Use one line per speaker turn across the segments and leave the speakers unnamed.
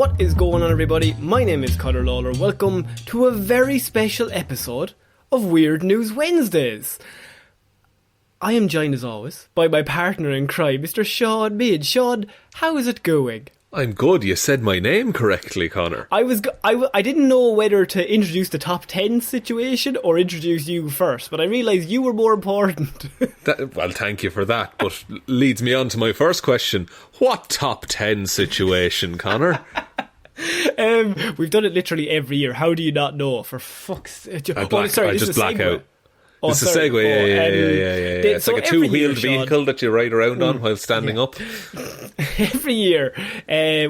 What is going on, everybody? My name is Ciara Lawler. Welcome to a very special episode of Weird News Wednesdays. I am joined as always by my partner in crime, Mr. Shaun Mead. Shaun, how is it going?
I'm good. You said my name correctly, Connor.
I didn't know whether to introduce the top 10 situation or introduce you first, but I realised you were more important.
Well, thank you for that, but leads me on to my first question. What top 10 situation, Connor?
We've done it literally every year. How do you not know? For fuck's sake.
I just black out. It's a segue, yeah. It's like a two-wheeled vehicle that you ride around on while standing up.
Every year,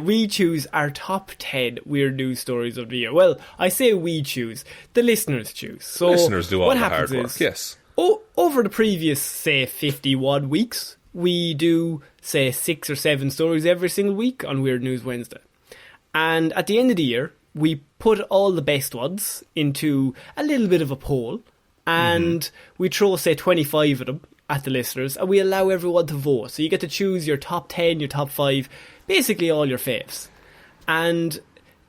we choose our top 10 weird news stories of the year. Well, I say we choose, the listeners choose. So
listeners do all the hard work, yes.
Over the previous, say, 51 weeks, we do, say, 6 or 7 stories every single week on Weird News Wednesday. And at the end of the year, we put all the best ones into a little bit of a poll. And we throw, say, 25 of them at the listeners, and we allow everyone to vote. So you get to choose your top 10, your top 5, basically all your faves. And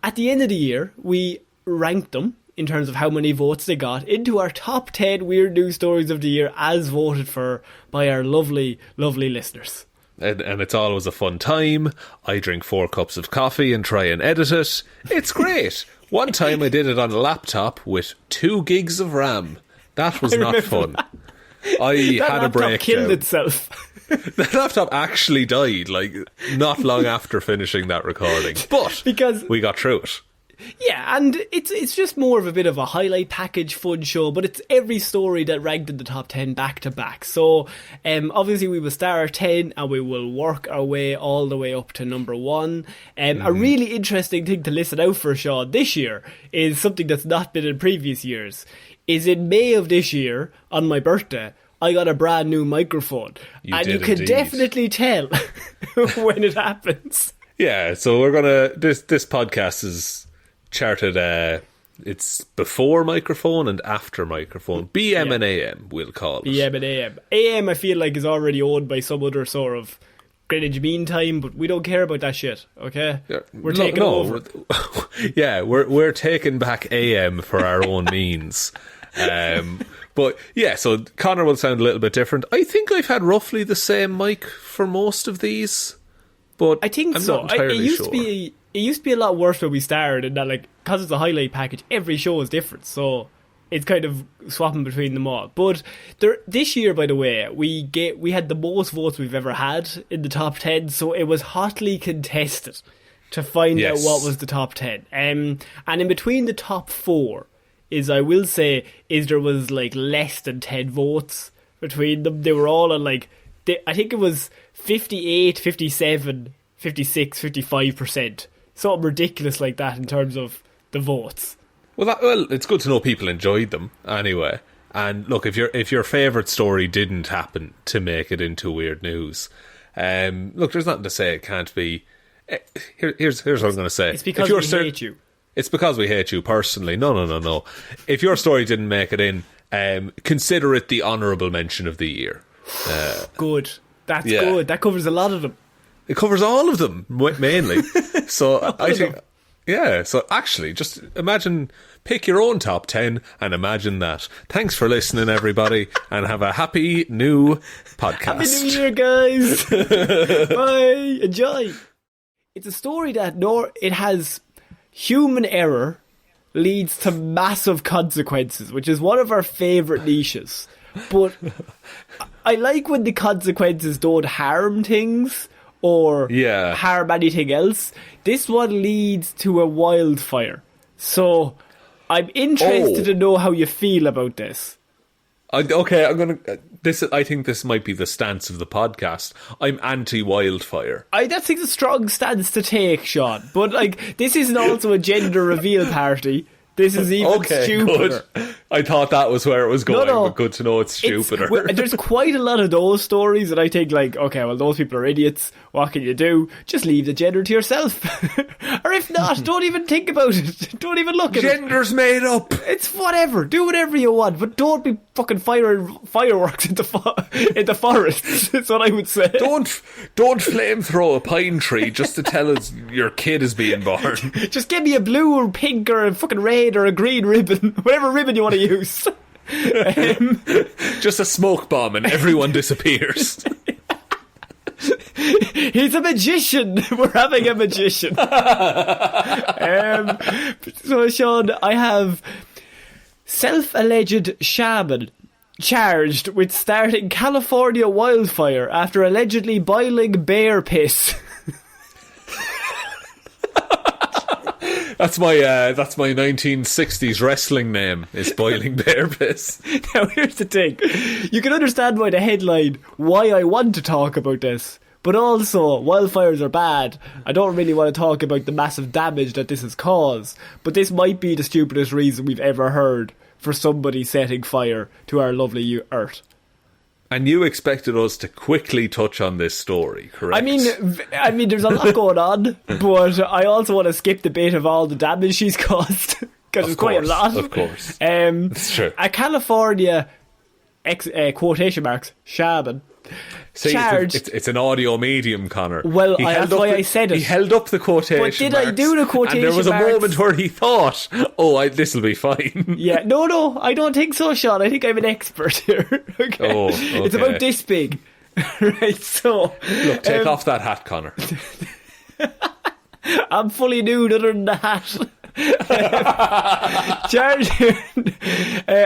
at the end of the year, we rank them in terms of how many votes they got into our top 10 weird news stories of the year as voted for by our lovely, lovely listeners.
And it's always a fun time. I drink 4 cups of coffee and try and edit it. It's great. One time I did it on a laptop with 2 gigs of RAM. That was not fun.
That
had a breakdown.
That killed itself.
That laptop actually died, like, not long after finishing that recording. But because we got through it.
Yeah, and it's just more of a bit of a highlight package fun show, but it's every story that ranked in the top 10 back to back. So obviously we will start at 10 and we will work our way all the way up to number 1. A really interesting thing to listen out for, Shaun, this year is something that's not been in previous years. Is in May of this year, on my birthday, I got a brand new microphone. You can definitely tell when it happens.
Yeah, so we're gonna this podcast is charted. It's before microphone and after microphone. BM and AM, we'll call it.
BM and AM. AM, I feel like, is already owned by some other sort of Greenwich Mean Time, but we don't care about that shit, okay? We're taking over.
We're taking back AM for our own means. But yeah, so Connor will sound a little bit different. I think I've had roughly the same mic for most of these, but
I think
I'm
so.
Not entirely sure.
It used to be a lot worse when we started, and that, like, because it's a highlight package, every show is different, so it's kind of swapping between them all. But this year, by the way, we had the most votes we've ever had in the top 10, so it was hotly contested to find out what was the top 10. And in between the top 4 there was like less than 10 votes between them. They were all on I think it was 58, 57, 56, 55%. Something ridiculous like that in terms of the votes.
Well, it's good to know people enjoyed them anyway. And look, if your favourite story didn't happen to make it into weird news, look, there's nothing to say it can't be. Here's what I'm going to say.
It's because we hate you.
It's because we hate you personally. No. If your story didn't make it in, consider it the honourable mention of the year.
Good. That's good. That covers a lot of them.
It covers all of them, mainly. So I think... Yeah, so actually, just imagine, pick your own top 10 and imagine that. Thanks for listening, everybody, and have a happy new podcast.
Happy New Year, guys. Bye. Enjoy. It's a story that it has human error leads to massive consequences, which is one of our favourite niches. But I like when the consequences don't harm things or harm anything else. This one leads to a wildfire. So I'm interested to know how you feel about this.
Okay, I think this might be the stance of the podcast. I'm anti-wildfire.
That's a strong stance to take, Shaun. But this isn't also a gender reveal party. This is even stupider.
Good. I thought that was where it was going, but good to know it's stupider.
There's quite a lot of those stories that I think, okay, well, those people are idiots. What can you do? Just leave the gender to yourself. Or if not, don't even think about it. Don't even look at it.
Gender's made up.
It's whatever. Do whatever you want, but don't be fucking fireworks into forests. That's what I would say.
Don't flamethrow a pine tree just to tell us your kid is being born.
Just give me a blue or pink or a fucking red or a green ribbon, whatever ribbon you want to use.
Just a smoke bomb and everyone disappears.
He's a magician. We're having a magician. So, Shaun, I have self-alleged shaman charged with starting California wildfire after allegedly boiling bear piss.
That's my 1960s wrestling name, is Boiling Bear Piss.
Now, here's the thing. You can understand by the headline why I want to talk about this. But also, wildfires are bad. I don't really want to talk about the massive damage that this has caused. But this might be the stupidest reason we've ever heard for somebody setting fire to our lovely Earth.
And you expected us to quickly touch on this story, correct?
I mean, there's a lot going on, but I also want to skip the bit of all the damage she's caused, because it's quite a lot.
Of course,
it's
true.
A California, quotation marks, shaman,
see,
charged.
It's an audio medium, Connor.
Well, that's why I said it.
He held up the quotation
But did
marks,
I do the quotation
and there was a
marks?
moment where he thought, this will be fine.
Yeah, no, I don't think so, Shaun. I think I'm an expert here. Okay.
Oh, okay.
It's about this big. Right, so...
Look, take off that hat, Connor.
I'm fully nude other than the hat.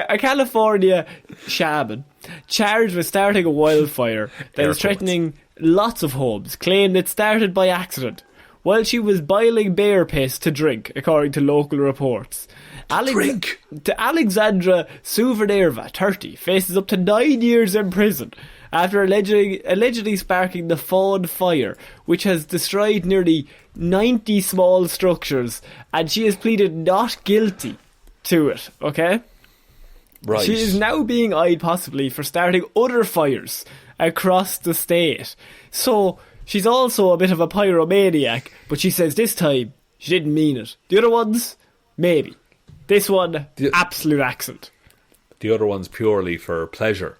A California shaman charged with starting a wildfire that is threatening lots of homes claimed it started by accident while she was boiling bear piss to drink, according to local reports. Alexandra Suvernerva, 30, faces up to 9 years in prison after allegedly sparking the Fawn fire, which has destroyed nearly 90 small structures, and she has pleaded not guilty to it, okay?
Right.
She is now being eyed possibly for starting other fires across the state. So, she's also a bit of a pyromaniac, but she says this time she didn't mean it. The other ones, maybe. This one, absolute accident.
The other one's purely for pleasure.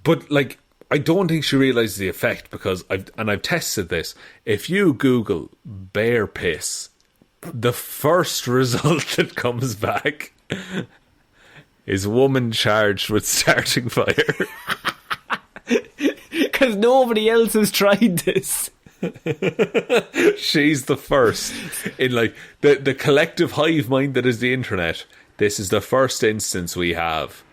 But, like, I don't think she realises the effect, because I've tested this. If you Google bear piss, the first result that comes back is woman charged with starting fire. Because nobody else has tried this. She's the first. In, like, the collective hive mind that is the internet, this is the first instance we have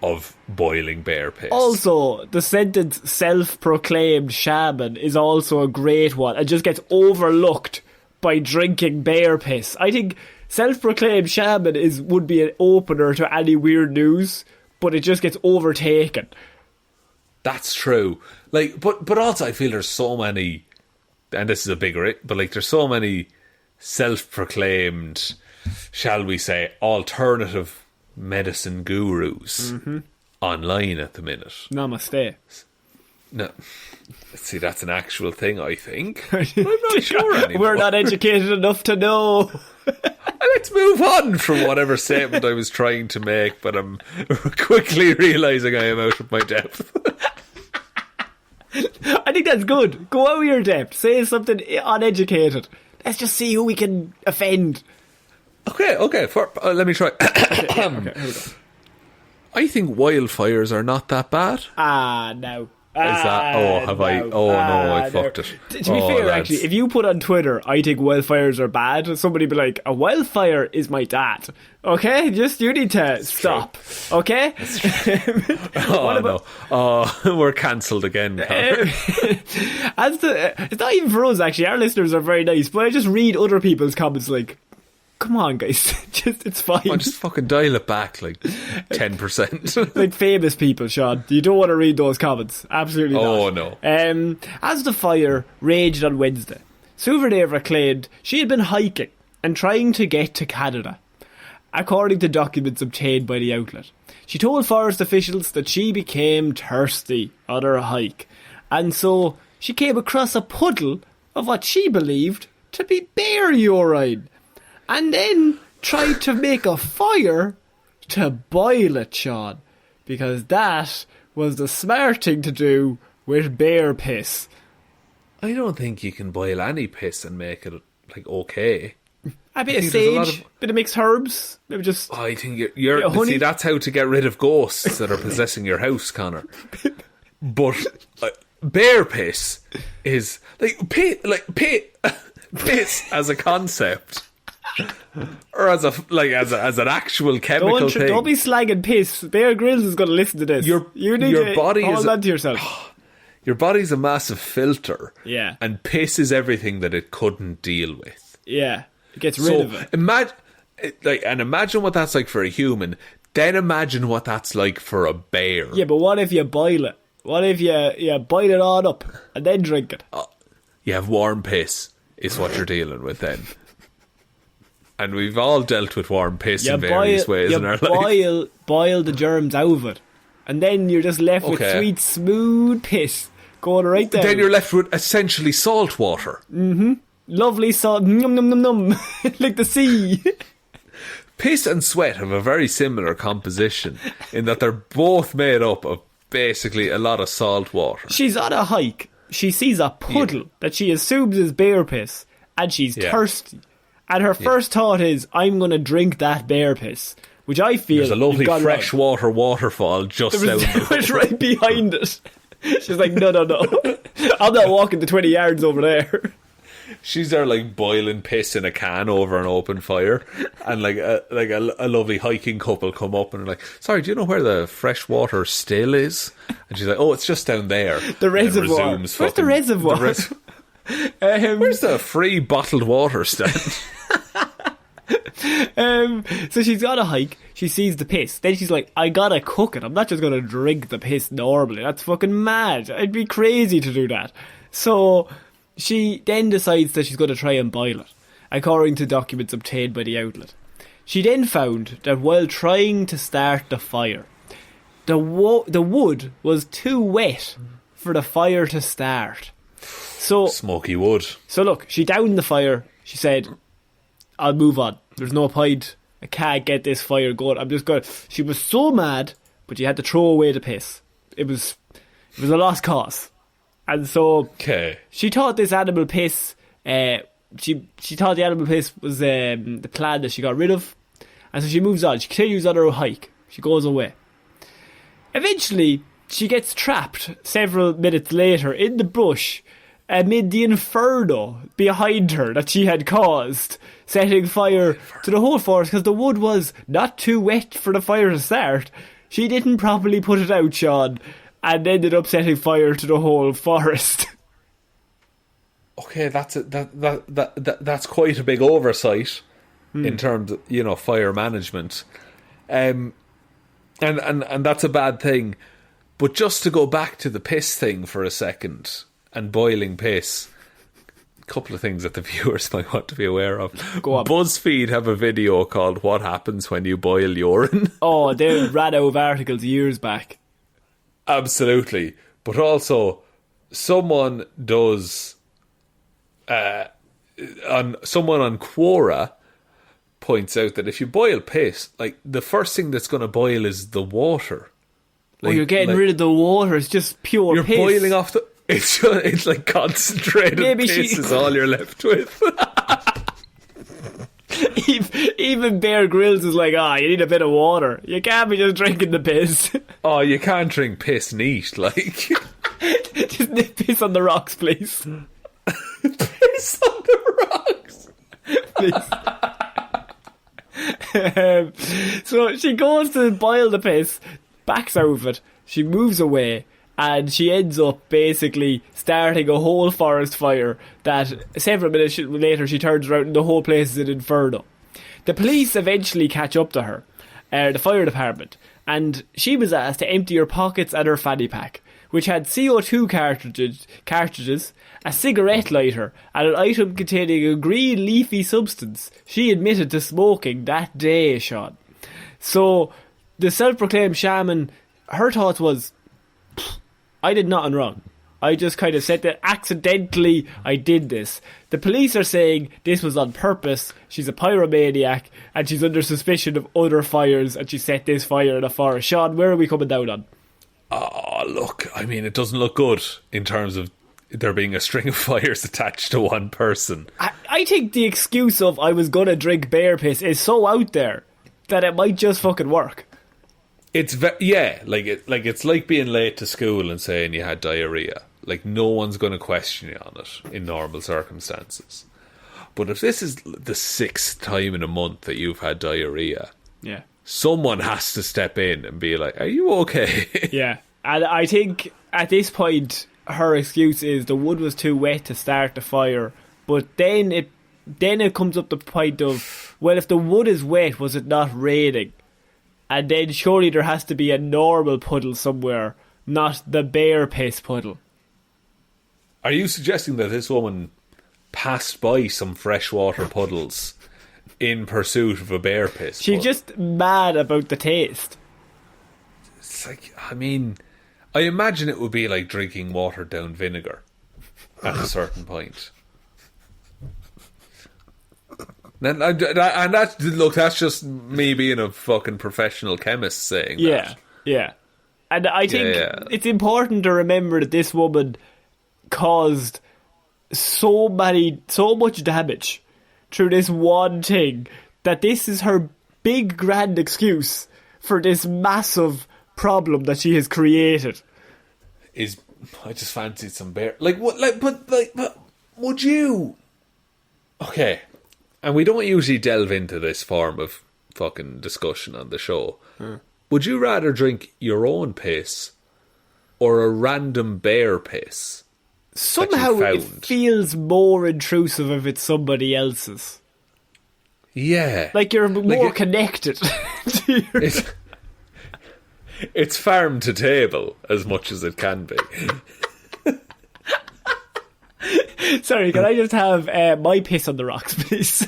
of boiling bear piss. Also, the sentence self-proclaimed shaman is also a great one and just gets overlooked by drinking bear piss. I think self-proclaimed shaman would be an opener to any weird news, but it just gets overtaken. That's true. Like, but also I feel there's so many, and this is a bigger, but like there's so many self-proclaimed, shall we say, alternative medicine gurus online at the minute. Namaste. No, see, that's an actual thing, I think. I'm not sure anymore. We're not educated enough to know. Let's move on from whatever statement I was trying to make, but I'm quickly realising I am out of my depth. I think that's good. Go out of your depth. Say something uneducated. Let's just see who we can offend. Okay. Let me try. Okay, here we go. I think wildfires are not that bad. No. Is that? I fucked it. To be fair, lads. Actually, if you put on Twitter, I think wildfires are bad, somebody be like, a wildfire is my dad. Okay? Just, you need to stop. True. Okay? That's true. We're cancelled again, Connor. It's not even for us, actually. Our listeners are very nice, but I just read other people's comments like, come on, guys. It's fine. Just fucking dial it back, like 10%. Like famous people, Shaun. You don't want to read those comments. Absolutely not. Oh, no. As the fire raged on Wednesday, Suvernerva claimed she had been hiking and trying to get to Canada, according to documents obtained by the outlet. She told forest officials that she became thirsty on her hike, and so she came across a puddle of what she believed to be bear urine, and then tried to make a fire
to boil it, Shaun, because that was the smart thing to do with bear piss.
I don't think you can boil any piss and make it, like, okay.
A bit of sage, bit of mixed herbs. Maybe just.
I think you're see, that's how to get rid of ghosts that are possessing your house, Connor. But bear piss is piss as a concept, or as an actual chemical thing.
Don't be slagging piss. Bear Grylls is going to listen to this. You need to hold on to yourself.
Your body's a massive filter.
Yeah.
And piss is everything that it couldn't deal with.
Yeah. It gets rid of it.
Imagine what that's like for a human. Then imagine what that's like for a bear.
Yeah, but what if you boil it? What if you boil it all up and then drink it?
You have warm piss is what you're dealing with then. And we've all dealt with warm piss in various ways in our life.
Boil the germs out of it. And then you're just left with sweet, smooth piss going right down.
Then you're left with essentially salt water.
Mm-hmm. Lovely salt, num num num num, like the sea.
Piss and sweat have a very similar composition in that they're both made up of basically a lot of salt water.
She's on a hike. She sees a puddle that she assumes is bear piss, and she's thirsty. And her first thought is, I'm going to drink that bear piss, which I feel
there's a lovely freshwater waterfall just down
it's right behind it. She's like, no. I'm not walking the 20 yards over there.
She's there like boiling piss in a can over an open fire, and like a lovely hiking couple come up and are like, sorry, do you know where the freshwater still is? And she's like, oh, it's just down there.
The reservoir. Where's the reservoir?
Where's the free bottled water stand?
So she's got a hike. She sees the piss. Then she's like, I gotta cook it. I'm not just gonna drink the piss normally. That's fucking mad. I'd be crazy to do that. So she then decides that she's going to try and boil it, according to documents obtained by the outlet. She then found that while trying to start the fire, the wood was too wet for the fire to start. So
smoky wood.
So look, she downed the fire. She said, I'll move on. There's no point. I can't get this fire going. I'm just going. She was so mad, but she had to throw away the piss. It was a lost cause. And so she thought this animal piss, she thought the animal piss was the plan that she got rid of. And so she moves on. She continues on her hike. She goes away. Eventually, she gets trapped several minutes later in the bush amid the inferno behind her that she had caused, setting fire to the whole forest because the wood was not too wet for the fire to start. She didn't properly put it out, Shaun, and ended up setting fire to the whole forest.
Okay, that's quite a big oversight in terms of, fire management. And that's a bad thing. But just to go back to the piss thing for a second and boiling piss, a couple of things that the viewers might want to be aware of.
Go on.
BuzzFeed have a video called What Happens When You Boil Urine.
Oh, they ran out of articles years back.
Absolutely. But also, someone on Quora points out that if you boil piss, like, the first thing that's going to boil is the water. Like,
you're getting rid of the water. It's just pure
you're
piss.
You're boiling off the... It's like concentrated piss is all you're left with.
Even Bear Grylls is like, you need a bit of water. You can't be just drinking the piss.
Oh, you can't drink piss neat, like.
Just piss on the rocks, please.
Piss on the rocks.
Please. So she goes to boil the piss, backs out of it, she moves away, and she ends up basically starting a whole forest fire that several minutes later she turns around and the whole place is an inferno. The police eventually catch up to her, the fire department, and she was asked to empty her pockets and her fanny pack, which had CO2 cartridges, a cigarette lighter, and an item containing a green leafy substance she admitted to smoking that day, Shaun. So the self-proclaimed shaman, her thoughts was, I did nothing wrong. I just kind of said that accidentally I did this. The police are saying this was on purpose. She's a pyromaniac and she's under suspicion of other fires and she set this fire in a forest. Shaun, where are we coming down on?
Oh, look, I mean, it doesn't look good in terms of there being a string of fires attached to one person.
I think the excuse of I was going to drink bear piss is so out there that it might just fucking work.
It's it's like being late to school and saying you had diarrhea. Like, no one's going to question you on it in normal circumstances. But if this is the 6th time in a month that you've had diarrhea,
yeah,
someone has to step in and be like, are you okay?
Yeah. And I think at this point her excuse is the wood was too wet to start the fire. But then it comes up the point of, well, if the wood is wet, was it not raining? And then surely there has to be a normal puddle somewhere, not the bear piss puddle.
Are you suggesting that this woman passed by some freshwater puddles in pursuit of a bear piss?
She's just mad about the taste.
It's like, I mean, I imagine it would be like drinking watered down vinegar at a certain point. And that's just me being a fucking professional chemist saying that.
Yeah. And I think it's important to remember that this woman caused so much damage through this one thing, that this is her big grand excuse for this massive problem that she has created.
I just fancied some bear. But would you? Okay. And we don't usually delve into this form of fucking discussion on the show. Would you rather drink your own piss or a random bear piss?
Somehow it feels more intrusive if it's somebody else's.
Yeah.
Like you're more connected to your...
It's farm to table as much as it can be.
Sorry, can I just have my piss on the rocks, please?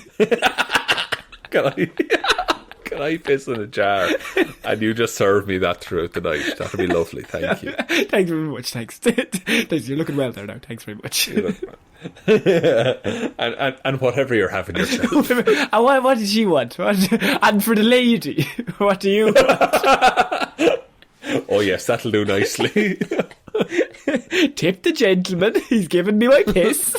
Can I piss in a jar and you just serve me that throughout the night? That'd be lovely, thank you.
Thanks very much, thanks. Thanks, you're looking well there now, thanks very much.
and whatever you're having yourself.
And what did she want? And for the lady, what do you want?
Oh yes, that'll do nicely.
Tip the gentleman, he's given me my piss.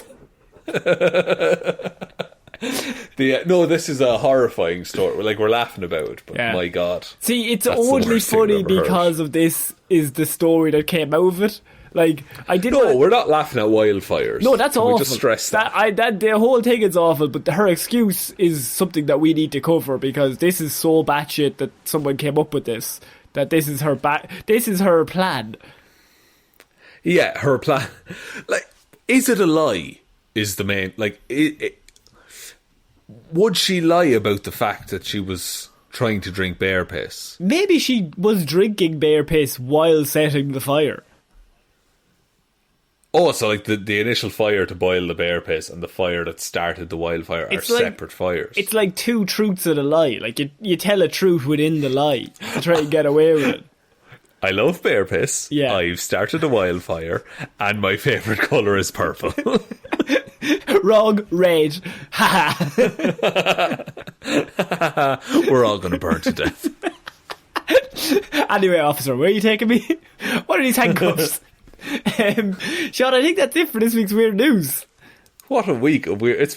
No, this is a horrifying story. Like, we're laughing about it, but my God.
See, it's only funny because of this is the story that came out of it. Like,
we're not laughing at wildfires.
No, that's awful.
We just stress that.
The whole thing is awful, but her excuse is something that we need to cover, because this is so batshit that someone came up with this. That this is her plan.
Yeah, her plan. Like, is it a lie? Is the main, like, would she lie about the fact that she was trying to drink bear piss?
Maybe she was drinking bear piss while setting the fire.
Oh, so like the initial fire to boil the bear piss and the fire that started the wildfire are separate fires.
It's like two truths and a lie. Like, you tell a truth within the lie to try and get away with it.
I love bear piss.
Yeah.
I've started a wildfire, and my favourite colour is purple.
Wrong, red.
We're all going to burn to death.
Anyway, officer, where are you taking me? What are these handcuffs? Shaun, I think that's it for this week's Weird News.
What a week of weird. It's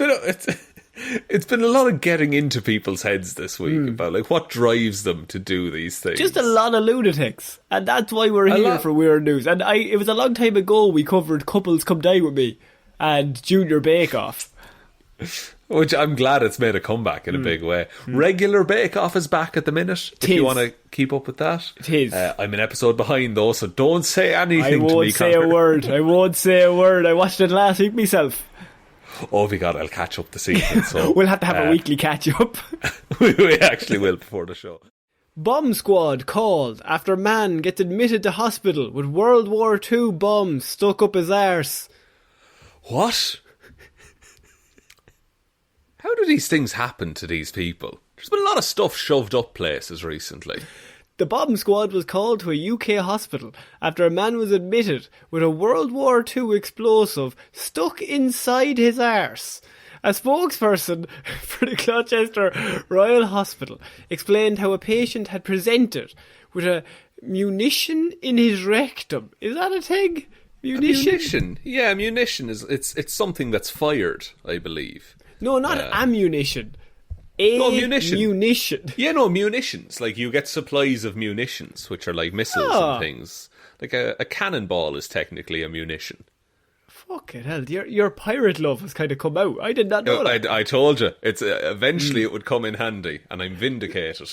been a lot of getting into people's heads this week about like what drives them to do these things.
Just a lot of lunatics, and that's why we're here for Weird News. And it was a long time ago we covered Couples Come Dine With Me and Junior Bake Off,
which I'm glad it's made a comeback in a big way. Regular Bake Off is back at the minute. If you want to keep up with that,
it is.
I'm an episode behind though, so don't say anything.
I won't say a word. I won't say a word. I watched it last week myself.
Oh my God, I'll catch up this evening. So
we'll have to have a weekly catch up.
We actually will before the show.
Bomb squad called after man gets admitted to hospital with World War II bombs stuck up his arse.
What? How do these things happen to these people? There's been a lot of stuff shoved up places recently.
The bomb squad was called to a UK hospital after a man was admitted with a World War II explosive stuck inside his arse. A spokesperson for the Gloucester Royal Hospital explained how a patient had presented with a munition in his rectum. Is that a thing?
Munition? Yeah, munition is it's something that's fired, I believe.
No, not ammunition. Munition.
Yeah, no, munitions. Like, you get supplies of munitions, which are like missiles and things. Like, a cannonball is technically a munition.
Fucking hell, your pirate love has kind of come out. I did not know that.
I told you. It's eventually it would come in handy, and I'm vindicated.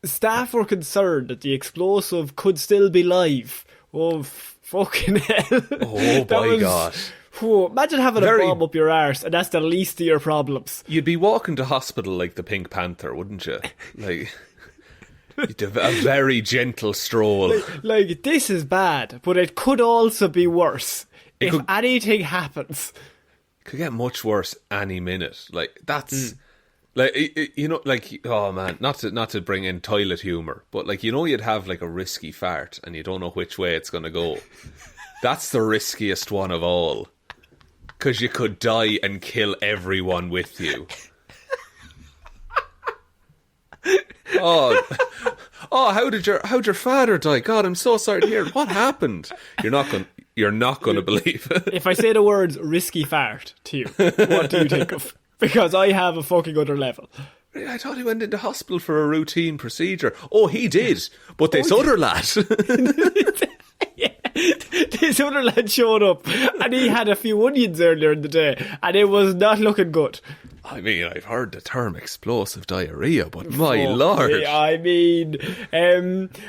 Staff were concerned that the explosive could still be live. Oh, fucking hell.
Oh, my God.
Whoa, imagine having a bomb up your arse, and that's the least of your problems.
You'd be walking to hospital like the Pink Panther, wouldn't you? Like, you'd have a very gentle stroll.
Like, this is bad, but it could also be worse. If anything happens.
It could get much worse any minute. Like, that's... Like, you know, like, oh man, not to bring in toilet humour, but like, you know, you'd have like a risky fart and you don't know which way it's going to go. That's the riskiest one of all. Because you could die and kill everyone with you. Oh, how'd your father die? God, I'm so sorry to hear. What happened? You're not going to believe it.
If I say the words risky fart to you, what do you think of? Because I have a fucking other level.
I thought he went into hospital for a routine procedure. Oh, he did. But this other lad...
This other lad showed up and he had a few onions earlier in the day and it was not looking good.
I mean, I've heard the term explosive diarrhea, but my lord.
I mean,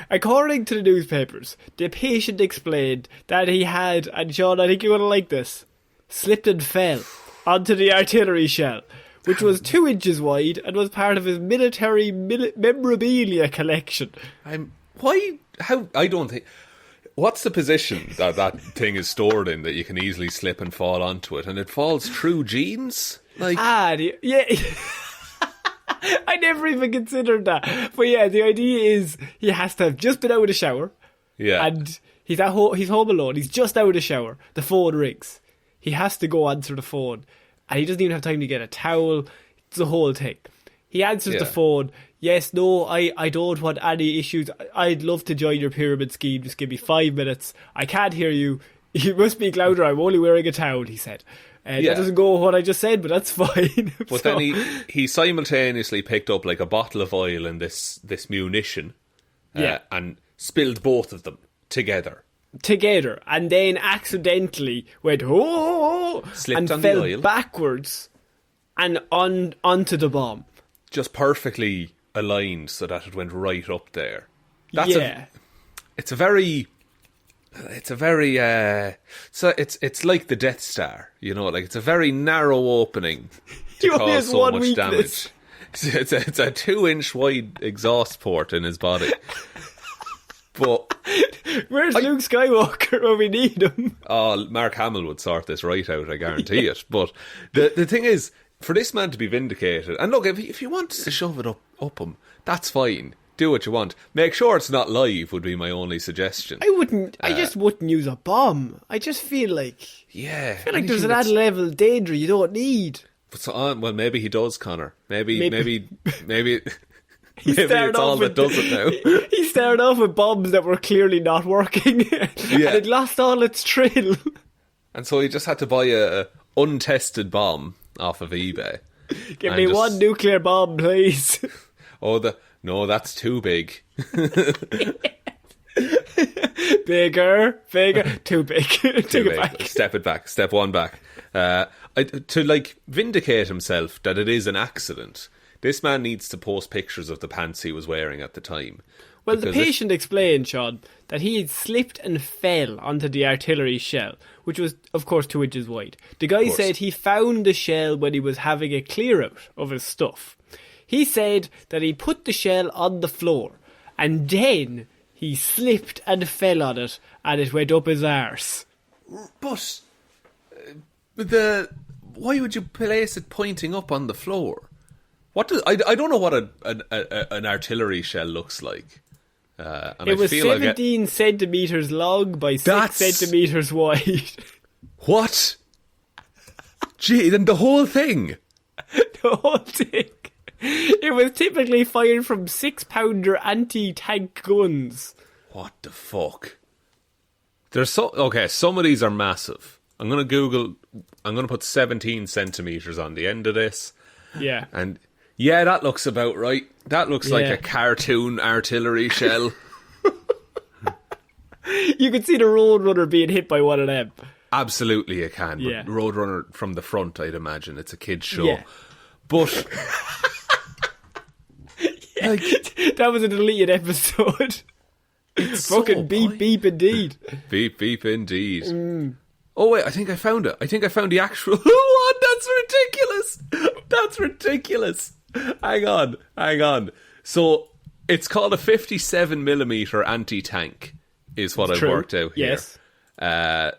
according to the newspapers, the patient explained that he had, and Shaun, I think you're going to like this, slipped and fell onto the artillery shell, which was 2 inches wide and was part of his military memorabilia collection.
What's the position that thing is stored in that you can easily slip and fall onto it, and it falls through jeans? Like,
yeah. I never even considered that. But yeah, the idea is he has to have just been out of the shower.
Yeah.
And he's home alone. He's just out of the shower. The phone rings. He has to go answer the phone. And he doesn't even have time to get a towel. It's the whole thing. He answers the phone. Yes, no, I don't want any issues. I'd love to join your pyramid scheme. Just give me 5 minutes. I can't hear you. You must speak louder. I'm only wearing a towel, he said. That doesn't go with what I just said, but that's fine.
But then he simultaneously picked up like a bottle of oil and this munition and spilled both of them together. And then accidentally
went, slipped and fell the oil backwards and onto the bomb.
Just perfectly aligned so that it went right up there. It's like the Death Star, you know, like it's a very narrow opening to cause so much damage. It's a 2-inch wide exhaust port in his body. But
where's Luke Skywalker when we need him?
Oh, Mark Hamill would sort this right out, I guarantee it. But the thing is, for this man to be vindicated, and look, if you want to shove it up him, that's fine. Do what you want. Make sure it's not live would be my only suggestion.
I just wouldn't use a bomb. I just feel like...
Yeah.
I feel like there's an added level of danger you don't need.
Well, maybe he does, Connor. Maybe it's all that does it now.
He started off with bombs that were clearly not working. And it lost all its thrill.
And so he just had to buy a untested bomb off of eBay.
Give me one nuclear bomb, please.
No, that's too big.
Bigger, too big. Take it back.
Step it back. Step one back. To vindicate himself that it is an accident, this man needs to post pictures of the pants he was wearing at the time.
Well, the patient explained, Shaun, that he had slipped and fell onto the artillery shell, which was, of course, 2 inches wide. The guy said he found the shell when he was having a clear-out of his stuff. He said that he put the shell on the floor, and then he slipped and fell on it, and it went up his arse.
But why would you place it pointing up on the floor? I don't know what an artillery shell looks like. And
it
I
was
feel
17 centimetres long by 6 centimetres wide.
What? Gee, then the whole thing?
The whole thing. It was typically fired from 6-pounder anti-tank guns.
What the fuck? Okay, some of these are massive. I'm going to put 17 centimetres on the end of this.
Yeah.
And yeah, that looks about right. That looks like a cartoon artillery shell.
You could see the Roadrunner being hit by one of them.
Absolutely you can. But Roadrunner from the front, I'd imagine. It's a kid's show. Yeah. But...
that was a deleted episode. It's fucking so beep beep indeed.
Beep beep indeed. Oh wait, I think I found it. I think I found the actual what? That's ridiculous. That's ridiculous. Hang on. So it's called a 57mm anti-tank is what I've worked out here.
Yes.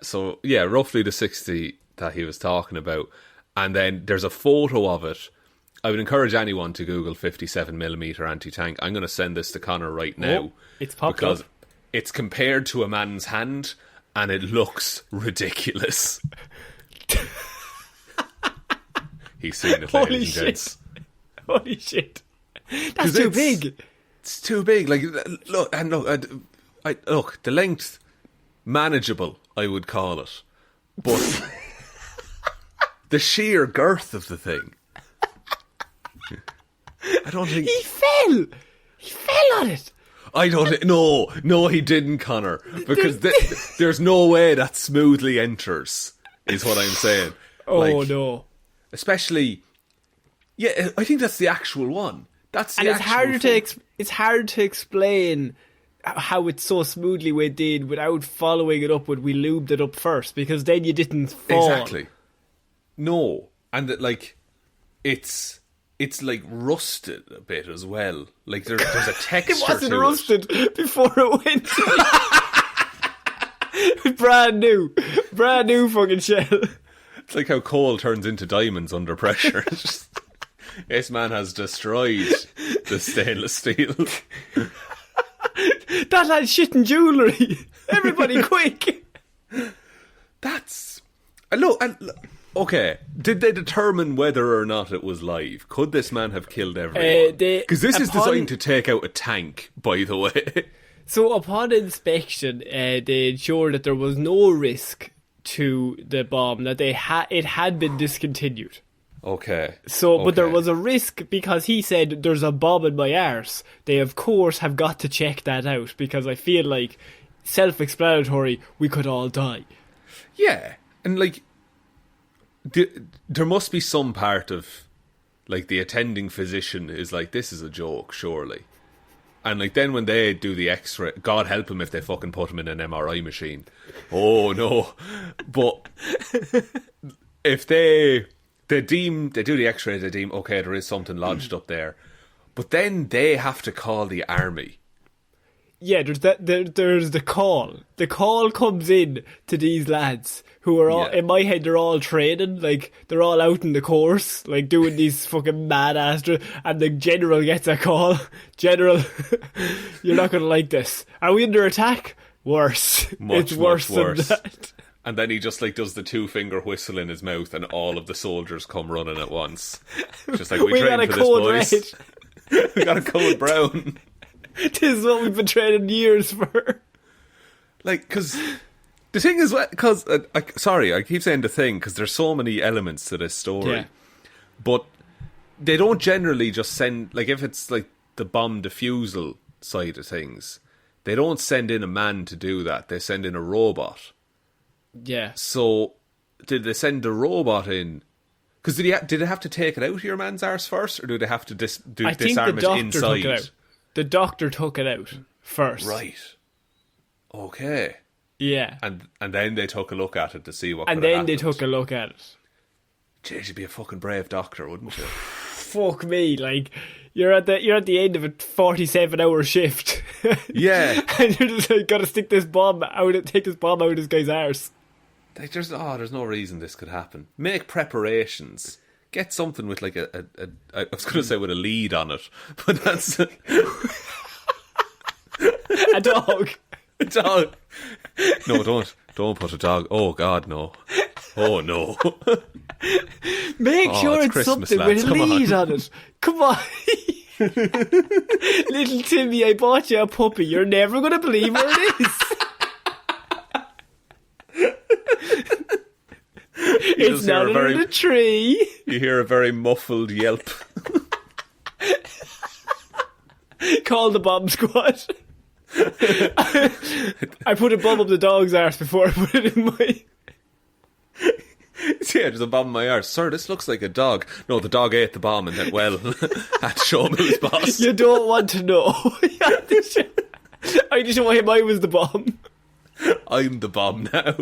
So yeah, roughly the 60 that he was talking about. And then there's a photo of it. I would encourage anyone to Google 57mm anti-tank. I'm going to send this to Connor right now.
It's popped
because
up.
It's compared to a man's hand, and it looks ridiculous. He's seen it, ladies and gents.
Holy shit. That's too big.
It's too big. Like, look, the length, manageable, I would call it. But the sheer girth of the thing. I don't think...
He fell on it.
I don't... No, he didn't, Connor. Because there's no way that smoothly enters, is what I'm saying.
No.
Especially... Yeah, I think that's the actual one. That's the
and
actual
it's hard to explain how it's so smoothly did without following it up with we lubed it up first, because then you didn't fall.
Exactly. No. And it's like rusted a bit as well. Like there's a texture to it.
It wasn't rusted before it went. It was brand new fucking shell.
It's like how coal turns into diamonds under pressure. This man has destroyed the stainless steel.
That had shit and jewellery. Everybody quick.
That's... Look, okay, did they determine whether or not it was live? Could this man have killed everyone? Because this is designed to take out a tank, by the way.
So upon inspection, they ensured that there was no risk to the bomb, that it had been discontinued.
Okay.
But there was a risk because he said, there's a bomb in my arse. They, of course, have got to check that out because I feel like, self-explanatory, we could all die.
Yeah, and like... There must be some part of, like, the attending physician is like, this is a joke, surely. And, like, then when they do the x-ray, God help them if they fucking put him in an MRI machine. Oh, no. But if they do the x-ray, they deem, okay, there is something lodged up there. But then they have to call the army.
Yeah, there's the call. The call comes in to these lads who are all, in my head, they're all training. Like, they're all out in the course, like, doing these fucking mad-ass... And the general gets a call. General, you're not going to like this. Are we under attack? Worse. It's worse than that.
And then he just, like, does the 2-finger whistle in his mouth and all of the soldiers come running at once. Just like, we trained for this, boys. We got a code brown.
This is what we've been training years for.
Like, because the thing is, because I keep saying the thing because there's so many elements to this story, but they don't generally just send, like, if it's like the bomb defusal side of things, they don't send in a man to do that. They send in a robot.
Yeah.
So did they send the robot in? Because did they have to take it out of your man's arse first, or do they have to disarm it inside?
Took it out. The doctor took it out first.
Right. Okay.
Yeah.
And then they took a look at it to see what.
And then they took a look at it.
Jeez, you'd be a fucking brave doctor, wouldn't you?
Fuck me, like you're at the end of a 47-hour shift.
Yeah.
And you're just like, gotta take this bomb out of this guy's arse.
Like, there's no reason this could happen. Make preparations. Get something with like I was going to say with a lead on it, but that's
A dog.
A dog. No, don't put a dog. Oh God, no. Oh no.
Make sure it's
Christmas,
something
lads.
with a lead on it. Come on. Little Timmy, I bought you a puppy. You're never going to believe where it is. It's not in a tree.
You hear a very muffled yelp.
Call the bomb squad. I put a bomb up the dog's arse before I put it in my...
Yeah, there's a bomb in my arse. Sir, this looks like a dog. No, the dog ate the bomb and then, well, had to show him who's boss.
You don't want to know. I just want him I was the bomb.
I'm the bomb now.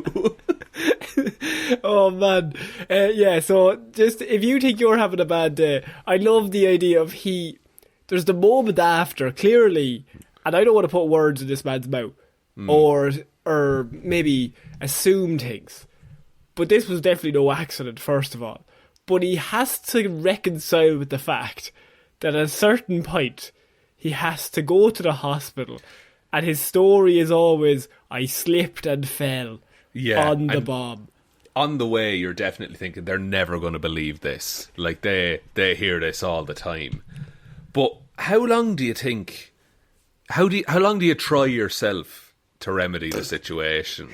Oh man. Yeah, so just if you think you're having a bad day, I love the idea of there's the moment after, clearly, and I don't want to put words in this man's mouth or maybe assume things, but this was definitely no accident, first of all. But he has to reconcile with the fact that at a certain point he has to go to the hospital, and his story is always, I slipped and fell on the bomb.
On the way, you're definitely thinking they're never going to believe this. Like, they hear this all the time. But how long do you think... How long do you try yourself to remedy the situation?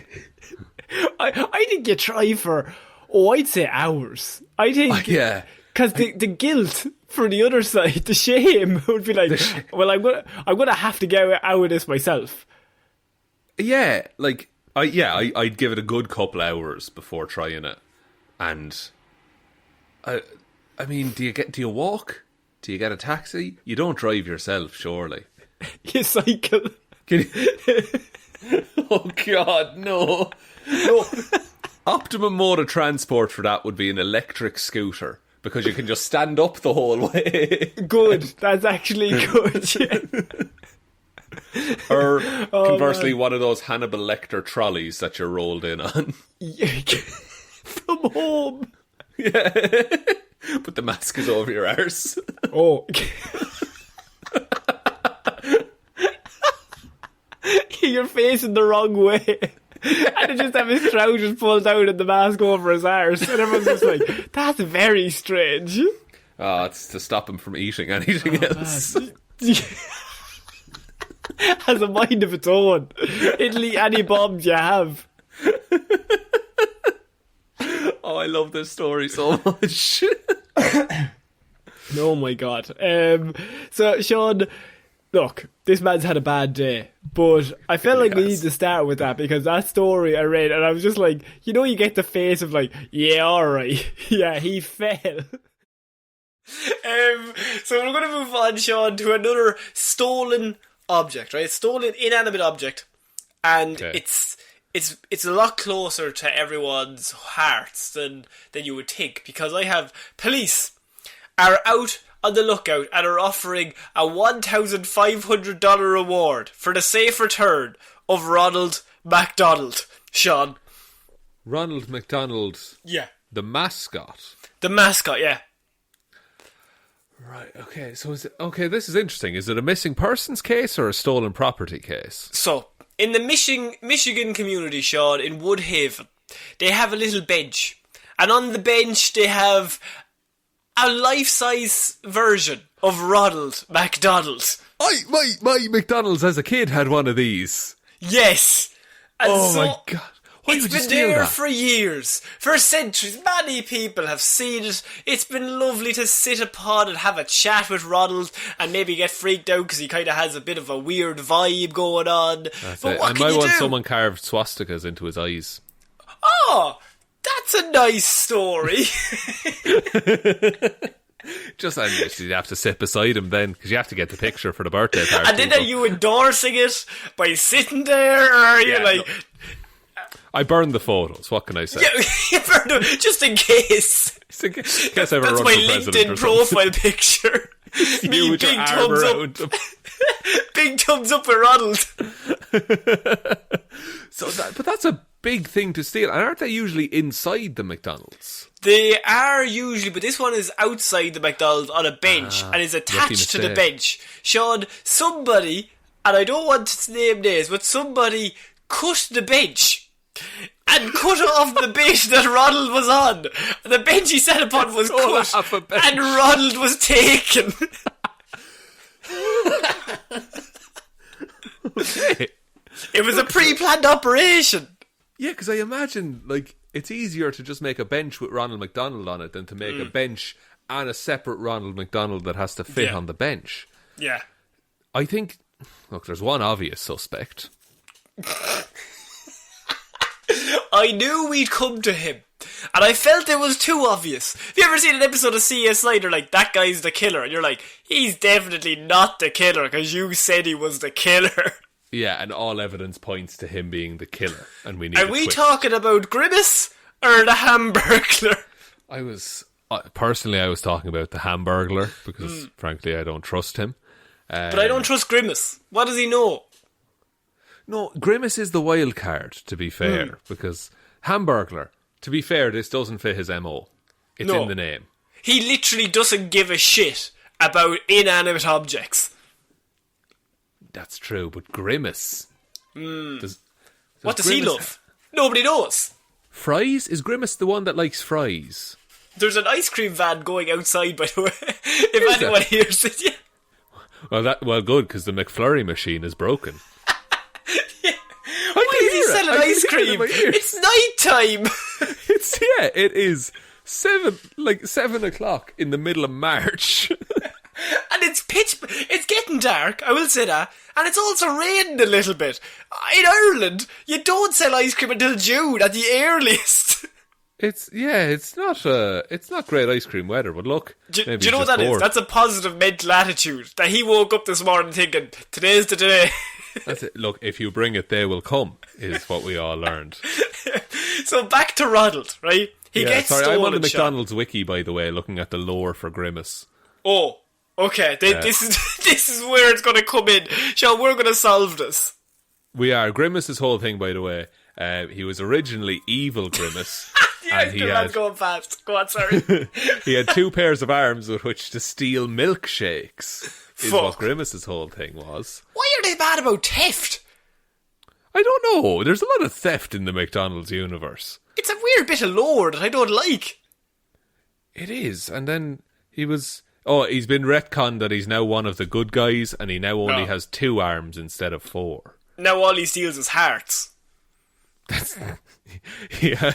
I think you try for, I'd say hours. I think...
Yeah.
Because the guilt for the other side, the shame, would be like, well, I'm gonna have to get out of this myself.
Yeah, like... I'd give it a good couple hours before trying it. And I mean, do you walk? Do you get a taxi? You don't drive yourself, surely.
You cycle.
Can you... Oh God, no. No. Optimum mode of transport for that would be an electric scooter, because you can just stand up the whole way.
Good. That's actually good. Yeah.
Or conversely, one of those Hannibal Lecter trolleys that you're rolled in on.
From home.
Yeah. But the mask is over your arse.
Oh. You're facing the wrong way. And they just have his trousers pulled down and the mask over his arse. And everyone's just like, that's very strange.
Oh, it's to stop him from eating anything else.
Has a mind of its own. It'll eat any bombs you have.
Oh, I love this story so much.
Oh my God. So, Shaun, look, this man's had a bad day, but I felt like we need to start with that, because that story I read and I was just like, you know, you get the face of like, yeah, alright. Yeah, he fell. So we're going to move on, Shaun, to another stolen object, right? Stolen inanimate object, and it's a lot closer to everyone's hearts than you would think, because I have police are out on the lookout and are offering a $1,500 reward for the safe return of Ronald McDonald. Shaun.
Ronald McDonald.
Yeah.
The mascot.
The mascot, yeah.
Right, okay, so this is interesting. Is it a missing persons case or a stolen property case?
So, in the Michigan community, Shaun, in Woodhaven, they have a little bench. And on the bench, they have a life-size version of Ronald McDonald.
My McDonald's as a kid had one of these.
Yes. And
my God.
It's been there for years, for centuries. Many people have seen it. It's been lovely to sit upon and have a chat with Ronald and maybe get freaked out because he kind of has a bit of a weird vibe going on. But what can you do?
Someone carved swastikas into his eyes.
Oh, that's a nice story.
Just you'd have to sit beside him then, because you have to get the picture for the birthday party.
And then are you endorsing it by sitting there, or are you like... No.
I burned the photos. What can I say?
Yeah, you burned them just in case.
Guess I
That's my LinkedIn profile picture. Me, big thumbs up. Big thumbs up with Ronald.
But that's a big thing to steal. And aren't they usually inside the McDonald's?
They are usually, but this one is outside the McDonald's on a bench and is attached to the bench. Shaun, somebody and I don't want to name names, but somebody cut the bench and cut off the bit that Ronald was on. The bench he sat upon was cut, and Ronald was taken.
Okay.
It was a pre-planned operation.
Yeah, because I imagine, like, it's easier to just make a bench with Ronald McDonald on it than to make a bench and a separate Ronald McDonald that has to fit on the bench.
Yeah.
I think, look, there's one obvious suspect.
I knew we'd come to him, and I felt it was too obvious. Have you ever seen an episode of CS Slider, like, that guy's the killer, and you're like, he's definitely not the killer, because you said he was the killer.
Yeah, and all evidence points to him being the killer, and we need.
Are we talking about Grimace or the Hamburglar?
I was talking about the Hamburglar because, frankly, I don't trust him.
But I don't trust Grimace. What does he know?
No, Grimace is the wild card, to be fair, because Hamburglar, to be fair, this doesn't fit his MO. It's in the name.
He literally doesn't give a shit about inanimate objects.
That's true, but Grimace...
What does he love? Nobody knows.
Fries? Is Grimace the one that likes fries?
There's an ice cream van going outside, by the way. If anyone hears it, yeah.
Well, good, because the McFlurry machine is broken.
Why is he selling ice cream? It's night time.
It is 7 o'clock in the middle of March.
And it's getting dark, I will say that, and it's also raining a little bit. In Ireland, you don't sell ice cream until June at the earliest.
It's not great ice cream weather, but look.
Do you know what that is? That's a positive mental attitude. That he woke up this morning thinking, today's the day.
That's it. Look, if you bring it, they will come, is what we all learned.
So back to Ronald, right? He gets stolen.
I'm on the McDonald's wiki, by the way, looking at the lore for Grimace.
Oh, okay. This is where it's going to come in. Shaun, we're going to solve this.
We are. Grimace's whole thing, by the way, he was originally evil Grimace.
And he had going fast. Go on, sorry.
He had 2 pairs of arms with which to steal milkshakes. Is what Grimace's whole thing was.
Why are they bad about theft?
I don't know. There's a lot of theft in the McDonald's universe.
It's a weird bit of lore that I don't like.
It is. And then he's been retconned that he's now one of the good guys, and he now only has 2 arms instead of 4.
Now all he steals is hearts.
Yeah.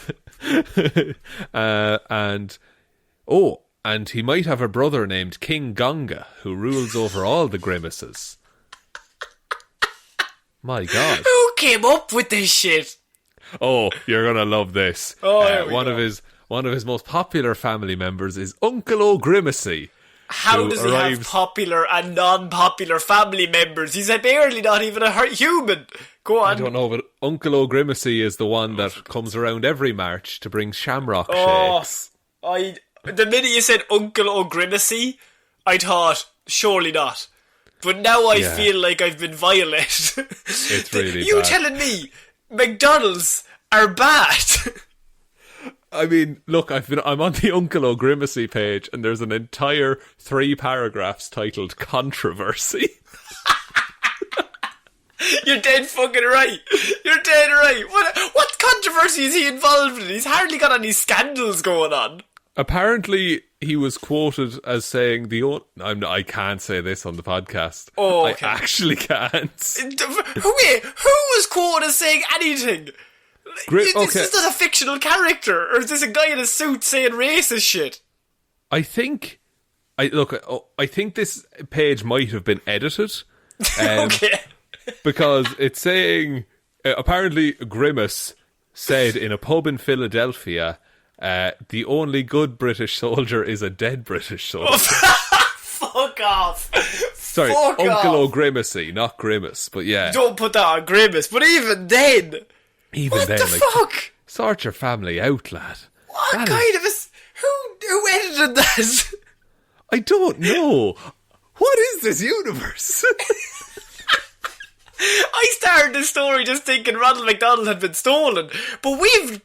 And he might have a brother named King Gonga who rules over all the Grimaces. My God.
Who came up with this shit?
Oh, you're gonna love this. One of his most popular family members is Uncle O'Grimacy.
How does he have popular and non-popular family members? He's barely not even a human. Go on.
I don't know, but Uncle O'Grimacy is the one that comes around every March to bring shamrock shakes.
The minute you said Uncle O'Grimacy, I thought, surely not. But now I feel like I've been violated.
It's really
You
bad.
telling me McDonald's are bad?
I mean, look, I'm on the Uncle O'Grimacy page, and there's an entire 3 paragraphs titled Controversy.
You're dead fucking right. You're dead right. What controversy is he involved in? He's hardly got any scandals going on.
Apparently, he was quoted as saying I can't say this on the podcast.
Oh, okay.
I actually can't.
Wait, who was quoted as saying anything? This is not a fictional character, or is this a guy in a suit saying racist shit?
I think this page might have been edited.
Okay.
Because it's saying, apparently Grimace said in a pub in Philadelphia, the only good British soldier is a dead British soldier.
Fuck off.
Sorry,
Fuck
Uncle
off.
O'Grimacy, not Grimace, but yeah.
Don't put that on Grimace, but even then. What the fuck?
Sort your family out, lad.
What kind of a... Who edited that?
I don't know. What is this universe?
I started the story just thinking Ronald McDonald had been stolen, but we've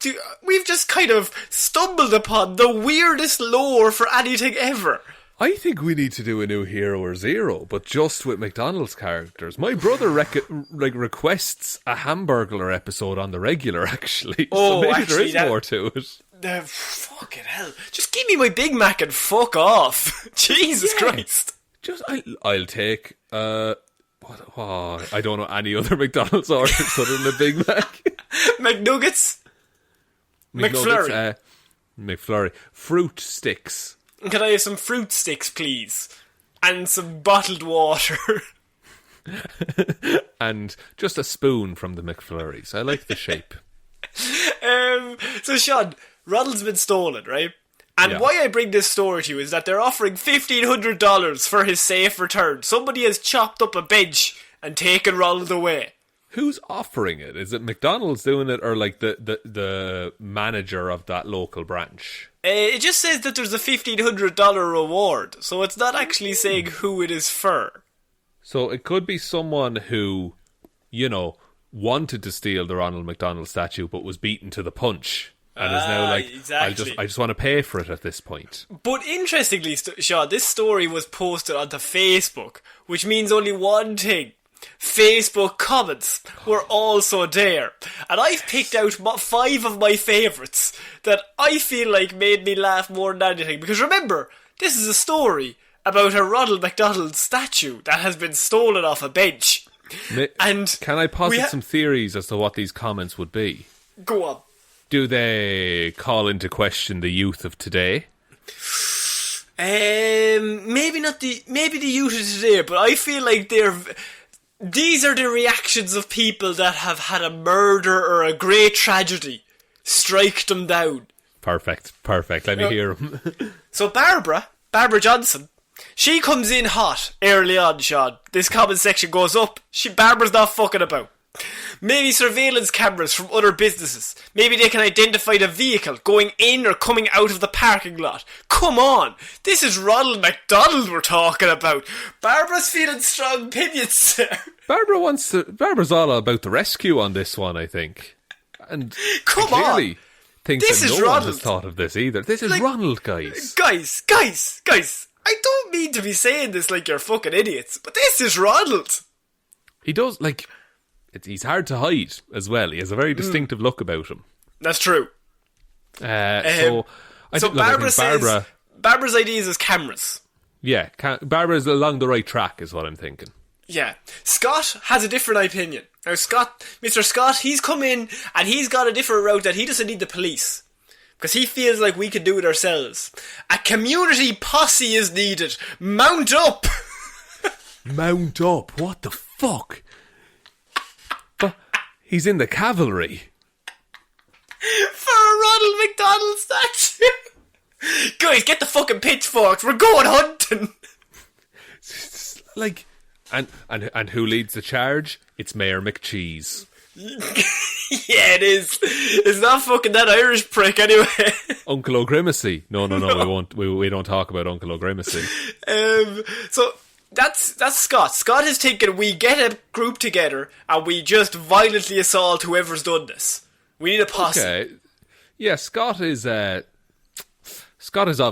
just kind of stumbled upon the weirdest lore for anything ever.
I think we need to do a new Hero or Zero, but just with McDonald's characters. My brother requests a Hamburglar episode on the regular, actually.
Oh,
so maybe
actually,
there is more to it.
Fucking hell. Just give me my Big Mac and fuck off. Jesus Christ.
Just, I'll take, I don't know any other McDonald's orders other than a Big Mac.
McNuggets? McFlurry?
McFlurry. Fruit sticks.
Can I have some fruit sticks, please? And some bottled water.
And just a spoon from the McFlurries. I like the shape.
So, Shaun, Ronald's been stolen, right? And why I bring this story to you is that they're offering $1,500 for his safe return. Somebody has chopped up a bench and taken Ronald away.
Who's offering it? Is it McDonald's doing it, or like the manager of that local branch?
It just says that there's a $1,500 reward, so it's not actually saying who it is for.
So it could be someone who, wanted to steal the Ronald McDonald statue but was beaten to the punch. And is now like,
exactly.
I just want to pay for it at this point.
But interestingly, Shaun, this story was posted onto Facebook, which means only one thing. Facebook comments were also there. And I've picked out 5 of my favourites that I feel like made me laugh more than anything. Because remember, this is a story about a Ronald McDonald statue that has been stolen off a bench. And
can I posit some theories as to what these comments would be?
Go on.
Do they call into question the youth of today?
Maybe the youth of today, but I feel like these are the reactions of people that have had a murder or a great tragedy strike them down.
Perfect. Let me hear them.
So Barbara Johnson, she comes in hot early on, Shaun. This comment section goes up. Barbara's not fucking about. Maybe surveillance cameras from other businesses. Maybe they can identify the vehicle going in or coming out of the parking lot. Come on, this is Ronald McDonald we're talking about. Barbara's feeling strong opinions there.
Barbara's all about the rescue on this one, I think. And clearly thinks
this
that
is
no
Ronald.
one has thought of this either. This is Ronald, guys.
Guys. I don't mean to be saying this like you're fucking idiots, but this is Ronald.
He does, he's hard to hide as well. He has a very distinctive look about him.
That's true.
I think
Barbara's ideas is cameras.
Yeah, Barbara's along the right track is what I'm thinking.
Yeah. Scott has a different opinion. Now Mr. Scott, he's come in and he's got a different route that he doesn't need the police. Because he feels like we can do it ourselves. A community posse is needed. Mount up!
Mount up? What the fuck? But he's in the cavalry.
For a Ronald McDonald statue. Guys, get the fucking pitchforks. We're going hunting.
And who leads the charge? It's Mayor McCheese.
Yeah, it is. It's not fucking that Irish prick anyway.
Uncle O'Grimacy. No, we won't. We don't talk about Uncle O'Grimacy.
So that's Scott. Scott is thinking we get a group together and we just violently assault whoever's done this. We need a posse. Okay.
Yeah, Scott is of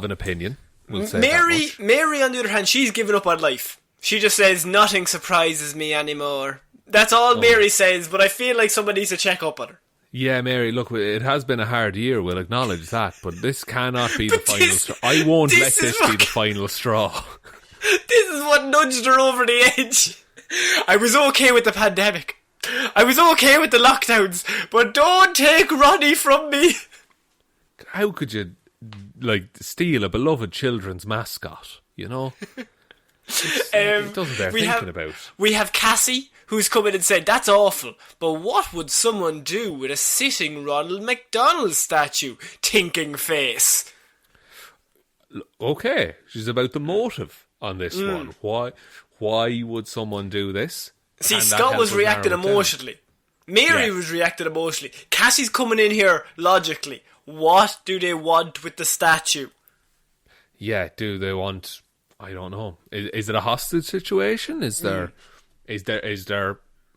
an opinion. We'll say
Mary, on the other hand, she's given up on life. She just says nothing surprises me anymore. That's all Mary says, but I feel like someone needs to check up on her.
Yeah, Mary, look, it has been a hard year, we'll acknowledge that, but this cannot be the final straw. I won't let this be the final straw.
This is what nudged her over the edge. I was okay with the pandemic. I was okay with the lockdowns, but don't take Ronnie from me.
How could you, steal a beloved children's mascot, you know? It doesn't bear thinking about.
We have Cassie, who's come in and said, that's awful, but what would someone do with a sitting Ronald McDonald statue? Thinking face.
Okay, she's about the motive on this one. Why would someone do this?
See, Scott was reacting emotionally. Mary was reacting emotionally. Cassie's coming in here logically. What do they want with the statue?
Yeah, do they want... I don't know. Is it a hostage situation? Is there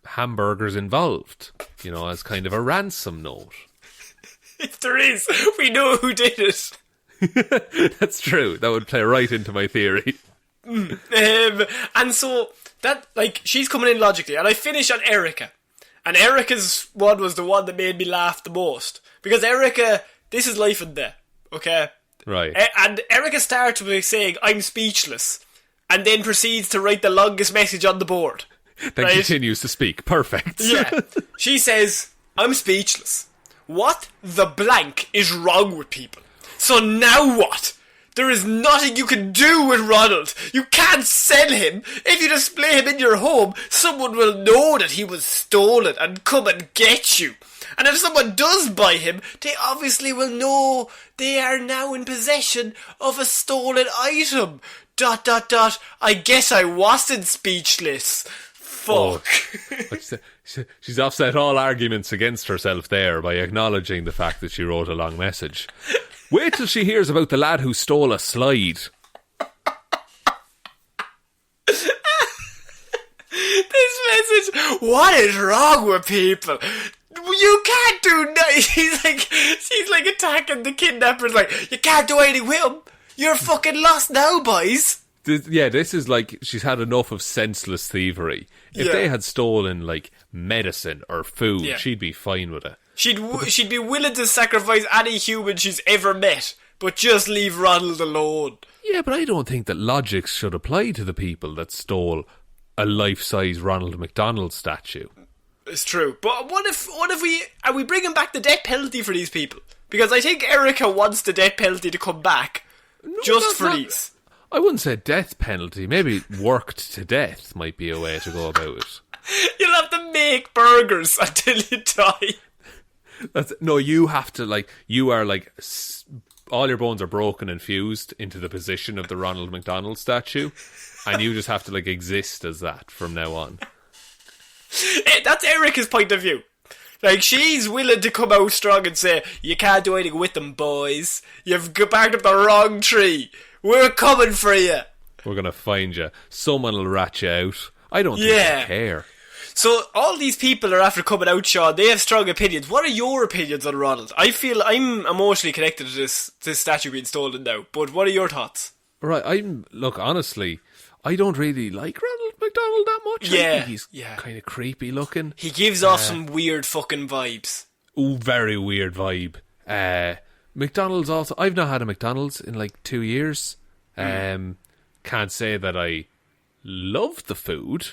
hamburgers involved? You know, as kind of a ransom note.
If there is, we know who did it.
That's true. That would play right into my theory.
And so that, like, she's coming in logically, and I finish on Erica. And Erica's one was the one that made me laugh the most. Because Erica, this is life and death, okay?
Right.
And Erica starts by saying, I'm speechless, and then proceeds to write the longest message on the board.
Then
right?
continues to speak. Perfect.
Yeah. She says, I'm speechless. What the blank is wrong with people? So now what? There is nothing you can do with Ronald. You can't sell him. If you display him in your home, someone will know that he was stolen and come and get you. And if someone does buy him, they obviously will know they are now in possession of a stolen item. ... I guess I wasn't speechless. Fuck.
Oh. She's offset all arguments against herself there by acknowledging the fact that she wrote a long message. Wait till she hears about the lad who stole a slide.
This message, what is wrong with people? You can't do nothing. She's like attacking the kidnappers, like, you can't do anything with him. You're fucking lost now, boys.
This is like, she's had enough of senseless thievery. If they had stolen, like, medicine or food, she'd be fine with it.
She'd be willing to sacrifice any human she's ever met, but just leave Ronald alone.
Yeah, but I don't think that logic should apply to the people that stole a life-size Ronald McDonald statue.
It's true. But what if are we bringing back the death penalty for these people? Because I think Erica wants the death penalty to come back these.
I wouldn't say death penalty. Maybe worked to death might be a way to go about it.
You'll have to make burgers until you die.
You have to, like, you are like, all your bones are broken and fused into the position of the Ronald McDonald statue, and you just have to, like, exist as that from now on.
That's Erica's point of view. Like, she's willing to come out strong and say, you can't do anything with them, boys. You've backed up the wrong tree. We're coming for you.
We're going to find you. Someone will rat you out. I don't think they care.
So all these people are after coming out, Shaun. They have strong opinions. What are your opinions on Ronald? I feel I'm emotionally connected to this statue being stolen now. But what are your thoughts?
Right, look, honestly, I don't really like Ronald McDonald that much.
Yeah,
I think he's kind of creepy looking.
He gives off some weird fucking vibes.
Ooh, very weird vibe. McDonald's also, I've not had a McDonald's in like 2 years. Can't say that I love the food.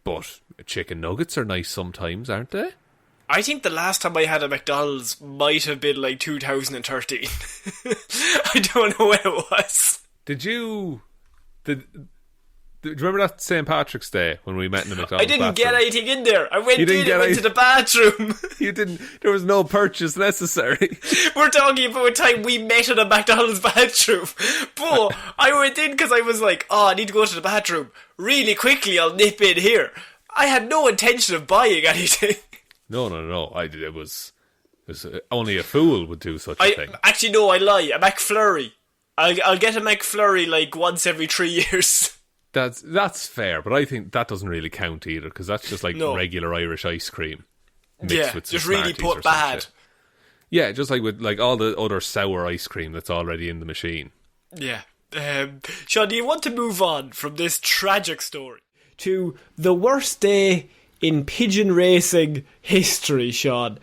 But chicken nuggets are nice sometimes, aren't they?
I think the last time I had a McDonald's might have been like 2013. I don't know when it was.
Did you remember that St. Patrick's Day when we met in the McDonald's
I didn't
bathroom?
get anything in there. I went to the bathroom.
You didn't. There was no purchase necessary.
We're talking about a time we met in a McDonald's bathroom. But I went in because I was like, I need to go to the bathroom. Really quickly, I'll nip in here. I had no intention of buying anything. No.
It was only a fool would do such a thing.
Actually, no, I lie. A McFlurry. I'll get a McFlurry like once every 3 years.
That's fair, but I think that doesn't really count either, because that's just like regular Irish ice cream mixed with some
just really
Smarties
put bad.
Shit. Yeah, just like with like all the other sour ice cream that's already in the machine.
Yeah. Shaun, do you want to move on from this tragic story to the worst day in pigeon racing history, Shaun?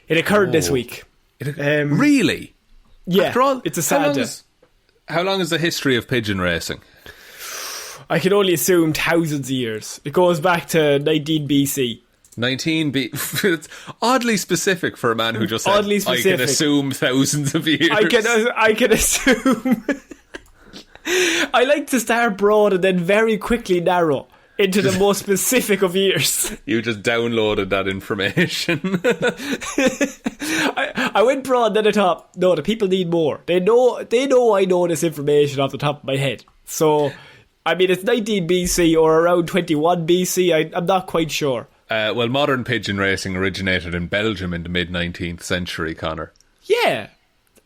It occurred this week.
Really?
Yeah.
After all,
it's a sad day.
How long is the history of pigeon racing?
I can only assume thousands of years. It goes back to 19 BC.
19 BC. It's oddly specific for a man who just said, I can assume thousands of years.
I can assume. I like to start broad and then very quickly narrow into the most specific of years. You
just downloaded that information.
I went broad, then I thought, no, the people need more. They know I know this information off the top of my head. So, I mean, it's 19 BC or around 21 BC. I'm not quite sure.
Well, modern pigeon racing originated in Belgium in the mid-19th century, Connor.
Yeah,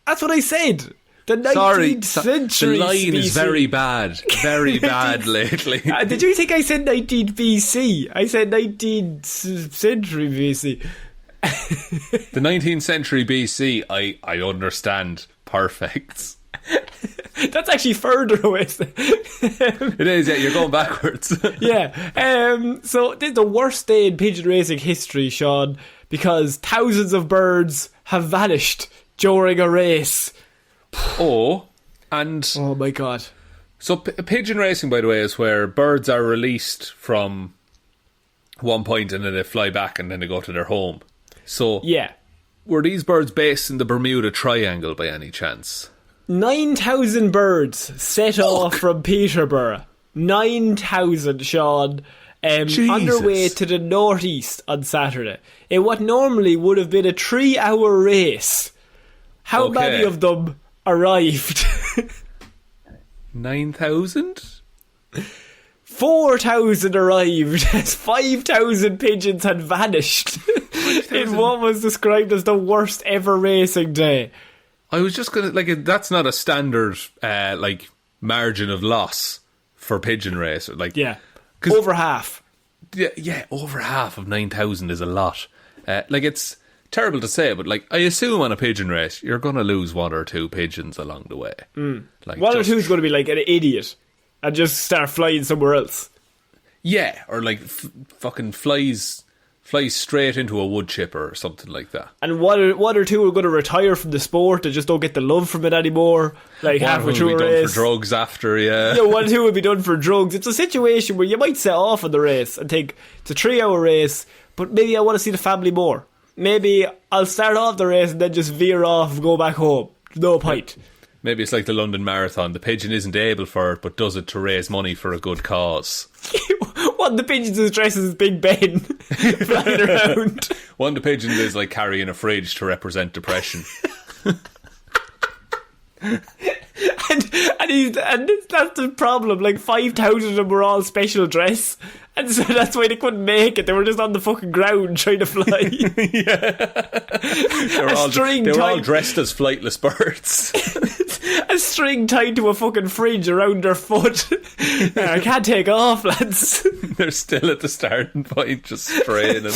that's what I said. The 19th century.
The line
BC.
is very bad. Very bad lately.
Did you think I said 19th BC? I said 19th century BC.
The 19th century BC, I understand. Perfect.
That's actually further away.
It is, yeah, you're going backwards.
Yeah. So this is the worst day in pigeon racing history, Shaun, because thousands of birds have vanished during a race.
Oh
my God.
So pigeon racing, by the way, is where birds are released from one point and then they fly back and then they go to their home. So
yeah.
Were these birds based in the Bermuda Triangle by any chance?
9,000 birds set off from Peterborough. 9,000, Shaun. On their way to the northeast on Saturday. In what normally would have been a 3-hour race. How many of them arrived?
9,000?
4,000 arrived as 5,000 pigeons had vanished in what was described as the worst ever racing day.
I was just gonna that's not a standard margin of loss for pigeon race.
Over half.
Yeah, over half of 9,000 is a lot. It's terrible to say, but I assume on a pigeon race you're gonna lose one or two pigeons along the way.
One or two is going to be like an idiot and just start flying somewhere else.
Yeah, or fucking flies straight into a wood chipper or something like that.
And one or two are going to retire from the sport. They just don't get the love from it anymore. Halfway through a race,
done for drugs after. Yeah,
one or two will be done for drugs. It's a situation where you might set off on the race and think it's a 3-hour race, but maybe I want to see the family more. Maybe I'll start off the race and then just veer off and go back home. No point.
Maybe it's like the London Marathon. The pigeon isn't able for it, but does it to raise money for a good cause.
One of the pigeons is dressed as Big Ben, flying around.
One of the pigeons is carrying a fridge to represent depression.
and that's the problem. 5,000 of them were all special dress, and so that's why they couldn't make it. They were just on the fucking ground trying to fly.
They were all dressed as flightless birds.
A string tied to a fucking fridge around their foot. I can't take off, lads.
They're still at the starting point, just straining.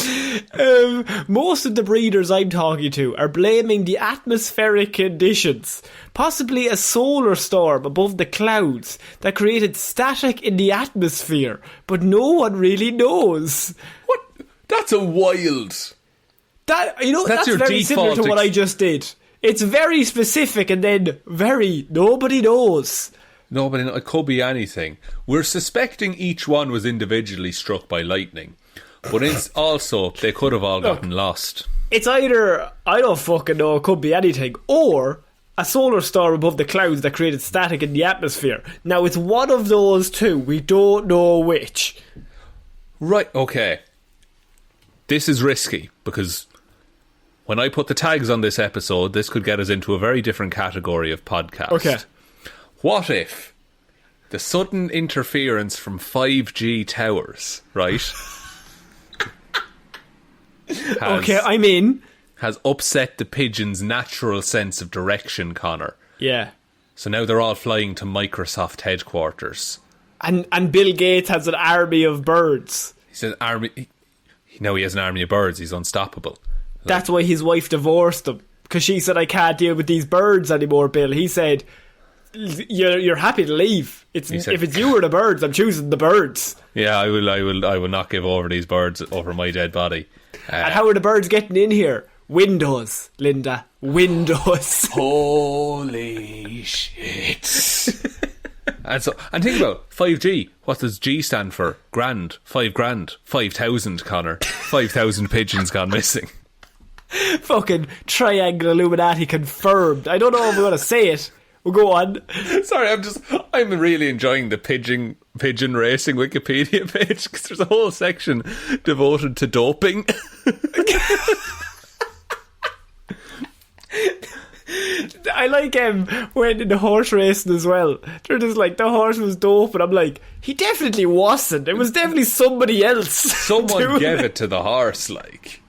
Most of the breeders I'm talking to are blaming the atmospheric conditions, possibly a solar storm above the clouds that created static in the atmosphere, but no one really knows.
What? That's a wild...
That's very similar to what I just did. It's very specific and then nobody knows.
It could be anything. We're suspecting each one was individually struck by lightning, but it's also they could have all gotten lost.
It's either, I don't fucking know, it could be anything, or a solar storm above the clouds that created static in the atmosphere. Now, it's one of those two. We don't know which.
Right, okay. This is risky, because when I put the tags on this episode, this could get us into a very different category of podcast.
Okay.
What if the sudden interference from 5G towers, right?
I'm in.
Has upset the pigeons' natural sense of direction, Connor.
Yeah.
So now they're all flying to Microsoft headquarters.
And Bill Gates has an army of birds.
He says army. Now he has an army of birds. He's unstoppable.
That's why his wife divorced him, because she said, I can't deal with these birds anymore, Bill. He said, you're happy to leave. If it's you or the birds, I'm choosing the birds.
Yeah, I will not give over these birds over my dead body.
And how are the birds getting in here? Windows, Linda. Windows.
Holy shit. And think about 5G. What does G stand for? Grand. 5 grand. 5,000, Connor. 5,000 pigeons gone missing.
Fucking Triangle Illuminati confirmed. I don't know if we're going to say it. We'll go on.
Sorry, I'm really enjoying the pigeon racing Wikipedia page, because there's a whole section devoted to doping.
I like when in the horse racing as well. They're just like, the horse was dope, and I'm like, he definitely wasn't. It was definitely somebody else.
Someone gave it to the horse, like.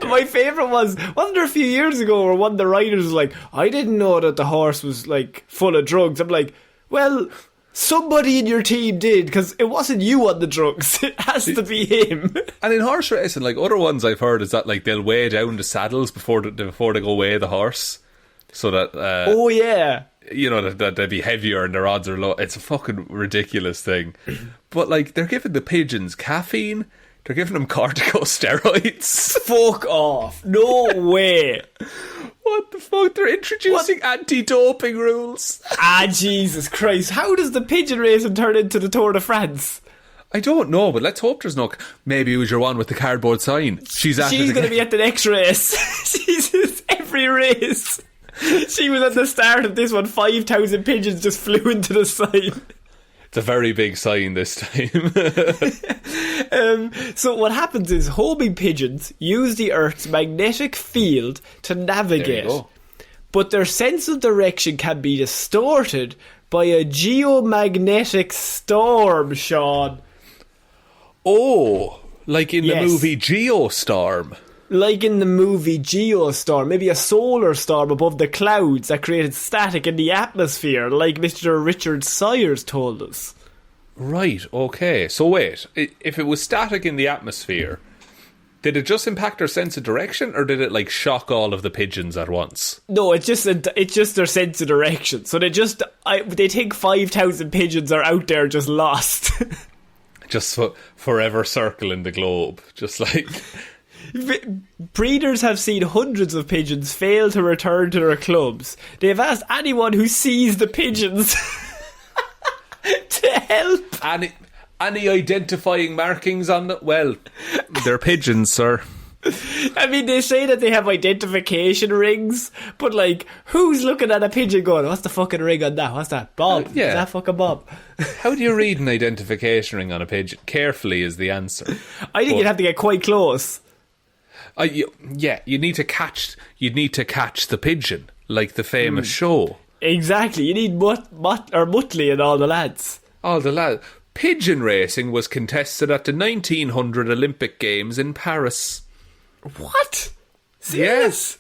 My favourite wasn't there a few years ago where one of the riders was like, I didn't know that the horse was full of drugs. I'm like, well, Somebody in your team did, because it wasn't you on the drugs. It has to be him.
And in horse racing, like other ones I've heard is that like they'll weigh down the saddles before they go weigh the horse, so that
oh yeah,
you know that they'd be heavier and their odds are low. It's a fucking ridiculous thing. But like they're giving the pigeons caffeine, they're giving them corticosteroids.
Fuck off! No way.
What the fuck? They're introducing anti-doping rules.
Ah, Jesus Christ. How does the pigeon racing turn into the Tour de France?
I don't know, but let's hope there's no... Maybe it was your one with the cardboard sign. She's
going to be at the next race. She's every race. She was at the start of this one. 5,000 pigeons just flew into the sign.
It's a very big sign this time.
So what happens is homing pigeons use the Earth's magnetic field to navigate, but their sense of direction can be distorted by a geomagnetic storm, Shaun.
Oh, like in the movie Geostorm.
Like in the movie Geostorm, maybe a solar storm above the clouds that created static in the atmosphere, like Mr. Richard Sayers told us.
Right, okay. So wait, if it was static in the atmosphere, did it just impact their sense of direction, or did it like shock all of the pigeons at once?
No, it's just their sense of direction. So they think 5,000 pigeons are out there just lost.
Just forever circling the globe, just like...
Breeders have seen hundreds of pigeons fail to return to their clubs. They have asked anyone who sees the pigeons to help.
Any identifying markings on them? Well, they're pigeons, sir.
I mean, they say that they have identification rings, but like, who's looking at a pigeon going, what's the fucking ring on that? What's that? Bob?
Yeah.
Is that fucking Bob?
How do you read an identification ring on a pigeon? Carefully is the answer.
I think you'd have to get quite close.
You need to catch the pigeon, like the famous show.
Exactly, you need Muttley and all the lads.
All the lads. Pigeon racing was contested at the 1900 Olympic Games in Paris.
What? Serious?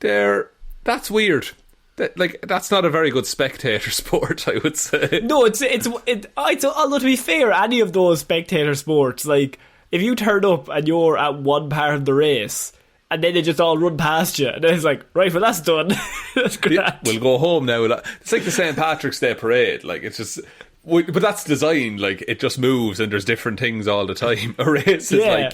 Yes. That's weird. That's not a very good spectator sport, I would say.
No, although to be fair, any of those spectator sports, like, if you turn up and you're at one part of the race and then they just all run past you and then it's like, right, well, that's done. That's great.
Yeah, we'll go home now. It's like the St. Patrick's Day parade. Like, it's just... But that's designed, like, it just moves and there's different things all the time. A race is like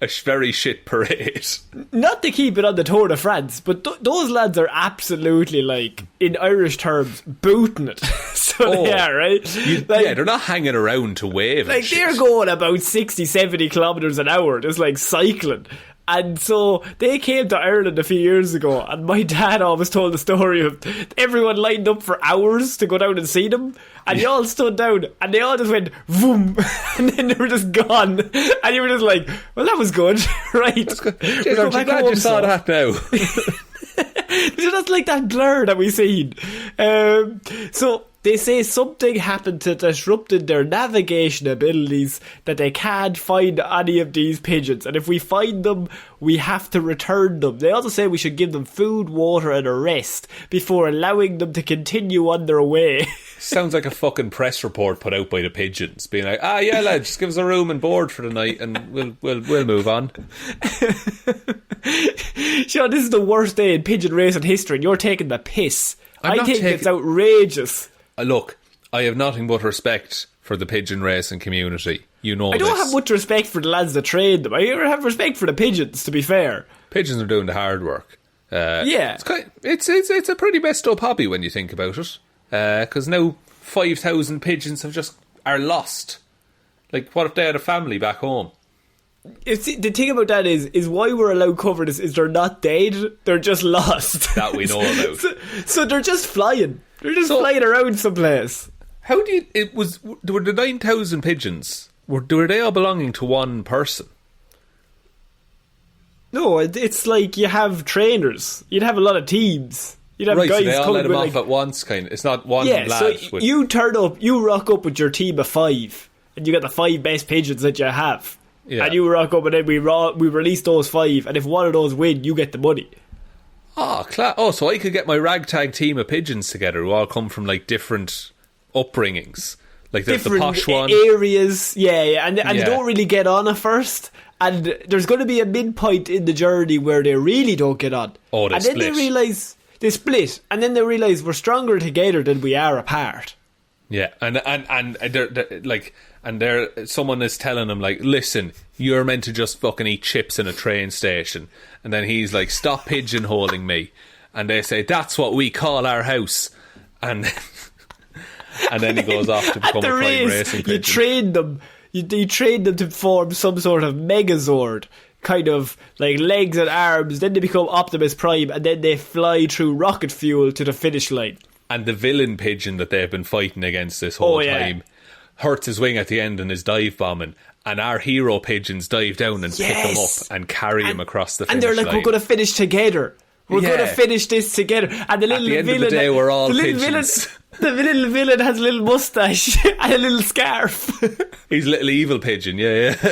a very shit parade.
Not to keep it on the Tour de France, but those lads are absolutely, like, in Irish terms, booting it. So they are, right?
They're not hanging around to wave.
Like, they're going about 60, 70 kilometres an hour, just like cycling. And so they came to Ireland a few years ago, and my dad always told the story of everyone lined up for hours to go down and see them, and they all stood down and they all just went boom, and then they were just gone, and you were just like, well, that was good. Right,
that's good. Jeez, I'm glad you saw that now.
That's like that blur that we seen. So they say something happened to disrupted their navigation abilities, that they can't find any of these pigeons, and if we find them, we have to return them. They also say we should give them food, water and a rest before allowing them to continue on their way.
Sounds like a fucking press report put out by the pigeons, being like, yeah, lads, just give us a room and board for the night and we'll move on.
Shaun, this is the worst day in pigeon racing history and you're taking the piss. I think it's outrageous.
Look, I have nothing but respect for the pigeon racing community. You know, I
don't have much respect for the lads that train them. I have respect for the pigeons, to be fair.
Pigeons are doing the hard work.
Yeah,
it's a pretty messed up hobby when you think about it. Because now 5,000 pigeons are lost. Like, what if they had a family back home?
The thing about that is why we're allowed covered is they're not dead, they're just lost.
That we know about.
So they're just flying. They're just flying around someplace.
How do you... Were the 9,000 pigeons, were they all belonging to one person? No,
it's like you have trainers. You'd have a lot of teams. You'd have guys
so they all let them off
like,
at once, kind of. It's not one lad.
So you turn up, you rock up with your team of 5, and you get the 5 best pigeons that you have. Yeah. And you rock up, and then we release those 5, and if one of those win, you get the money.
So I could get my ragtag team of pigeons together who all come from like different upbringings. Like there's the
different
posh one.
areas, and
Yeah.
they don't really get on at first. And there's going to be a midpoint in the journey where they really don't get on.
Oh, they
and then
split.
they realise they split, and then they realise we're stronger together than we are apart.
Yeah, and they're like, and someone is telling him like, listen, you're meant to just fucking eat chips in a train station, and then he's like, stop pigeonholing me, and they say that's what we call our house, and and then he goes off to become a prime racing pigeon.
You train them. You train them to form some sort of Megazord, kind of like legs and arms. Then they become Optimus Prime, and then they fly through rocket fuel to the finish line.
And the villain pigeon that they've been fighting against this whole time hurts his wing at the end and is dive bombing. And our hero pigeons dive down and pick him up and carry him across the finish line.
And they're like, we're going to finish together. We're going to finish this together. And the little
at the end
villain,
of the day, we're all pigeons.
The little villain has a little moustache and a little scarf.
He's a little evil pigeon, yeah.
I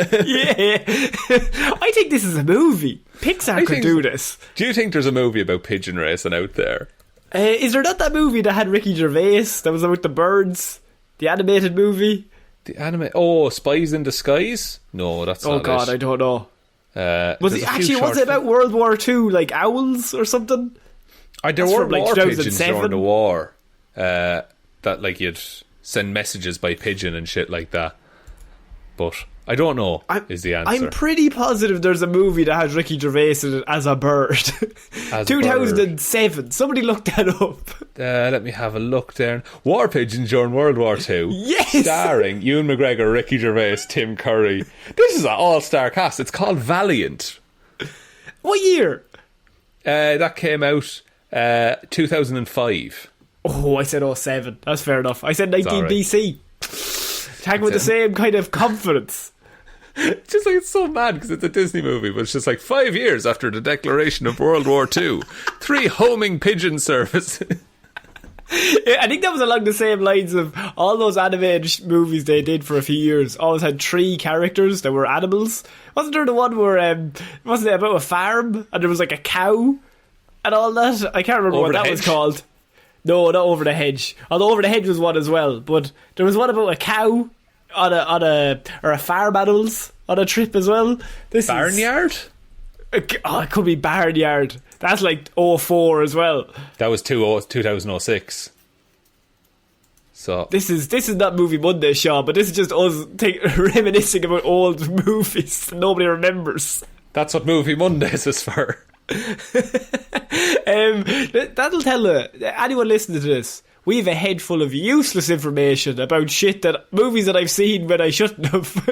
think this is a movie. Pixar could do this.
Do you think there's a movie about pigeon racing out there?
Is there not that movie that had Ricky Gervais that was about the birds? The animated movie?
Spies in Disguise? No, that's not it. Oh
God, I don't know. Was it about World War II, like owls or something?
There were war pigeons during the war. That like you'd send messages by pigeon and shit like that. But I don't know is the answer.
I'm pretty positive there's a movie that has Ricky Gervais in it as a bird. 2007. Somebody look that up.
Let me have a look there. War pigeons during World War II.
Yes!
Starring Ewan McGregor, Ricky Gervais, Tim Curry. This is an all-star cast. It's called Valiant.
What year?
That came out 2005.
Oh, I said 07. That's fair enough. I said 19 BC. Tag with the same kind of confidence.
It's just like, it's so mad because it's a Disney movie, but it's just like 5 years after the declaration of World War II, 3 homing pigeon service.
I think that was along the same lines of all those animated movies they did for a few years. Always had 3 characters that were animals. Wasn't there the one where wasn't it about a farm and there was like a cow and all that? I can't remember what that was called. No, not Over the Hedge. Although Over the Hedge was one as well. But there was one about a cow on a farm animals on a trip as well.
Barnyard?
It could be Barnyard. That's like 04 as well.
That was 2006. So
this is not Movie Monday, Shaun, but this is just us reminiscing about old movies that nobody remembers.
That's what Movie Mondays is for.
That'll tell anyone listening to this, we have a head full of useless information about shit that movies that I've seen when I shouldn't have.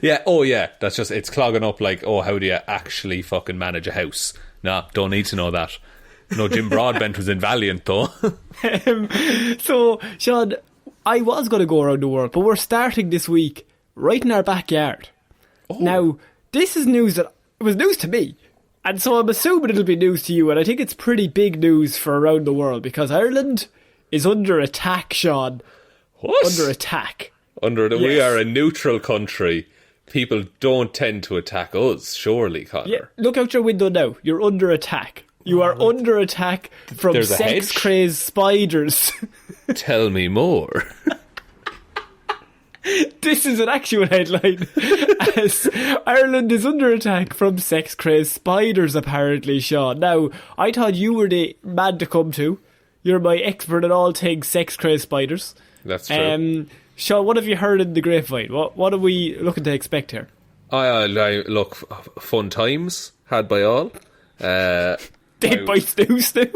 That's just, it's clogging up like, how do you actually fucking manage a house? Nah, don't need to know that. No, Jim Broadbent was in Valiant though.
So Shaun, I was going to go around the world, but we're starting this week right in our backyard. Now this is news that it was news to me. And so I'm assuming it'll be news to you, and I think it's pretty big news for around the world, because Ireland is under attack, Shaun.
What?
Under attack.
Yes. We are a neutral country. People don't tend to attack us, surely, Connor.
Yeah, look out your window now. You're under attack. You are under attack from sex-crazed spiders.
Tell me more.
This is an actual headline. As Ireland is under attack from sex-crazed spiders, apparently, Shaun. Now, I thought you were the man to come to. You're my expert in all things sex-crazed spiders.
That's true.
Shaun, what have you heard in the grapevine? What are we looking to expect here?
Look, fun times had by all.
Death by snoo.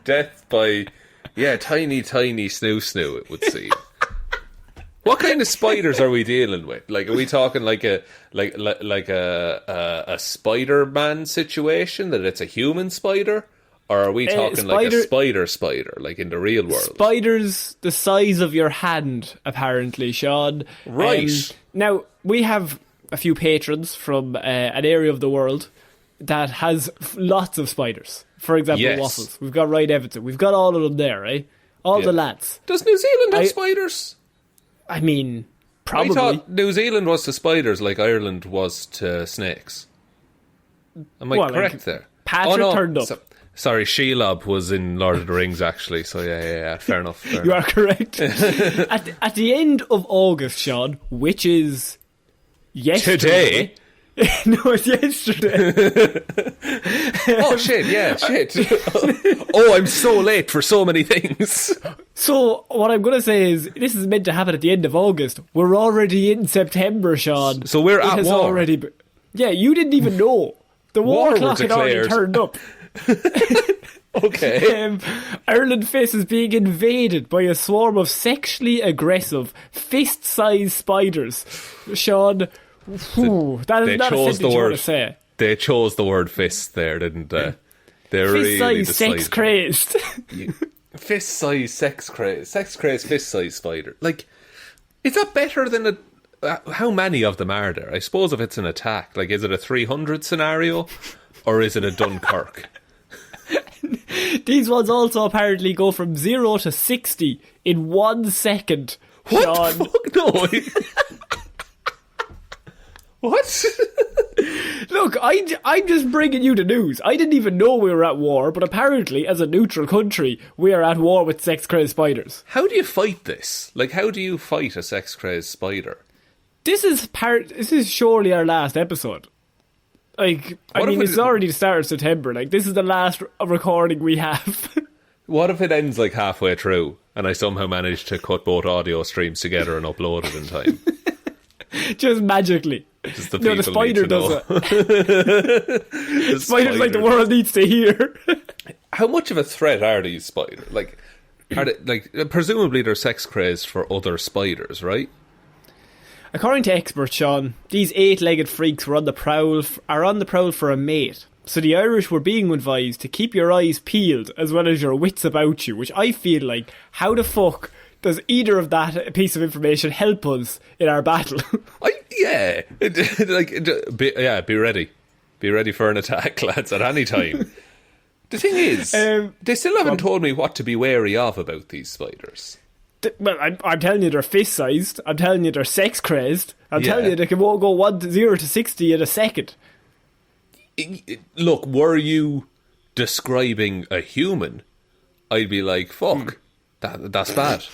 Death by... Yeah, tiny snoo, it would seem. What kind of spiders are we dealing with? Like, are we talking like a Spider-Man situation, that it's a human spider? Or are we talking like a spider, like in the real world?
Spiders the size of your hand, apparently, Shaun.
Right.
Now, we have a few patrons from an area of the world that has lots of spiders. For example, Waffles. We've got Ryan Evanson. We've got all of them there, right? All the lads.
Does New Zealand have spiders?
I mean, probably.
I thought New Zealand was to spiders like Ireland was to snakes. Am I correct there?
Patrick turned up.
Sorry, Shelob was in Lord of the Rings, actually. So, yeah. Fair enough.
You are correct. At the end of August, Shaun, which is yesterday.
Today?
No, it's yesterday.
Oh, shit, Oh, I'm so late for so many things.
So, what I'm going to say is, this is meant to happen at the end of August. We're already in September, Shaun.
So we're at war.
Yeah, you didn't even know. The war clock had already turned up.
Okay.
Ireland Fist is being invaded by a swarm of sexually aggressive, fist-sized spiders. Shaun, that is not a sentence you want to say.
They chose the word fist there, didn't they? They're really
fist-sized, sex-crazed.
Fist-sized, sex-crazed. Sex-crazed, fist-sized spider. Like, is that better than how many of them are there? I suppose if it's an attack, like, is it a 300 scenario? Or is it a Dunkirk?
These ones also apparently go from 0 to 60 in 1 second.
What
Shaun.
the fuck? No. What?
Look, I'm just bringing you the news. I didn't even know we were at war, but apparently, as a neutral country, we are at war with sex-crazed spiders.
How do you fight this? Like, how do you fight a sex-crazed spider?
This is surely our last episode. Like, I mean, it's already the start of September. Like, this is the last recording we have.
What if it ends, like, halfway through, and I somehow manage to cut both audio streams together and upload it in time?
Just magically.
Just the
spider does it. The spider's like the world needs to hear.
How much of a threat are these spiders? Like, are they, like, presumably they're sex crazed for other spiders, right?
According to experts, Shaun, these 8-legged freaks are on the prowl for a mate. So the Irish were being advised to keep your eyes peeled as well as your wits about you, which I feel like, how the fuck does either of that piece of information help us in our battle? Be ready. Be ready for an attack, lads, at any time. The thing is, they still haven't told me what to be wary of about these spiders. Well, I'm telling you they're fist-sized. I'm telling you they're sex-crazed. I'm telling you they can go 0 to 60 in a second.
Look, were you describing a human, I'd be like, fuck, that's bad.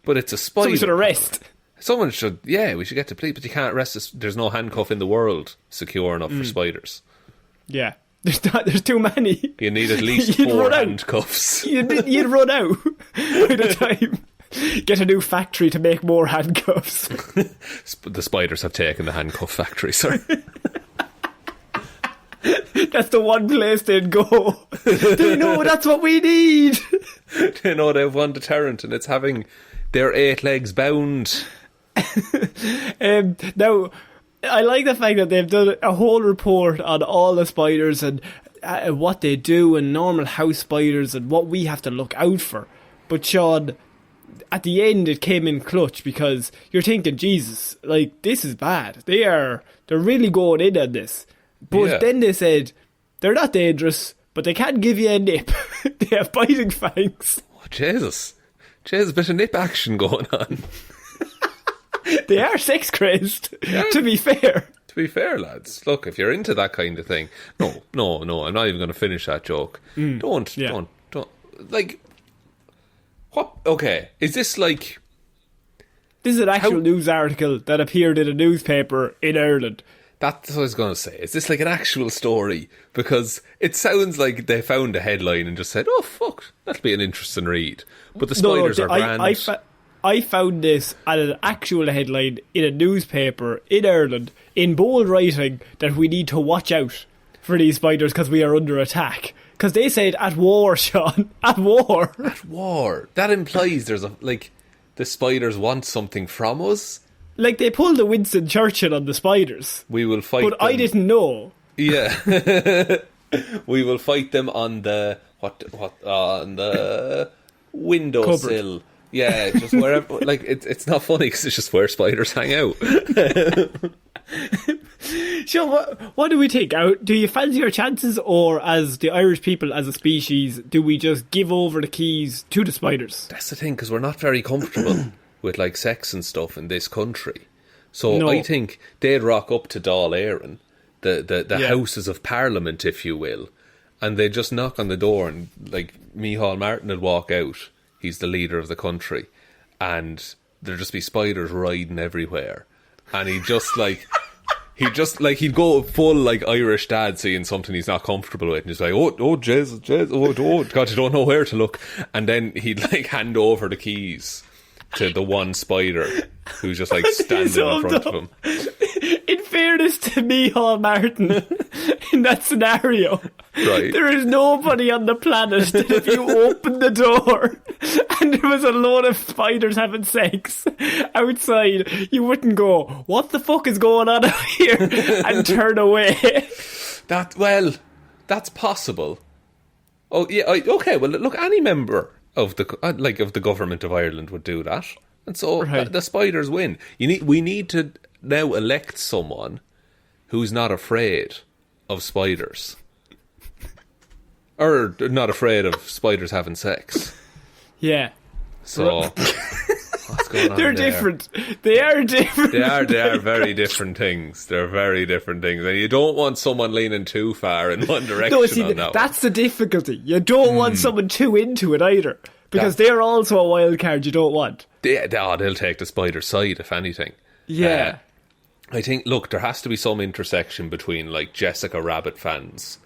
But it's a spider.
Someone should arrest.
Someone should, we should get to police, but you can't arrest us. There's no handcuff in the world secure enough for spiders.
Yeah. There's too many.
You need at least 4 handcuffs.
You'd run out by the time. Get a new factory to make more handcuffs.
The spiders have taken the handcuff factory, sorry.
That's the one place they'd go. They know that's what we need.
They know they have one deterrent, and it's having their 8 legs bound.
Now, I like the fact that they've done a whole report on all the spiders and what they do and normal house spiders and what we have to look out for. But Shaun, at the end it came in clutch because you're thinking, Jesus, like, this is bad. They're really going in on this. But then they said, they're not dangerous, but they can give you a nip. They have biting fangs.
Oh, Jesus, a bit of nip action going on.
They are sex crazed, to be fair.
To be fair, lads. Look, if you're into that kind of thing, no, I'm not even going to finish that joke. Don't. Like, what? Okay, is this like...
This is an actual news article that appeared in a newspaper in Ireland.
That's what I was going to say. Is this like an actual story? Because it sounds like they found a headline and just said, oh, fuck, that'll be an interesting read. But the spiders are grand.
I found this at an actual headline in a newspaper in Ireland in bold writing that we need to watch out for these spiders because we are under attack. Because they said at war, Shaun. At war.
At war. That implies there's the spiders want something from us.
Like, they pulled the Winston Churchill on the spiders.
We will fight them.
I didn't know.
Yeah. We will fight them on the on the windowsill. Yeah, just wherever. Like, it's not funny because it's just where spiders hang out.
So what do we think? Do you fancy your chances, or as the Irish people as a species, do we just give over the keys to the spiders?
That's the thing, because we're not very comfortable with like sex and stuff in this country. So I think they'd rock up to Dáil Éireann, the Houses of Parliament, if you will, and they just knock on the door, and like Micheál Martin would walk out. He's the leader of the country, and there'd just be spiders riding everywhere, and he'd go full like Irish dad seeing something he's not comfortable with, and he's like, oh, Jez, oh, God, you don't know where to look, and then he'd like hand over the keys to the one spider who's just like standing in front of him.
In fairness to Micheál Martin, in that scenario,
right,
there is nobody on the planet that if you open the door and there was a load of spiders having sex outside, you wouldn't go, what the fuck is going on out here, and turn away.
That's possible. Oh yeah, okay. Well, look, any member of the government of Ireland would do that, and so
right.
The spiders win. We need to now elect someone who's not afraid of spiders, or not afraid of spiders having sex.
Yeah.
So what's going on?
They're
there?
different. They are different.
They are very different things. They're very different things, and you don't want someone leaning too far in one direction.
No, see,
on that
that's the difficulty. You don't want someone too into it either, because they're also a wild card you don't want.
They'll take the spider's side, if anything.
Yeah.
I think, look, there has to be some intersection between, like, Jessica Rabbit fans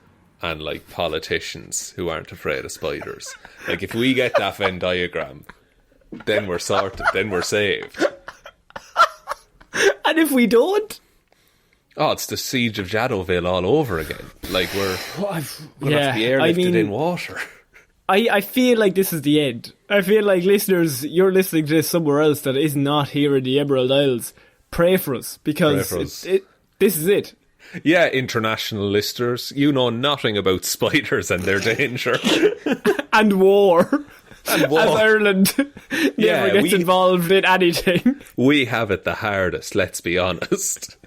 and, like, politicians who aren't afraid of spiders. Like, if we get that Venn diagram, then we're sorted, then we're saved.
And if we don't?
Oh, it's the Siege of Jadoville all over again. Like, we're going to have to be airlifted in water.
I feel like this is the end. I feel like listeners, you're listening to this somewhere else that is not here in the Emerald Isles. Pray for us, because this is it.
Yeah, international listeners, you know nothing about spiders and their danger.
And war. As Ireland never gets involved in anything.
We have it the hardest, let's be honest.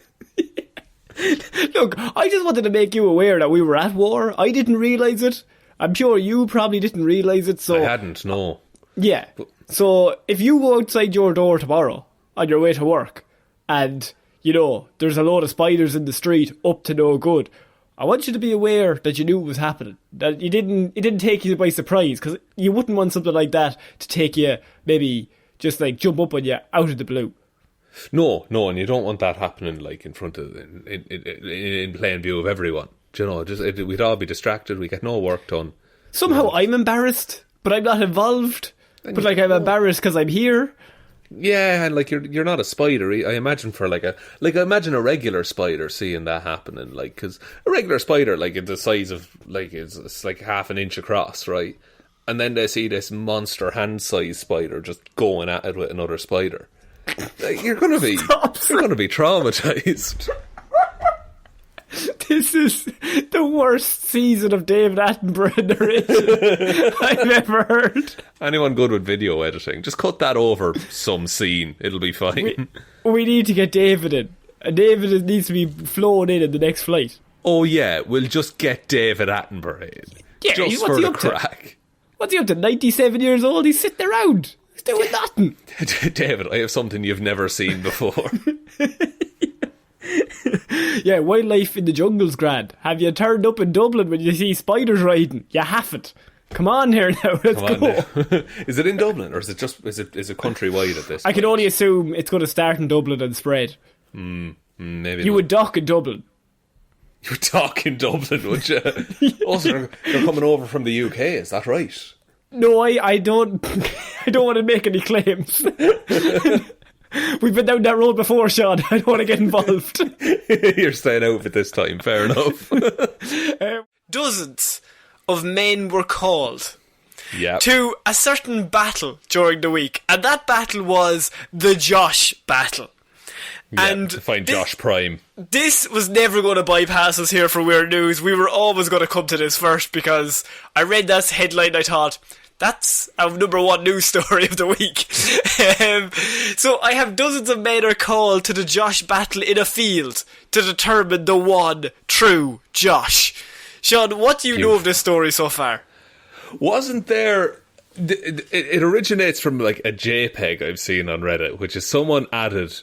Look, I just wanted to make you aware that we were at war. I didn't realise it. I'm sure you probably didn't realise it. So
I hadn't, no.
Yeah. So if you go outside your door tomorrow on your way to work and, you know, there's a load of spiders in the street up to no good, I want you to be aware that you knew it was happening. That it didn't take you by surprise, because you wouldn't want something like that to take you, maybe just like jump up on you out of the blue.
No, and you don't want that happening like in front of, in plain view of everyone. Do you know, we'd all be distracted. We get no work done.
Somehow I'm embarrassed, but I'm not involved. But like I'm embarrassed because I'm here.
Yeah, and like you're not a spider. I imagine imagine a regular spider seeing that happening. Like, because a regular spider, like the size of like it's like half an inch across, right? And then they see this monster hand-sized spider just going at it with another spider. Like, you're gonna be traumatized.
This is the worst season of David Attenborough narration I've ever heard.
Anyone good with video editing, just cut that over some scene. It'll be fine.
We need to get David in. And David needs to be flown in the next flight.
Oh yeah, we'll just get David Attenborough in.
Yeah,
just
what's
for
he
the
up
crack.
To? What's he up to? 97 years old? He's sitting around. He's doing nothing.
David, I have something you've never seen before.
Yeah, wildlife in the jungle's grand. Have you turned up in Dublin when you see spiders riding? You haven't. Come on here now, let's go.
Is it in Dublin, or is it countrywide at this point?
I can only assume it's going to start in Dublin and spread.
Maybe
you would dock in Dublin.
You would dock in Dublin, would you? Also, they're coming over from the UK, is that right?
No, I don't I don't want to make any claims. We've been down that road before, Shaun. I don't want to get involved.
You're staying out at this time, fair enough.
Dozens of men were called
to
a certain battle during the week, and that battle was the Josh battle.
Yeah,
and
to find Josh Prime.
This was never going to bypass us here for Weird News. We were always going to come to this first, because I read that headline and I thought, that's our number one news story of the week. So I have dozens of men are called to the Josh battle in a field to determine the one true Josh. Shaun, what do you know of this story so far?
Wasn't there... It originates from like a JPEG I've seen on Reddit, which is someone added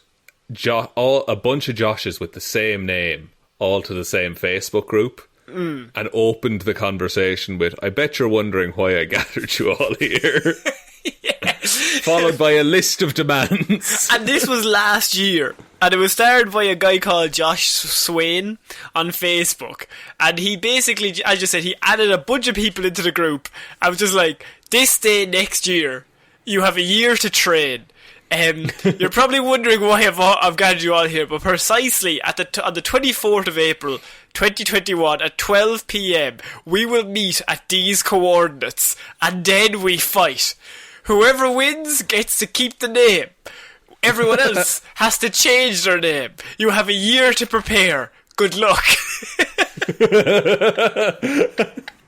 a bunch of Joshes with the same name all to the same Facebook group. and opened the conversation with, "I bet you're wondering why I gathered you all here." Followed by a list of demands.
And this was last year. And it was started by a guy called Josh Swain on Facebook. And he basically, as you said, he added a bunch of people into the group. I was just like, this day next year, you have a year to train. You're probably wondering why I've gathered you all here, but precisely on the 24th of April 2021 at 12 p.m, we will meet at these coordinates, and then we fight. Whoever wins gets to keep the name. Everyone else has to change their name. You have a year to prepare. Good luck.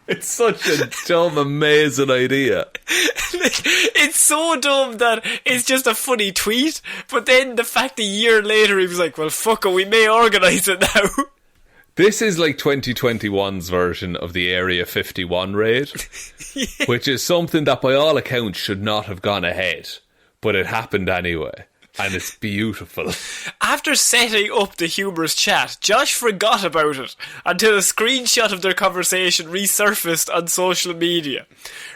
It's such a dumb, amazing idea.
It's so dumb that it's just a funny tweet, but then the fact a year later he was like, well, fuck it, we may organise it now.
This is like 2021's version of the Area 51 raid, which is something that by all accounts should not have gone ahead, but it happened anyway. And it's beautiful.
After setting up the humorous chat, Josh forgot about it until a screenshot of their conversation resurfaced on social media.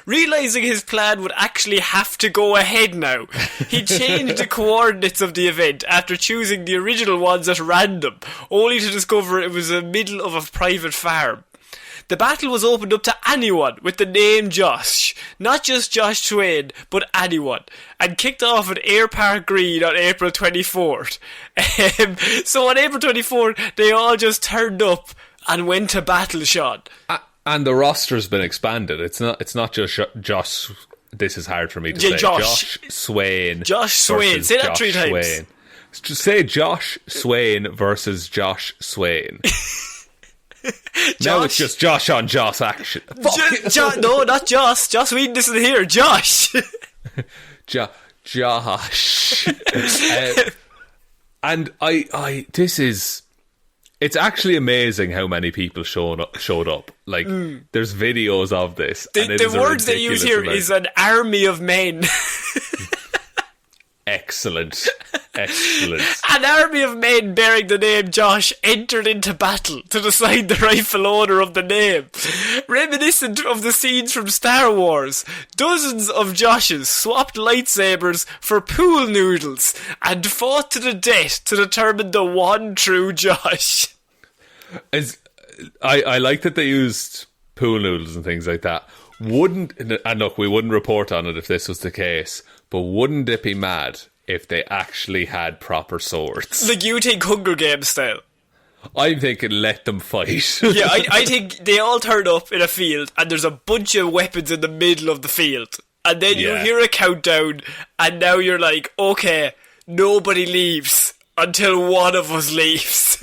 Realising his plan would actually have to go ahead now, he changed the coordinates of the event after choosing the original ones at random, only to discover it was the middle of a private farm. The battle was opened up to anyone with the name Josh, not just Josh Swain, but anyone, and kicked off at Ayr Park Green on April 24th. So on April 24th, they all just turned up and went to battle, Shaun.
And the roster's been expanded. It's not just Josh. This is hard for me to say. Josh Swain.
Josh Swain. Say that 3 times.
Swain. Say Josh Swain versus Josh Swain. Now it's just Josh on Joss action.
No, not Joss. Joss Whedon isn't here. Josh.
Josh. And it's actually amazing how many people showed up. Like, there's videos of this.
The words they use here is an army of men.
Excellent.
An army of men bearing the name Josh entered into battle to decide the rightful owner of the name. Reminiscent of the scenes from Star Wars, dozens of Joshes swapped lightsabers for pool noodles and fought to the death to determine the one true Josh.
I like that they used pool noodles and things like that. And look, we wouldn't report on it if this was the case, but wouldn't it be mad if they actually had proper swords?
Like, you think Hunger Games style?
I'm thinking let them fight.
Yeah, I think they all turn up in a field and there's a bunch of weapons in the middle of the field. And then you hear a countdown and now you're like, okay, nobody leaves until one of us leaves.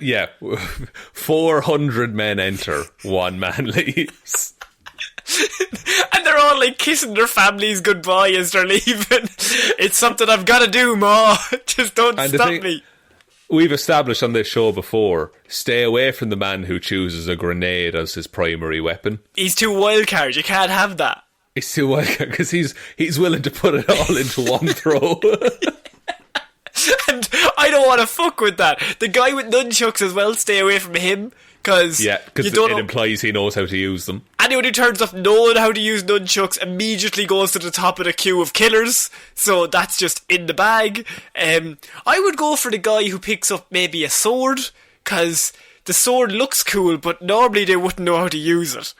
Yeah, 400 men enter, one man leaves.
And they're all like kissing their families goodbye as they're leaving. It's something I've got to do, Ma. Just don't stop me.
We've established on this show before, stay away from the man who chooses a grenade as his primary weapon.
He's too wildcard, you can't have that.
He's too wildcard because he's willing to put it all into one throw.
And I don't want to fuck with that. The guy with nunchucks as well, stay away from him. Because
it implies he knows how to use them.
Anyone who turns up knowing how to use nunchucks immediately goes to the top of the queue of killers. So that's just in the bag. I would go for the guy who picks up maybe a sword, because the sword looks cool, but normally they wouldn't know how to use it.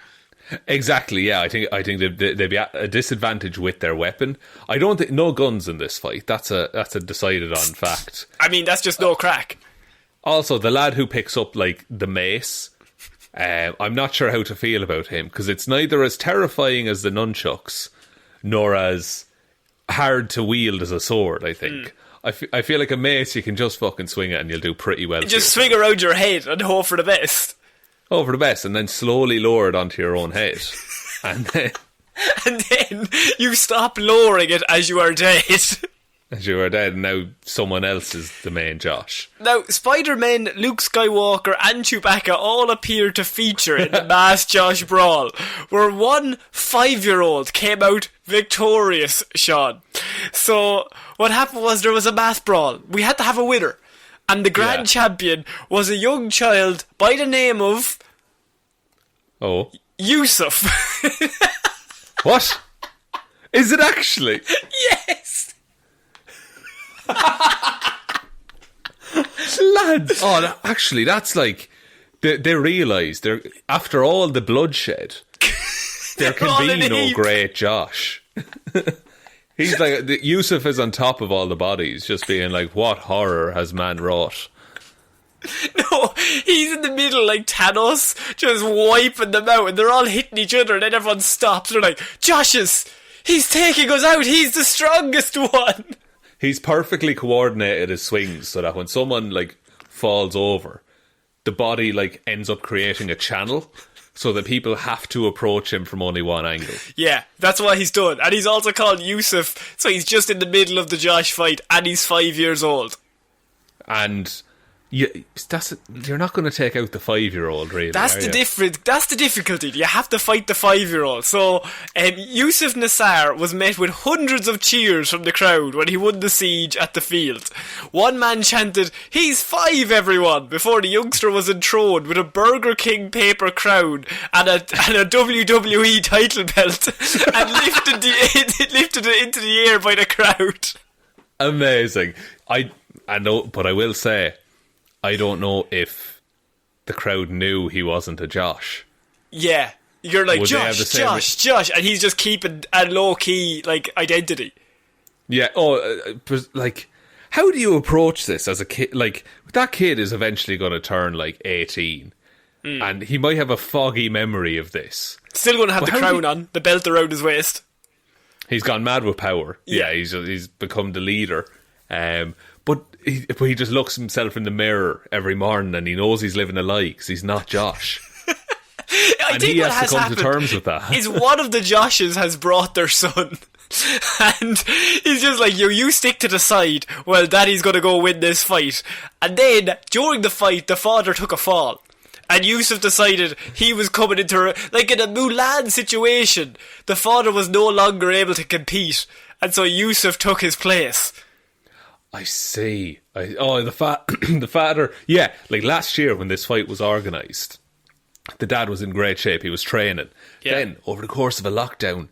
Exactly, yeah. I think they'd be at a disadvantage with their weapon. I don't think no guns in this fight. That's a decided on fact.
I mean, that's just no crack.
Also, the lad who picks up like the mace, I'm not sure how to feel about him, because it's neither as terrifying as the nunchucks, nor as hard to wield as a sword. I think. I feel like a mace, you can just fucking swing it and you'll do pretty well.
Just swing around your head and hope for the best.
Hope for the best, and then slowly lower it onto your own head, and then
you stop lowering it as you are dead.
As you are dead, and now someone else is the main Josh.
Now, Spider-Man, Luke Skywalker and Chewbacca all appear to feature in the mass Josh brawl, where one 5-year-old came out victorious, Shaun. So, what happened was there was a mass brawl. We had to have a winner. And the grand champion was a young child by the name of...
Oh.
Yusuf.
What? Is it actually?
Yes!
Lads! Oh, actually, that's like... They realise, after all the bloodshed, there can be no great Josh. He's like... Yusuf is on top of all the bodies, just being like, what horror has man wrought?
No, he's in the middle like Thanos, just wiping them out, and they're all hitting each other, and then everyone stops. They're like, Josh's! He's taking us out! He's the strongest one!
He's perfectly coordinated his swings so that when someone like falls over, the body like ends up creating a channel so that people have to approach him from only one angle.
Yeah, that's what he's done. And he's also called Yusuf, so he's just in the middle of the Josh fight, and he's 5 years old.
And... you're not going to take out the 5-year-old, really.
That's the difference. That's the difficulty. You have to fight the 5-year-old. So, Yusuf Nassar was met with hundreds of cheers from the crowd when he won the siege at the field. One man chanted, "He's 5, everyone!" before the youngster was enthroned with a Burger King paper crown and a WWE title belt and lifted it into the air by the crowd.
Amazing. I know, but I will say, I don't know if the crowd knew he wasn't a Josh.
Yeah. You're like, Josh, and he's just keeping a low-key, like, identity.
Yeah, like, how do you approach this as a kid? Like, that kid is eventually going to turn, like, 18, and he might have a foggy memory of this.
Still going to have the crown on, the belt around his waist.
He's gone mad with power. Yeah, he's become the leader. But he just looks himself in the mirror every morning and he knows he's living a lie because he's not Josh.
I think
he has to come to terms with that.
Is one of the Joshes has brought their son. And he's just like, you stick to the side while daddy's going to go win this fight. And then, during the fight, the father took a fall. And Yusuf decided he was coming into... Like in a Mulan situation, the father was no longer able to compete. And so Yusuf took his place.
I see. The father... Yeah, like last year when this fight was organised, the dad was in great shape. He was training. Yeah. Then, over the course of a lockdown,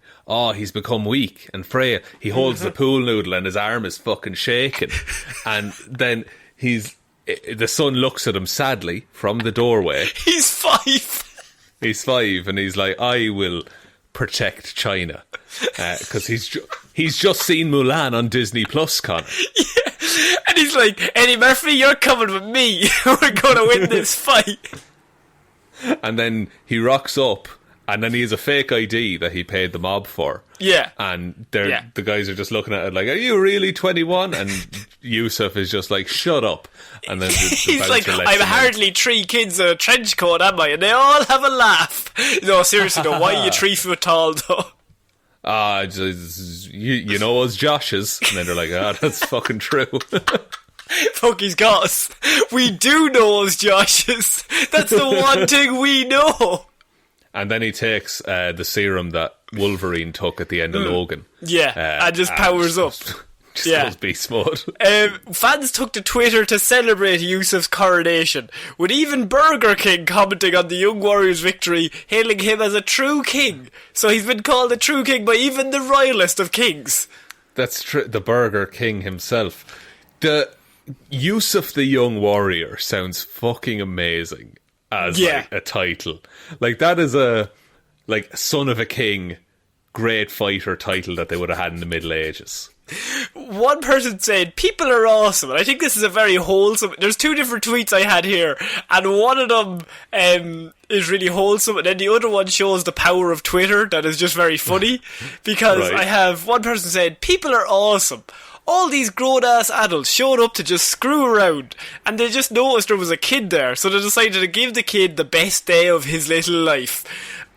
he's become weak and frail. He holds the pool noodle and his arm is fucking shaking. And then the son looks at him sadly from the doorway.
He's 5.
He's 5 and he's like, I will protect China. Because he's just seen Mulan on Disney Plus, Connor.
Yeah. And he's like, Eddie Murphy, you're coming with me. We're going to win this fight.
And then he rocks up, and then he has a fake ID that he paid the mob for.
Yeah.
And the guys are just looking at it like, are you really 21? And Yusuf is just like, shut up. And then
he's like, I'm hardly 3 kids in a trench coat, am I? And they all have a laugh. No, seriously, though, why are you 3 foot tall, though?
You know us Joshes. And then they're like, that's fucking true.
Fuck, he's got us. We do know us Joshes. That's the one thing we know. And
then he takes the serum that Wolverine took at the end of Logan.
Yeah, and just powers up.
Just goes beast mode.
Fans took to Twitter to celebrate Yusuf's coronation, with even Burger King commenting on the young warrior's victory, hailing him as a true king. So he's been called a true king by even the royalest of kings.
That's true. The Burger King himself. The Yusuf the Young Warrior sounds fucking amazing as like a title. Like that is a son of a king, great fighter title that they would have had in the Middle Ages.
One person said, people are awesome, and I think this is a very wholesome... There's 2 different tweets I had here, and one of them is really wholesome, and then the other one shows the power of Twitter that is just very funny, because I have one person said, people are awesome. All these grown-ass adults showed up to just screw around, and they just noticed there was a kid there, so they decided to give the kid the best day of his little life.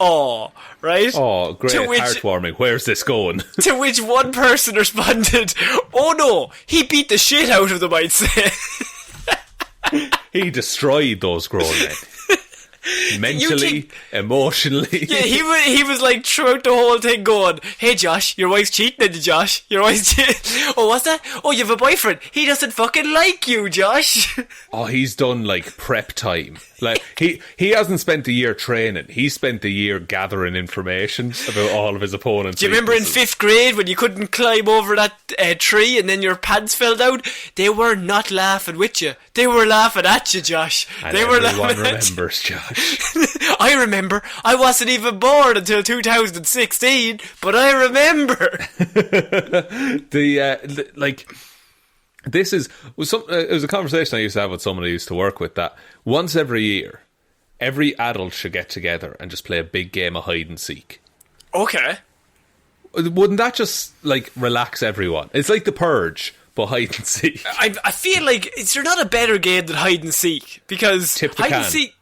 Oh, right?
Oh, great, heartwarming. Where's this going?
To which one person responded, oh no, he beat the shit out of them, I'd say.
He destroyed those grown men. mentally, emotionally.
Yeah, he was like throughout the whole thing going, "Hey Josh, your wife's cheating on you, Josh. Your wife's cheating. Oh, what's that? Oh, you have a boyfriend. He doesn't fucking like you, Josh."
Oh, he's done like prep time. Like he hasn't spent a year training. He spent a year gathering information about all of his opponents.
Do you remember in 5th grade when you couldn't climb over that tree and then your pants fell down? They were not laughing with you. They were laughing at you, Josh.
And
they were
everyone
laughing
remembers, Josh.
I remember. I wasn't even born until 2016, but I remember.
This is it was a conversation I used to have with someone I used to work with, that once every year, every adult should get together and just play a big game of hide and seek.
Okay.
Wouldn't that just like relax everyone? It's like the Purge, but hide and seek.
I feel like is there not a better game than hide and seek? Because
Tip the
hide
can.
and seek.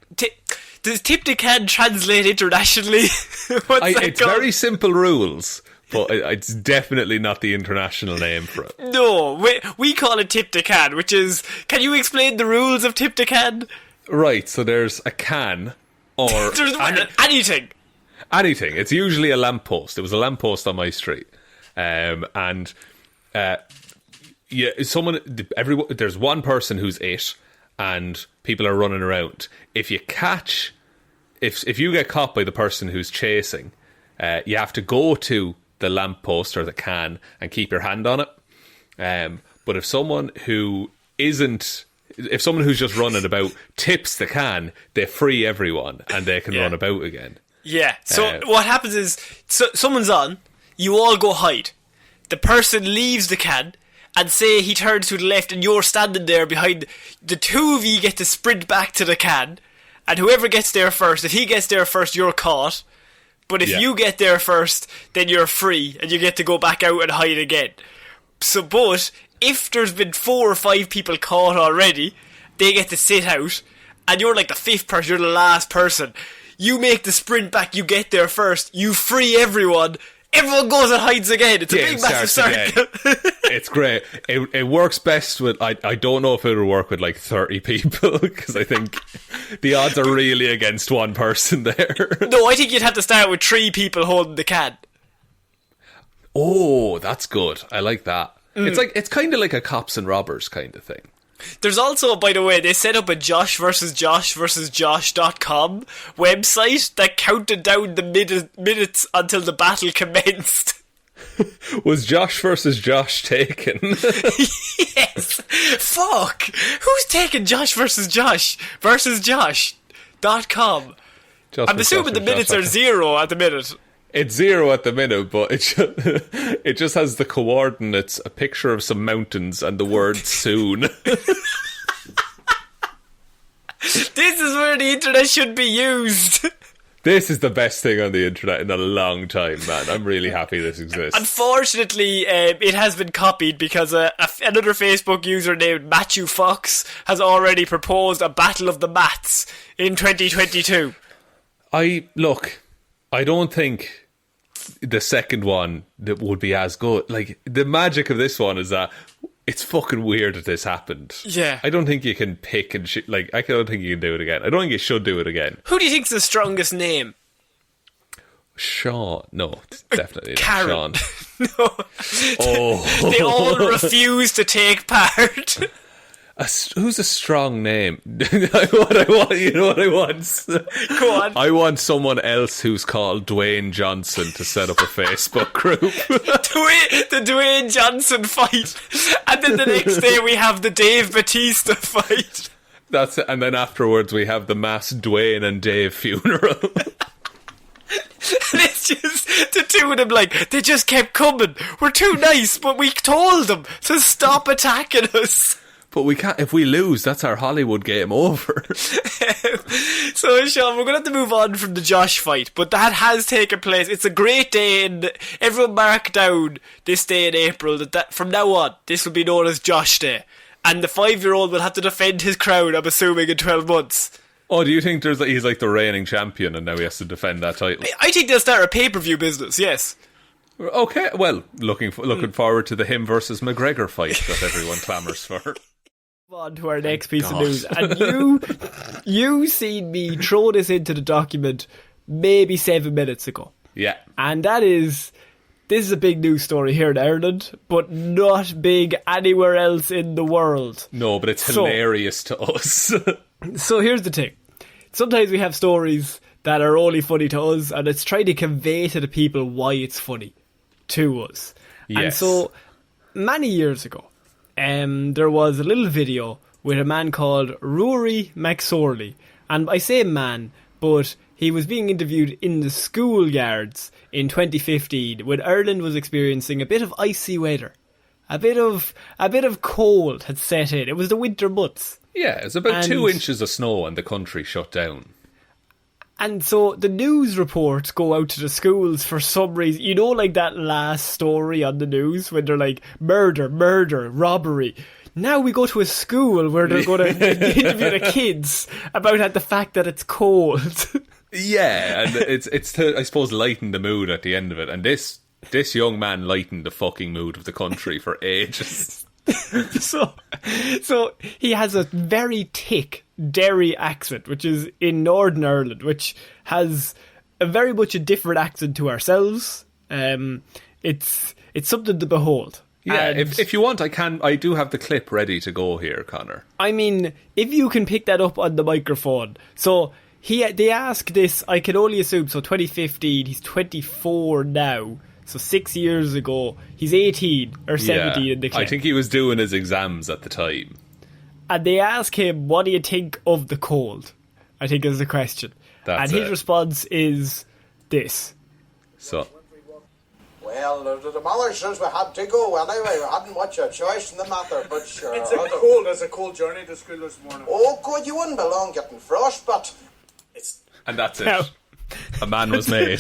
Does tip the can translate internationally?
It's very simple rules. But it's definitely not the international name for it.
No, we call it tip the can, which is... Can you explain the rules of tip the can?
Right, so there's a can, or...
There's anything.
Anything. It's usually a lamppost. It was a lamppost on my street. There's one person who's it, and people are running around. If you get caught by the person who's chasing, you have to go to the lamppost or the can and keep your hand on it. But if someone who's just running about tips the can, they free everyone and they can run about again.
Yeah. So what happens is someone's on, you all go hide. The person leaves the can and say he turns to the left and you're standing there behind. The two of you get to sprint back to the can, and whoever gets there first, if he gets there first, you're caught. But if you get there first, then you're free and you get to go back out and hide again. So, but if there's been 4 or 5 people caught already, they get to sit out, and you're like the 5th person, you're the last person. You make the sprint back, you get there first, you free everyone goes and hides again. It's a big massive circle.
It's great. It works best with, I don't know if it would work with like 30 people, because I think the odds are really against one person there.
No, I think you'd have to start with 3 people holding the can.
Oh, that's good. I like that. It's kind of like a cops and robbers kind of thing.
There's also, by the way, they set up a Josh versus Josh.com website that counted down the minutes until the battle commenced.
Was Josh versus Josh taken?
Yes. Fuck. Who's taking Josh versus Josh.com? I'm assuming the minutes are 0 at the minute.
It's 0 at the minute, but it just has the coordinates, a picture of some mountains, and the word soon.
This is where the internet should be used.
This is the best thing on the internet in a long time, man. I'm really happy this exists.
Unfortunately, it has been copied because another Facebook user named Matthew Fox has already proposed a battle of the mats in 2022.
I don't think the second one that would be as good. Like, the magic of this one is that it's fucking weird that this happened.
Yeah.
I don't think you can pick and I don't think you can do it again. I don't think you should do it again.
Who do you think's the strongest name?
Shaun. No, it's definitely
Karen.
not Shaun.
No.
Oh.
They all refuse to take part.
Who's a strong name? You know what I want?
Go on.
I want someone else who's called Dwayne Johnson to set up a Facebook group.
The Dwayne Johnson fight. And then the next day we have the Dave Bautista fight.
That's it. And then afterwards we have the mass Dwayne and Dave funeral.
And it's just the two of them, like, they just kept coming. We're too nice, but we told them to stop attacking us.
But we can't. If we lose, that's our Hollywood game over.
So, Shaun, we're going to have to move on from the Josh fight, but that has taken place. It's a great day, and everyone mark down this day in April that from now on, this will be known as Josh Day. And the 5-year-old will have to defend his crown, I'm assuming, in 12 months.
Oh, do you think he's like the reigning champion and now he has to defend that title?
I think they'll start a pay-per-view business, yes.
Okay, well, looking forward to the him versus McGregor fight that everyone clamours for.
On to our next piece of news, and you seen me throw this into the document maybe 7 minutes ago.
Yeah.
And this is a big news story here in Ireland, but not big anywhere else in the world.
No, but it's hilarious to us.
So here's the thing. Sometimes we have stories that are only funny to us, and it's trying to convey to the people why it's funny to us.
Yes.
And so, many years ago, there was a little video with a man called Rory McSorley. And I say man, but he was being interviewed in the schoolyards in 2015 when Ireland was experiencing a bit of icy weather. A bit of cold had set in. It was the winter months.
Yeah, it's about 2 inches of snow and the country shut down.
And so the news reports go out to the schools for some reason. You know, like that last story on the news when they're like, murder, robbery. Now we go to a school where they're going to interview the kids about the fact that it's cold.
Yeah, and it's to, I suppose, lighten the mood at the end of it. And this young man lightened the fucking mood of the country for ages. So he has a very thick Derry accent, which is in Northern Ireland, which has a very much a different accent to ourselves. It's something to behold. Yeah, if you want, I do have the clip ready to go here, Connor.
I mean, if you can pick that up on the microphone. So they ask this, I can only assume, so 2015, he's 24 now. So 6 years ago, he's 18 or 17 in the clip.
I think he was doing his exams at the time.
And they ask him, what do you think of the cold? I think is the question. His response is this.
So.
Well, the mother says we had to go anyway. We hadn't much a choice in the matter, but sure.
It's a cold journey to school this morning.
Oh, God, you wouldn't be long getting frostbite.
And that's it. No. A man was made.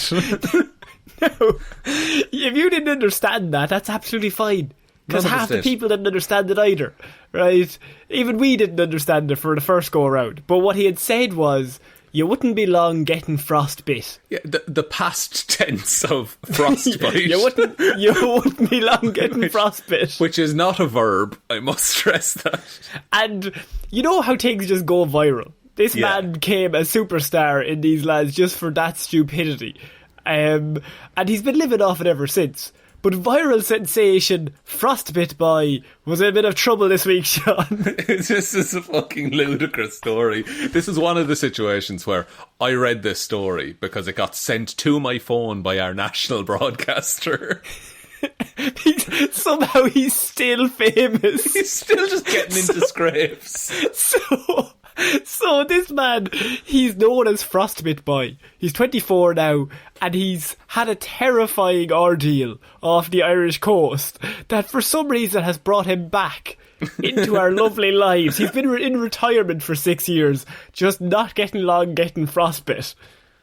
No. If you didn't understand that, that's absolutely fine. Because half the people didn't understand it either, right? Even we didn't understand it for the first go around. But what he had said was, you wouldn't be long getting frostbite.
Yeah, the past tense of frostbite.
you wouldn't be long getting frostbite.
Which is not a verb, I must stress that.
And you know how things just go viral. This man became a superstar in these lads just for that stupidity. And he's been living off it ever since. But viral sensation Frostbite Boy was in a bit of trouble this week, Shaun.
This is a fucking ludicrous story. This is one of the situations where I read this story because it got sent to my phone by our national broadcaster.
Somehow he's still famous.
He's still just getting into scrapes.
So this man, he's known as Frostbite Boy. He's 24 now, and he's had a terrifying ordeal off the Irish coast that for some reason has brought him back into our lovely lives. He's been in retirement for 6 years, just not getting frostbite.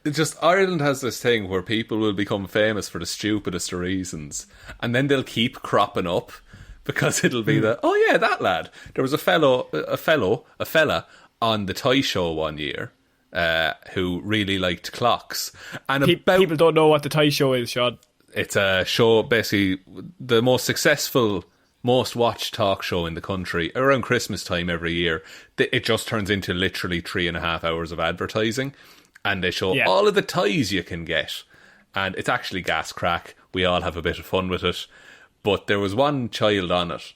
Just Ireland has this thing where people will become famous for the stupidest of reasons, and then they'll keep cropping up because it'll be that lad. There was a fella on the Toy Show one year who really liked clocks. And
people don't know what the Toy Show is, Shaun.
It's a show, basically the most successful, most watched talk show in the country around Christmas time every year. It just turns into literally 3.5 hours of advertising, and they show all of the toys you can get, and it's actually gas crack. We all have a bit of fun with it. But there was one child on it,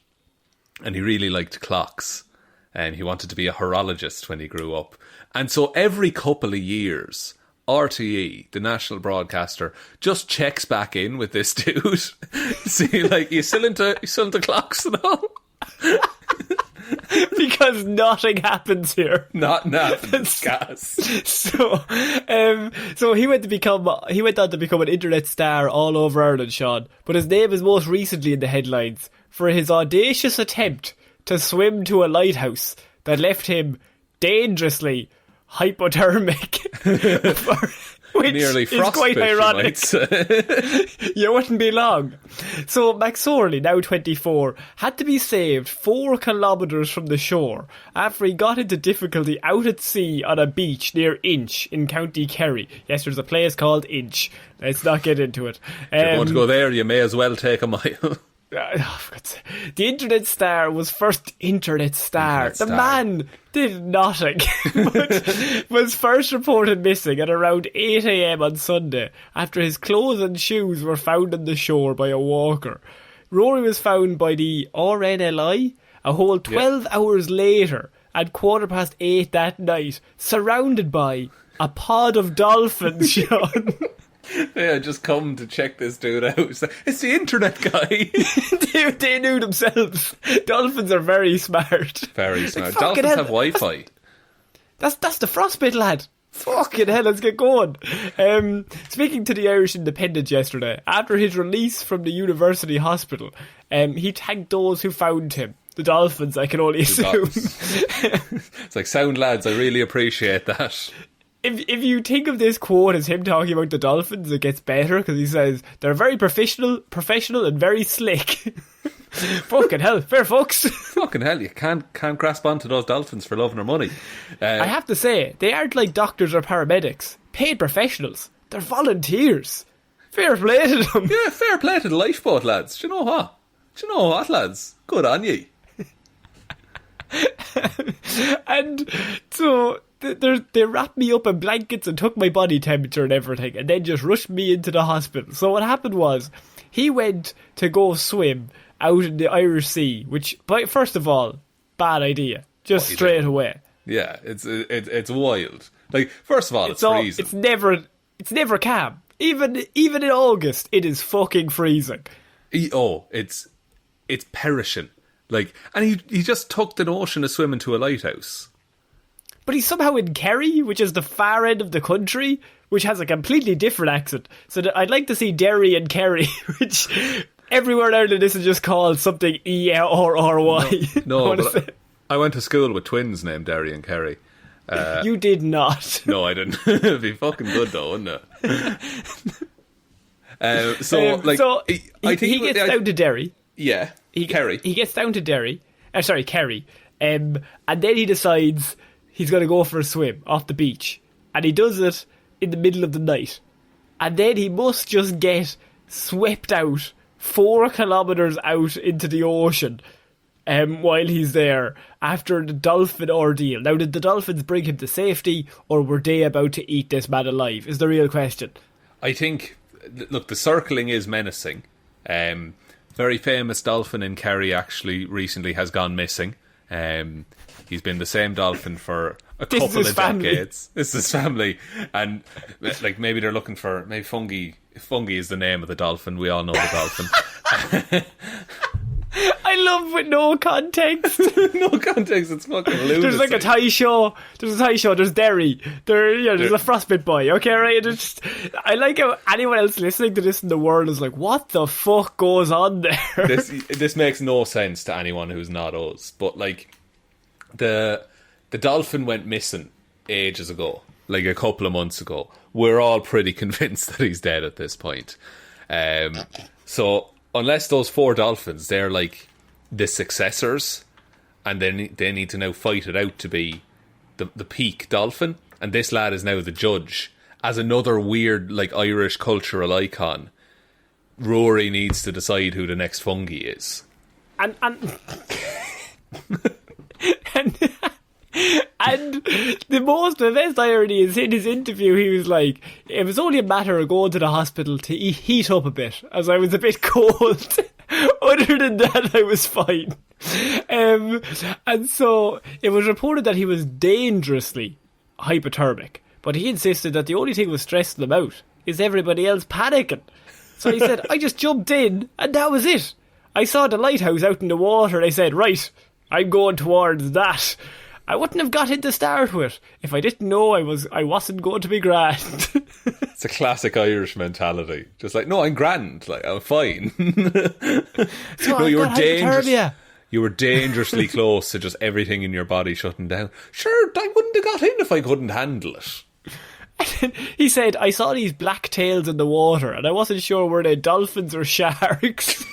and he really liked clocks. And he wanted to be a horologist when he grew up. And so every couple of years, RTE, the national broadcaster, just checks back in with this dude. See, like, you still into clocks and all?
Because nothing happens here.
Nothing happens, gas.
So he went on to become an internet star all over Ireland, Shaun. But his name is most recently in the headlines for his audacious attempt to swim to a lighthouse that left him dangerously hypothermic. Which
nearly
is quite ironic. You wouldn't be long. So McSorley, now 24, had to be saved 4 kilometres from the shore after he got into difficulty out at sea on a beach near Inch in County Kerry. Yes, there's a place called Inch. Let's not get into it.
If you're going to go there, you may as well take a mile.
For God's sake. The internet star was first internet star. The man did nothing, but was first reported missing at around 8 a.m. on Sunday after his clothes and shoes were found on the shore by a walker. Rory was found by the RNLI a whole 12 hours later at 8:15 that night, surrounded by a pod of dolphins, Shaun.
Yeah, just come to check this dude out. It's the internet guy.
They knew themselves. Dolphins are very smart.
Very smart.
Like,
Dolphins have Wi-Fi.
That's the frostbite, lad. Fucking hell, let's get going. Speaking to the Irish Independent yesterday, after his release from the university hospital, he thanked those who found him. The dolphins, I can only assume.
It's like, sound lads, I really appreciate that.
If you think of this quote as him talking about the dolphins, it gets better, because he says, they're very professional and very slick. Fucking hell, fair fucks.
Fucking hell, you can't grasp onto those dolphins for loving their money.
I have to say, they aren't like doctors or paramedics. Paid professionals. They're volunteers. Fair play to them.
Yeah, fair play to the lifeboat lads. Do you know what, lads? Good on ye.
And so they wrapped me up in blankets and took my body temperature and everything, and then just rushed me into the hospital. So what happened was, he went to go swim out in the Irish Sea, which, first of all, bad idea. Just straight away.
Yeah, it's wild. Like, first of all, it's freezing.
It's never calm. Even in August, it is fucking freezing.
It's perishing. Like, and he just tucked an ocean of swimming to a lighthouse.
But he's somehow in Kerry, which is the far end of the country, which has a completely different accent. So I'd like to see Derry and Kerry, which everywhere out of this is just called something E-R-R-Y.
No, but I went to school with twins named Derry and Kerry.
You did not.
No, I didn't. It'd be fucking good though, wouldn't it? I think
he gets down to Derry.
Yeah, Kerry.
He gets down to Derry. Kerry. And then he decides he's going to go for a swim off the beach. And he does it in the middle of the night. And then he must just get swept out 4 kilometres out into the ocean while he's there after the dolphin ordeal. Now, did the dolphins bring him to safety, or were they about to eat this man alive, is the real question.
I think, look, the circling is menacing. Very famous dolphin in Kerry actually recently has gone missing. He's been the same dolphin for a couple of decades. This is his family. And like, maybe they're looking for, maybe fungi. Fungi is the name of the dolphin. We all know the dolphin.
I love with no context.
No context, it's fucking lunacy.
There's like a Thai show. There's Derry. There's a frostbite boy. Okay, right? I like how anyone else listening to this in the world is like, what the fuck goes on there?
This makes no sense to anyone who's not us. But like, the dolphin went missing ages ago, like a couple of months ago. We're all pretty convinced that he's dead at this point. So unless those 4 dolphins, they're like the successors, and they need to now fight it out to be the peak dolphin, and this lad is now the judge. As another weird, like, Irish cultural icon, Rory needs to decide who the next fungi is.
And the best irony is, in his interview he was like, it was only a matter of going to the hospital to heat up a bit, as I was a bit cold. Other than that, I was fine. And so it was reported that he was dangerously hypothermic, but he insisted that the only thing was stressing him out is everybody else panicking. So he said, I just jumped in and that was it. I saw the lighthouse out in the water and I said, right, I'm going towards that. I wouldn't have got in to start with if I didn't know I wasn't going to be grand.
It's a classic Irish mentality. Just like, no, I'm grand. Like, I'm fine.
So no, you were dangerous.
You were dangerously close to just everything in your body shutting down. Sure, I wouldn't have got in if I couldn't handle it.
He said, I saw these black tails in the water and I wasn't sure were they dolphins or sharks.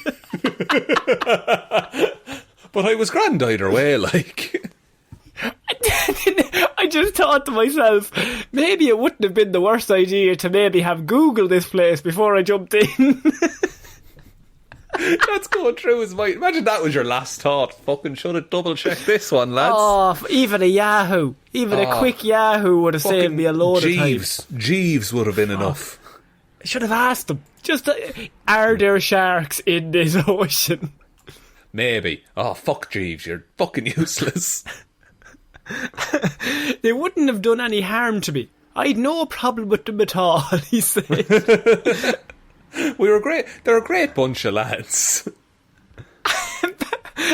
But I was grand either way, like.
I just thought to myself, maybe it wouldn't have been the worst idea to maybe have Googled this place before I jumped in.
That's going through his mind. Imagine that was your last thought. Fucking should have double checked this one, lads.
Oh, even a Yahoo, a quick Yahoo would have saved me a load of time.
Jeeves would have been enough.
I should have asked them. Just, are there sharks in this ocean?
Maybe. Oh, fuck Jeeves, you're fucking useless.
They wouldn't have done any harm to me. I'd no problem with them at all, he said.
We were great. They're a great bunch of lads.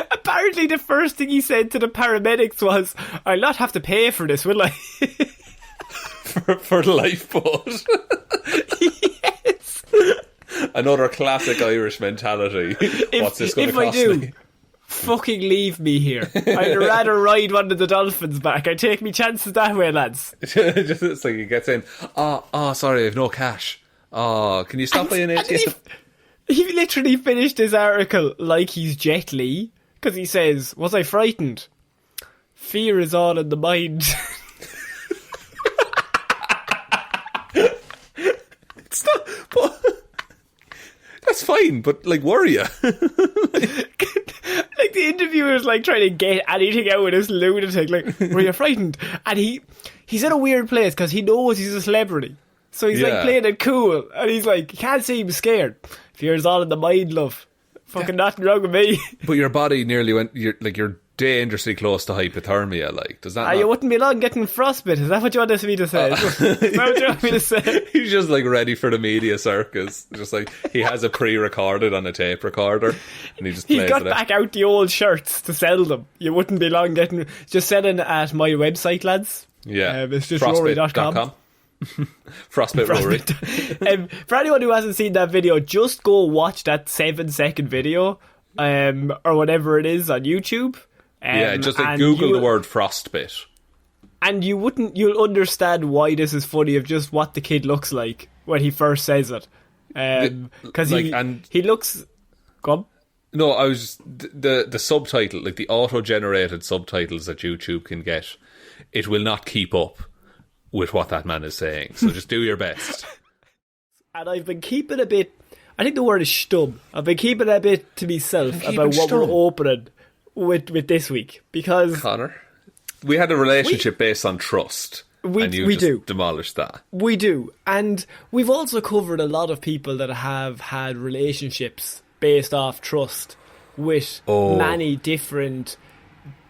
Apparently the first thing he said to the paramedics was, I'll not have to pay for this, will I?
for the lifeboat.
Yes.
Another classic Irish mentality. What's this going to cost me?
Fucking leave me here. I'd rather ride one of the dolphins back. I take me chances that way, lads.
Just it's like he gets in. Oh, sorry, I have no cash. Oh, can you stop by an ATM?
He literally finished his article like he's Jet Li, because he says, was I frightened? Fear is all in the mind.
It's not, but that's fine, but like, were you?
Like the interviewer's like trying to get anything out with this lunatic. Like, were you frightened? And he's in a weird place because he knows he's a celebrity. So he's like playing it cool. And he's like, you can't seem scared. Fear's all in the mind, love. Fucking nothing wrong with me.
But your body nearly went, you're dangerously close to hypothermia. Like, does that
you wouldn't be long getting frostbite. Is that what you want me to say? Is that what you want me to say?
He's just like ready for the media circus. Just like he has it pre-recorded on a tape recorder, and he just plays
got
it
back out the old shirts to sell them. You wouldn't be long getting just selling at my website, lads.
Yeah,
it's just Rory.com.
Frostbite Rory.
For anyone who hasn't seen that video, just go watch that 7-second video, or whatever it is on YouTube.
Just like Google the word frostbite.
And you'll understand why this is funny of just what the kid looks like when he first says it. Because he looks... Go on.
No, I was just, the subtitle, like the auto-generated subtitles that YouTube can get, it will not keep up with what that man is saying. So just do your best. And
I've been keeping a bit... I think the word is stum. I've been keeping a bit to myself about what we're opening with this week, because
Connor, we had a relationship based on trust, and you just demolished that.
We do, and we've also covered a lot of people that have had relationships based off trust with many different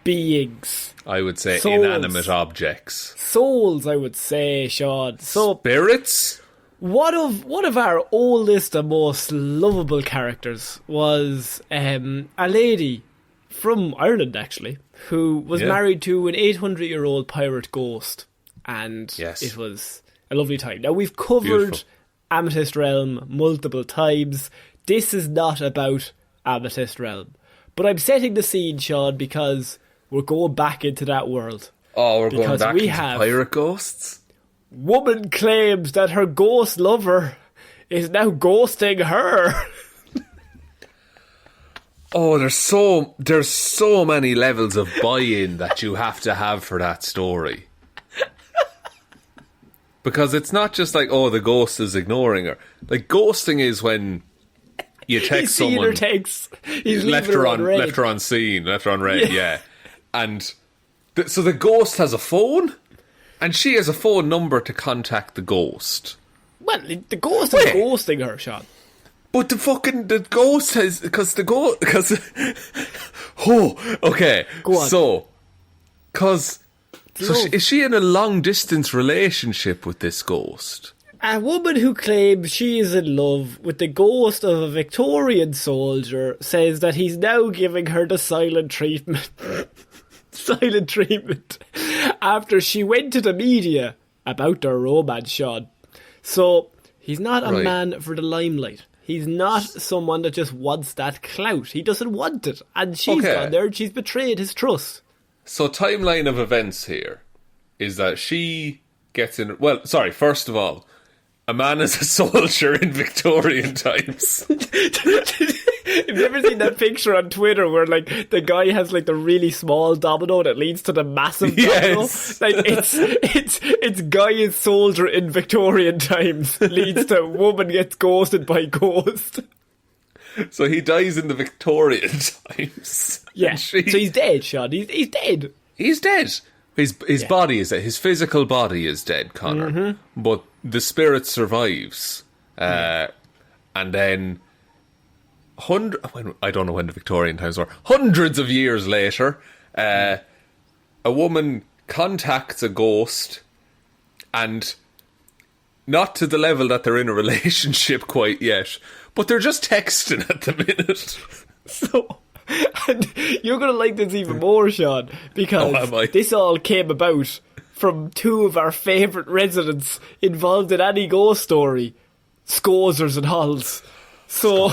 beings.
I would say souls. Inanimate objects.
Souls, I would say, Shaun. So,
spirits?
One of our oldest and most lovable characters was a lady from Ireland, actually, who was married to an 800-year-old pirate ghost. And it was a lovely time. Now, we've covered Amethyst Realm multiple times. This is not about Amethyst Realm. But I'm setting the scene, Shaun, because we're going back into that world.
Oh, we're going back into pirate ghosts?
Woman claims that her ghost lover is now ghosting her.
Oh, there's so many levels of buy-in that you have to have for that story. Because it's not just like, oh, the ghost is ignoring her. Like, ghosting is when you text someone.
He's
left her on scene, left her on red, yeah. And so the ghost has a phone, and she has a phone number to contact the ghost.
Well, the ghost is ghosting her, Shaun.
But the ghost has... Oh, okay.
Go on.
So is she in a long-distance relationship with this ghost?
A woman who claims she is in love with the ghost of a Victorian soldier says that he's now giving her the silent treatment. Silent treatment. After she went to the media about their romance, Shaun. So, he's not a man for the limelight. He's not someone that just wants that clout. He doesn't want it. And she's gone there and she's betrayed his trust.
So timeline of events here is that she gets in... Well, sorry, first of all, a man is a soldier in Victorian times.
Have you ever seen that picture on Twitter where like the guy has like the really small domino that leads to the massive domino? Like it's guy is soldier in Victorian times leads to woman gets ghosted by ghost.
So he dies in the Victorian times.
Yeah. So he's dead, Shaun. He's dead.
He's dead. His body is dead. His physical body is dead, Connor. But the spirit survives. And then I don't know when the Victorian times were. Hundreds of years later, a woman contacts a ghost, and not to the level that they're in a relationship quite yet, but they're just texting at the minute.
So, and you're going to like this even more, Shaun, because this all came about from two of our favourite residents involved in any ghost story, Scozers and Halls. So,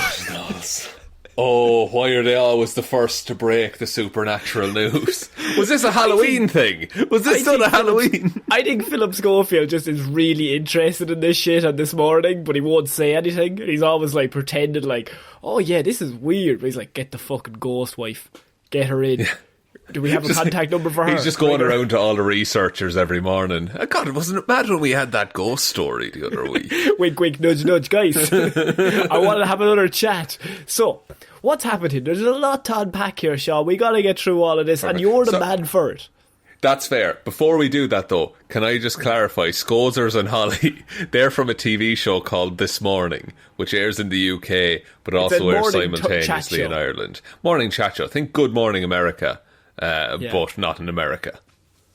oh, why are they always the first to break the supernatural news? Was this a Halloween thing? Was this done at Halloween?
I think Philip Schofield just is really interested in this shit on This Morning, but he won't say anything. He's always like pretending like, oh yeah, this is weird. But he's like, get the fucking ghost wife. Get her in. Yeah. Do we have a contact number for her?
He's just going around to all the researchers every morning. God, wasn't it mad when we had that ghost story the other week?
Wink, wink, nudge, nudge, guys. I want to have another chat. So, what's happened here? There's a lot to unpack here, Shaun. We got to get through all of this, and you're the man for it.
That's fair. Before we do that, though, can I just clarify? Scozers and Hally, they're from a TV show called This Morning, which airs in the UK, but also airs simultaneously in Ireland. Morning chat show. Think Good Morning America. But not in America.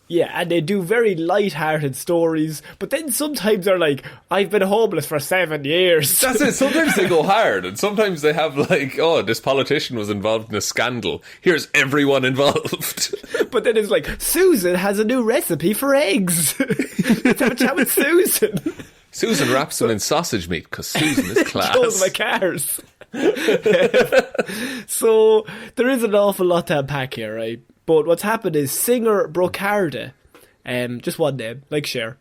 Yeah, and they do very light-hearted stories, but then sometimes they're like, I've been homeless for 7 years.
That's it. Sometimes they go hard, and sometimes they have like, oh, this politician was involved in a scandal. Here's everyone involved.
But then it's like, Susan has a new recipe for eggs. Let's have a chat with Susan.
Susan wraps them in sausage meat, because Susan is class.
Shows my cars. So, there is an awful lot to unpack here, right? But what's happened is singer Brocarda, just one name, like Cher,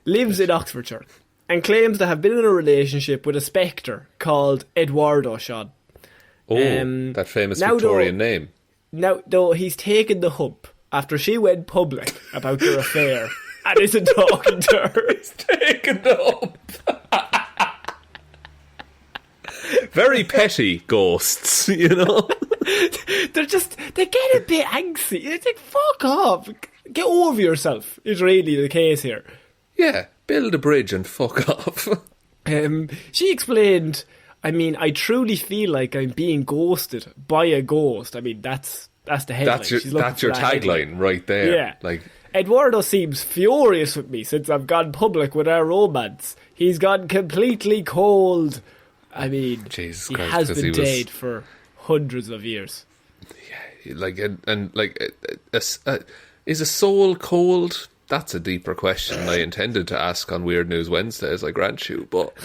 lives in Oxfordshire and claims to have been in a relationship with a spectre called Eduardo, Shaun.
Oh, that famous Victorian name.
Now, though, he's taken the hump after she went public about their affair and isn't talking to her.
He's taken the hump. Very petty ghosts, you know?
They get a bit angsty. It's like, fuck off. Get over yourself, is really the case here.
Yeah, build a bridge and fuck off.
She explained, I mean, I truly feel like I'm being ghosted by a ghost. I mean, that's the headline.
That's your tagline right there.
Yeah.
Like,
Eduardo seems furious with me since I've gone public with our romance. He's gone completely cold. I mean,
Jesus
he
Christ,
has been dead for hundreds of years.
Yeah, like, and like, is a soul cold? That's a deeper question I intended to ask on Weird News Wednesdays, I grant you, but...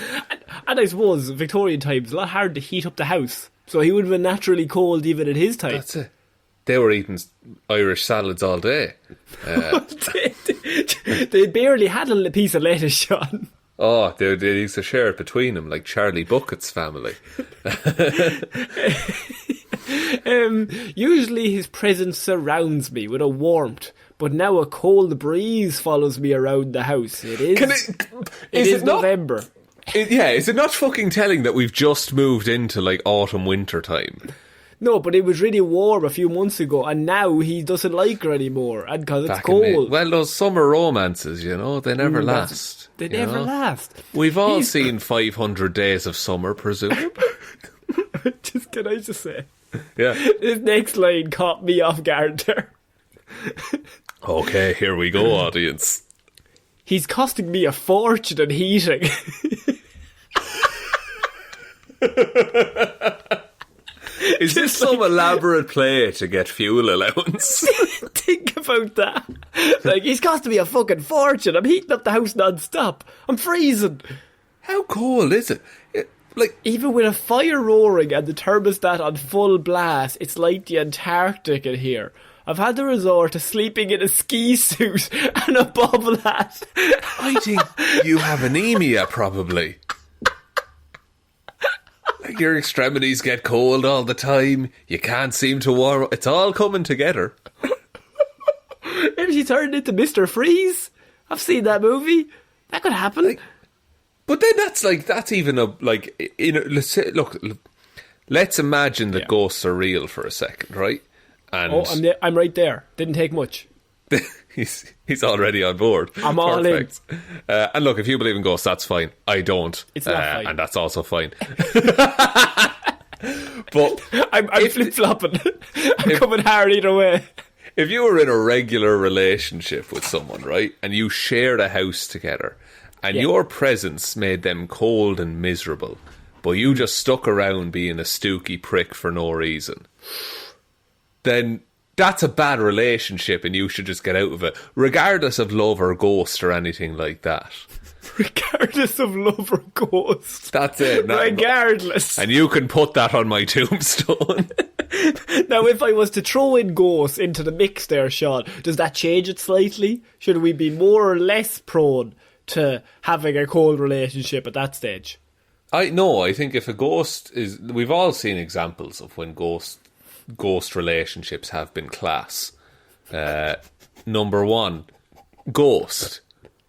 And I suppose, Victorian times, a lot hard to heat up the house, so he would have been naturally cold even at his time.
That's it. They were eating Irish salads all day.
They barely had a piece of lettuce, Shaun.
Oh, they used to share it between them, like Charlie Bucket's family.
Usually his presence surrounds me with a warmth, but now a cold breeze follows me around the house. It is November.
Is it not fucking telling that we've just moved into like autumn winter time?
No, but it was really warm a few months ago, and now he doesn't like her anymore, and because it's cold.
Well, those summer romances, you know, they never last.
They never last.
We've all seen 500 Days of Summer, presumably.
Can I just say?
Yeah.
This next line caught me off guard there.
Okay, here we go, audience.
He's costing me a fortune in heating.
Is this some elaborate play to get fuel allowance?
Think about that. Like, he's costing me a fucking fortune. I'm heating up the house non-stop. I'm freezing.
How cold is it? Like,
even with a fire roaring and the thermostat on full blast, it's like the Antarctic in here. I've had to resort to sleeping in a ski suit and a bubble hat.
I think you have anemia, probably. Like, your extremities get cold all the time. You can't seem to warm up. It's all coming together.
Maybe she turned into Mr. Freeze. I've seen that movie. That could happen.
Like, but then that's even a, like, let's say, look, let's imagine that ghosts are real for a second, right? And
I'm right there. Didn't take much.
he's already on board.
I'm all in.
And look, if you believe in ghosts, that's fine. I don't.
It's not fine.
And that's also fine. But
I'm flip-flopping. I'm coming hard either way.
If you were in a regular relationship with someone, right, and you shared a house together, and your presence made them cold and miserable, but you just stuck around being a stooky prick for no reason, then that's a bad relationship and you should just get out of it, regardless of love or ghost or anything like that.
Regardless of love or ghost.
That's it.
Regardless.
And you can put that on my tombstone.
Now, if I was to throw in ghosts into the mix there, Shaun, does that change it slightly? Should we be more or less prone to having a cold relationship at that stage?
I think if a ghost is... We've all seen examples of when ghost relationships have been class. Number one, Ghost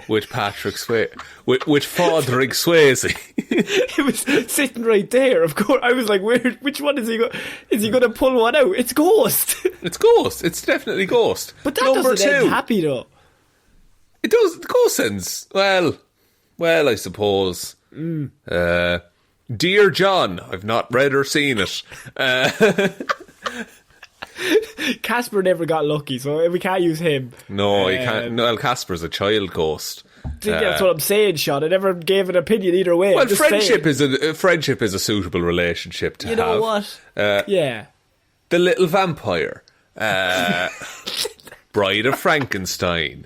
with Patrick Swayze, with Fodrick Swayze.
It was sitting right there. Of course, I was like, which one is he going? Is he going to pull one out? It's Ghost.
It's Ghost. It's definitely Ghost.
But that
Number
doesn't
two,
end happy though.
It does. Ghost ends well. I suppose. Dear John, I've not read or seen it.
Casper never got lucky, so we can't use him.
No, you can't. No, Casper's a child ghost.
That's what I'm saying, Shaun. I never gave an opinion either way.
Well, friendship is a suitable relationship to have.
You know what? Yeah.
The Little Vampire, Bride of Frankenstein,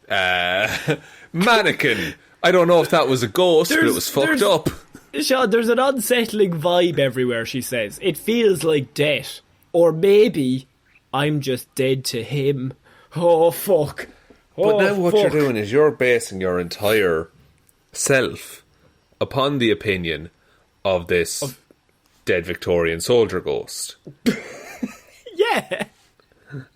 Mannequin. I don't know if that was a ghost, but it was fucked up.
Shaun, there's an unsettling vibe everywhere, she says. It feels like death. Or maybe I'm just dead to him. Oh, fuck.
But now what you're doing is you're basing your entire self upon the opinion of this dead Victorian soldier ghost.
Yeah.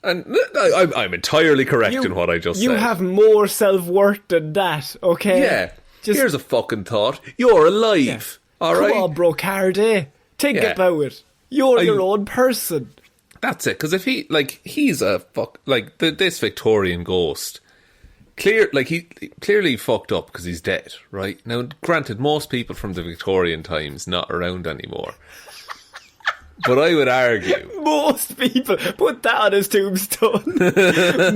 And I'm entirely correct in what I just said.
You have more self-worth than that, okay?
Yeah. Here's a fucking thought. You're alive. Yeah. All right?
Come on, bro, Cardi. Think about it. You're your own person.
That's it. Because if he's a this Victorian ghost. He clearly fucked up because he's dead, right? Now, granted, most people from the Victorian times not around anymore. But I would argue...
Most people. Put that on his tombstone.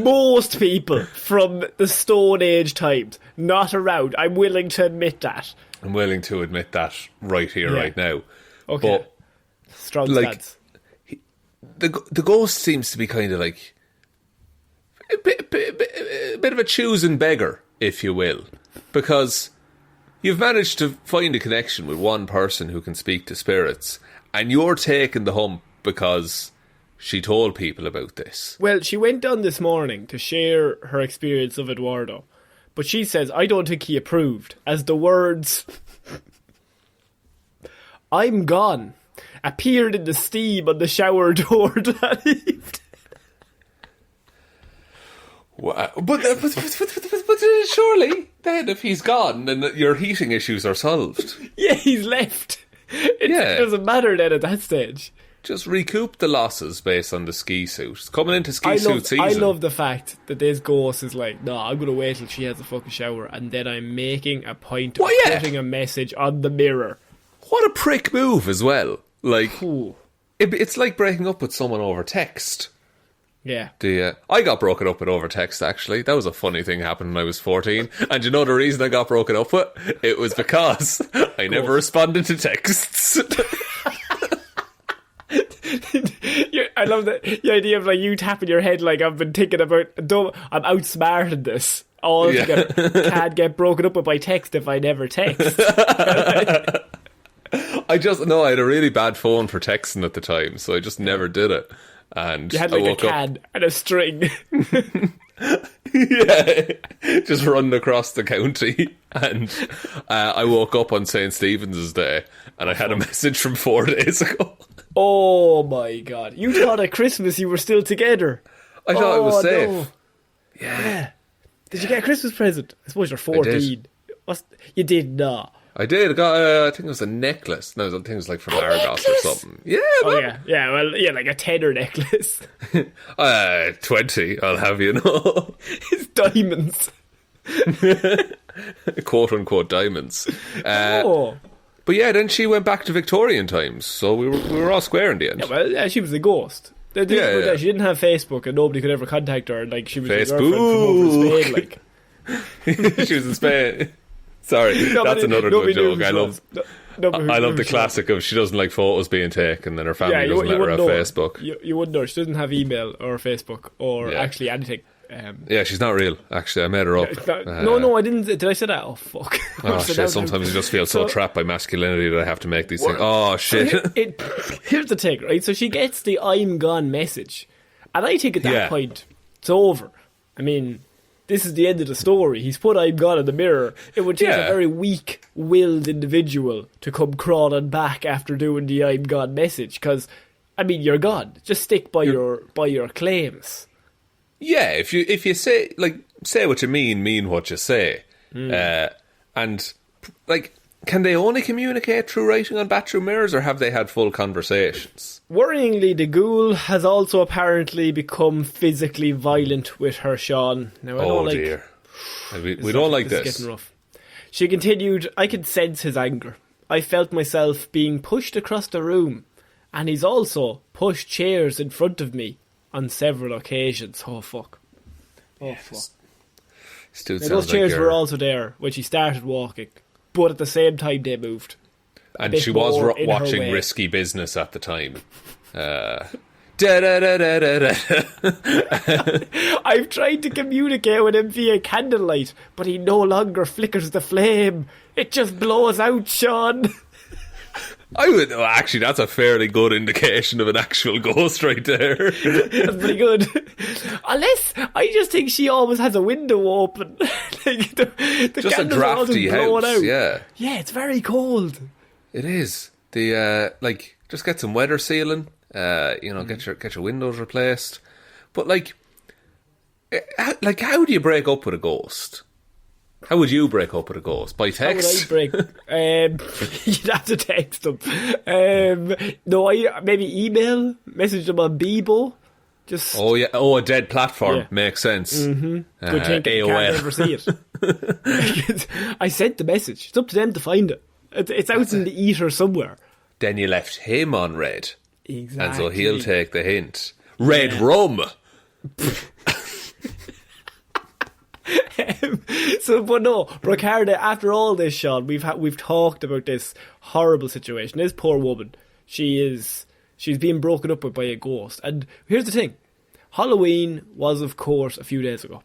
Most people from the Stone Age times not around. I'm willing to admit that.
I'm willing to admit that right here, right now.
Okay.
But,
strong stance.
The ghost seems to be kind of like... A bit of a choosing beggar, if you will. Because you've managed to find a connection with one person who can speak to spirits... And you're taking the hump because she told people about this.
Well, she went on this morning to share her experience of Eduardo. But she says, I don't think he approved, as the words, I'm gone, appeared in the steam on the shower door that evening.
Wow. But surely, then, if he's gone, then your heating issues are solved.
Yeah, he's left. It doesn't matter then at that stage.
Just recoup the losses based on the ski suit. It's coming into ski suit season.
I love the fact that this ghost is like, no, I'm going to wait till she has a fucking shower and then I'm making a point of putting a message on the mirror.
What a prick move as well. Like, it's like breaking up with someone over text.
Yeah.
I got broken up with over text, actually. That was a funny thing happened when I was 14. And you know the reason I got broken up with? It was because I never responded to texts.
I love the idea of like you tapping your head like I've been thinking about, I'm outsmarted this. Altogether. Can't get broken up with by text if I never text.
I had a really bad phone for texting at the time, so I just never did it. And
you had like a can and a string.
Yeah, just running across the county. And I woke up on St. Stephen's Day and I had a message from 4 days ago.
Oh my God. You thought at Christmas you were still together.
I thought I was safe.
No. Yeah. Did you get a Christmas present? I suppose you're 14. You did not.
I did. I got, I think it was a necklace. No, I think it was like from Argos or something. Yeah,
Oh
man.
yeah, well, yeah, like a tenner necklace.
20, I'll have you know.
It's diamonds.
Quote unquote diamonds.
Oh,
But yeah, then she went back to Victorian times, so we were all square in the end.
yeah, well, yeah, she was a ghost.
Yeah.
She didn't have Facebook, and nobody could ever contact her. Like she was a girlfriend from over Spain. Like
She was in Spain. Sorry, that's another good joke. I love the classic of she doesn't like photos being taken, and her family doesn't let her have Facebook.
You wouldn't know. She doesn't have email or Facebook or actually anything.
Yeah, she's not real. Actually, I made her up.
No, I didn't. Did I say that? Oh fuck!
Oh shit! Sometimes you just feel so trapped by masculinity that I have to make these things. Oh shit!
Here's the thing, right? So she gets the "I'm gone" message, and I think at that point it's over. I mean, this is the end of the story. He's put "I'm gone" in the mirror. It would take a very weak-willed individual to come crawling back after doing the "I'm gone" message, because I mean, you're gone. Just stick by your claims.
Yeah, if you say what you mean what you say, and like, can they only communicate through writing on bathroom mirrors, or have they had full conversations?
Worryingly, the ghoul has also apparently become physically violent with her, Shaun. Now, I don't
dear, we don't like this.
It's getting rough. She continued, "I could sense his anger. I felt myself being pushed across the room, and he's also pushed chairs in front of me on several occasions." Oh fuck! Oh fuck! Now, those chairs were also there when she started walking, but at the same time they moved.
And she was watching Risky Business at the time.
I've tried to communicate with him via candlelight, but he no longer flickers the flame. It just blows out, Shaun.
Actually, that's a fairly good indication of an actual ghost right there.
That's pretty good. Unless, I just think she always has a window open. Like the
just a
candles are always
drafty
blowing
house,
out.
yeah.
Yeah, it's very cold.
It is. Just get some weather sealing, get your windows replaced. But how do you break up with a ghost? How would you break up with a ghost? By text?
How would I break? You'd have to text them. No, I maybe email, message them on Bebo. Just
a dead platform makes sense.
Mm-hmm. Good thing
AOL.
Can't ever see it. I sent the message. It's up to them to find it. It's out in the ether somewhere.
Then you left him on red.
Exactly.
And so he'll take the hint. Red rum.
But no, Ricardo, after all this, Shaun, we've talked about this horrible situation. This poor woman, she's being broken up with by a ghost. And here's the thing: Halloween was, of course, a few days ago.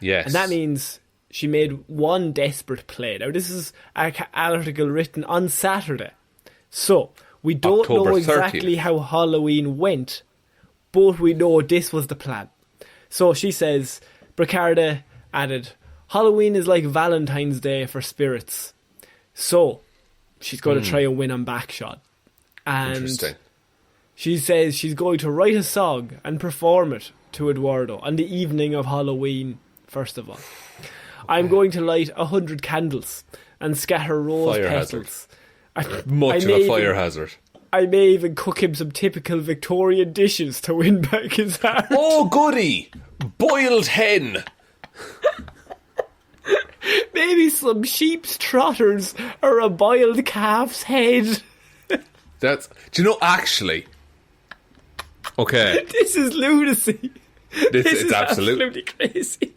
Yes,
and that means she made one desperate play. Now, this is an article written on Saturday, so we don't
October
know exactly
30th.
how Halloween went, but we know this was the plan. So she says, Ricardo added, "Halloween is like Valentine's Day for spirits." So she's going to try and win them back, Shaun. And
interesting.
She says she's going to write a song and perform it to Eduardo on the evening of Halloween, first of all. "I'm going to light 100 candles and scatter rose
Fire
petals.
Much of a fire hazard.
I may even cook him some typical Victorian dishes to win back his heart."
Oh, goody! Boiled hen.
Maybe some sheep's trotters or a boiled calf's head.
Do you know, actually... Okay.
This is lunacy. This is absolutely crazy.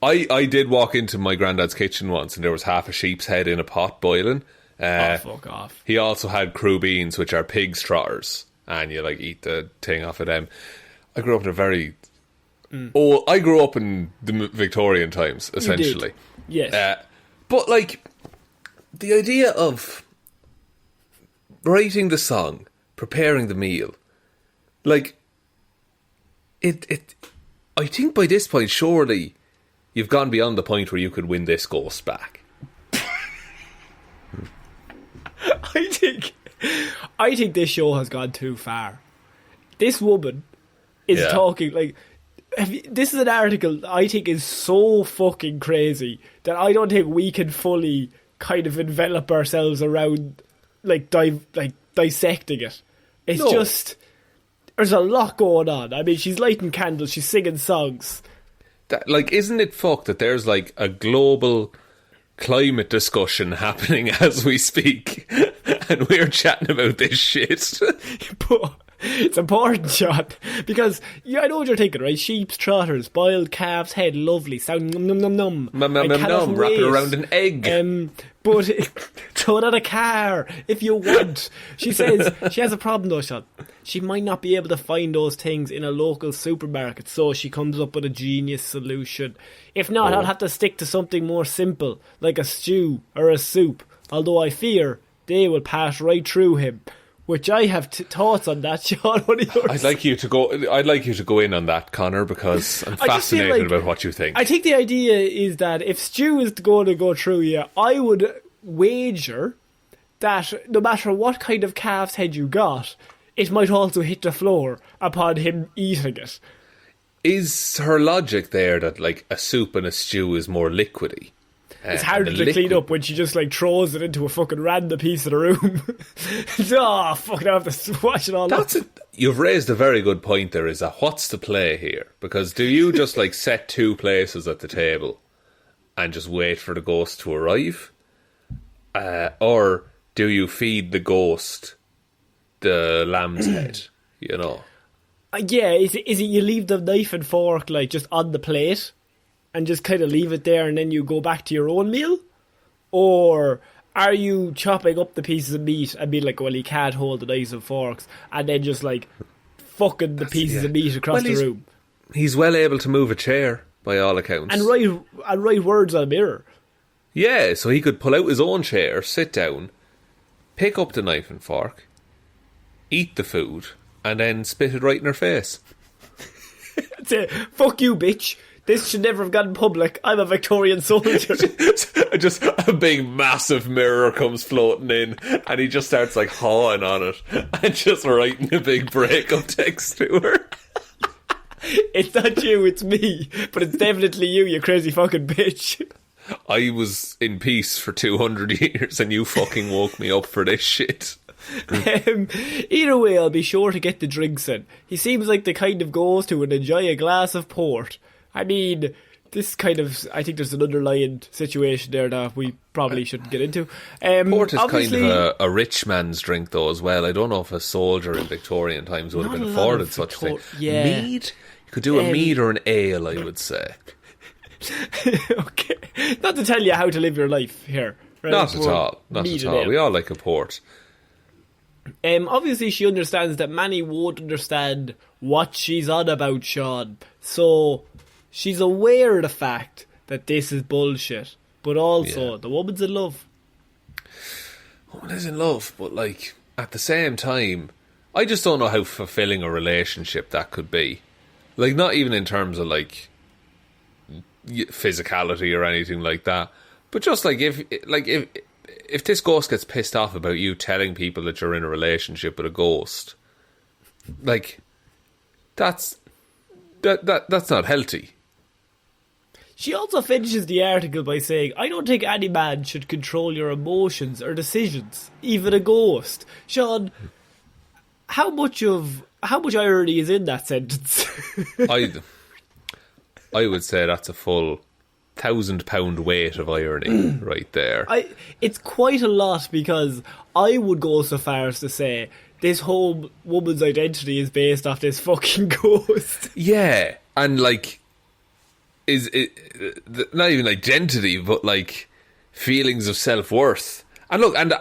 I did walk into my granddad's kitchen once and there was half a sheep's head in a pot boiling.
Fuck off.
He also had crew beans, which are pig's trotters, and you eat the thing off of them. I grew up in a very... I grew up in the Victorian times, essentially.
Yes.
But the idea of writing the song, preparing the meal, it I think by this point, surely you've gone beyond the point where you could win this ghost back.
I think this show has gone too far. This woman is talking this is an article I think is so fucking crazy that I don't think we can fully kind of envelop ourselves around, like, dissecting it. It's
No.
just, there's a lot going on. I mean, she's lighting candles, she's singing songs.
Like, isn't it fucked that there's like a global climate discussion happening as we speak, and we're chatting about this shit?
But it's important, Sean, because I know what you're thinking, right? Sheep's trotters, boiled calf's head, lovely, sound num num num num.
Wrap it around an egg.
But throw it at a car if you want. She says she has a problem though, Sean. She might not be able to find those things in a local supermarket, so she comes up with a genius solution. If not, I'll have to stick to something more simple, like a stew or a soup, although I fear they will pass right through him. Which I have thoughts on that, Sean. What are yours?
I'd like you to go in on that, Connor, because I'm fascinated about what you think.
I think the idea is that if stew is going to go through you, I would wager that no matter what kind of calf's head you got, it might also hit the floor upon him eating it.
Is her logic there that like a soup and a stew is more liquidy?
It's harder to clean up when she just like throws it into a fucking random piece of the room. Oh, fucking I have to wash it all up.
You've raised a very good point there, is that what's the play here? Because do you just like set two places at the table and just wait for the ghost to arrive? Or do you feed the ghost the lamb's head, you know?
Yeah, is it you leave the knife and fork like just on the plate and just kind of leave it there and then you go back to your own meal? Or are you chopping up the pieces of meat and being like, well, he can't hold the knives and forks, and then just like fucking the pieces of meat across the room?
He's well able to move a chair, by all accounts.
And write words on a mirror.
Yeah, so he could pull out his own chair, sit down, pick up the knife and fork, eat the food, and then spit it right in her face.
That's it. Fuck you, bitch. This should never have gone public. I'm a Victorian soldier.
Just a big massive mirror comes floating in, and he just starts like hawing on it and just writing a big breakup text to her.
It's not you, it's me. But it's definitely you, you crazy fucking bitch.
I was in peace for 200 years and you fucking woke me up for this shit.
Either way, I'll be sure to get the drinks in. He seems like the kind of ghost who would enjoy a glass of port. I mean, this kind of... I think there's an underlying situation there that we probably shouldn't get into.
Port is kind of a rich man's drink, though, as well. I don't know if a soldier in Victorian times would have been afforded such a thing.
Yeah.
Mead? You could do a mead or an ale, I would say.
Okay. Not to tell you how to live your life here. Right?
Not at all. Not at all. We all like a port.
Obviously, she understands that Manny won't understand what she's on about, Sean. So... she's aware of the fact that this is bullshit, but also the woman's in love.
Woman is in love, but like at the same time, I just don't know how fulfilling a relationship that could be. Like, not even in terms of like physicality or anything like that, but just like if this ghost gets pissed off about you telling people that you're in a relationship with a ghost, like that's not healthy.
She also finishes the article by saying, I don't think any man should control your emotions or decisions, even a ghost. Sean, how much irony is in that sentence?
I would say that's a full 1,000-pound weight of irony right there.
It's quite a lot, because I would go so far as to say this whole woman's identity is based off this fucking ghost.
Yeah, and like... is it not even identity, but like feelings of self-worth. And look, and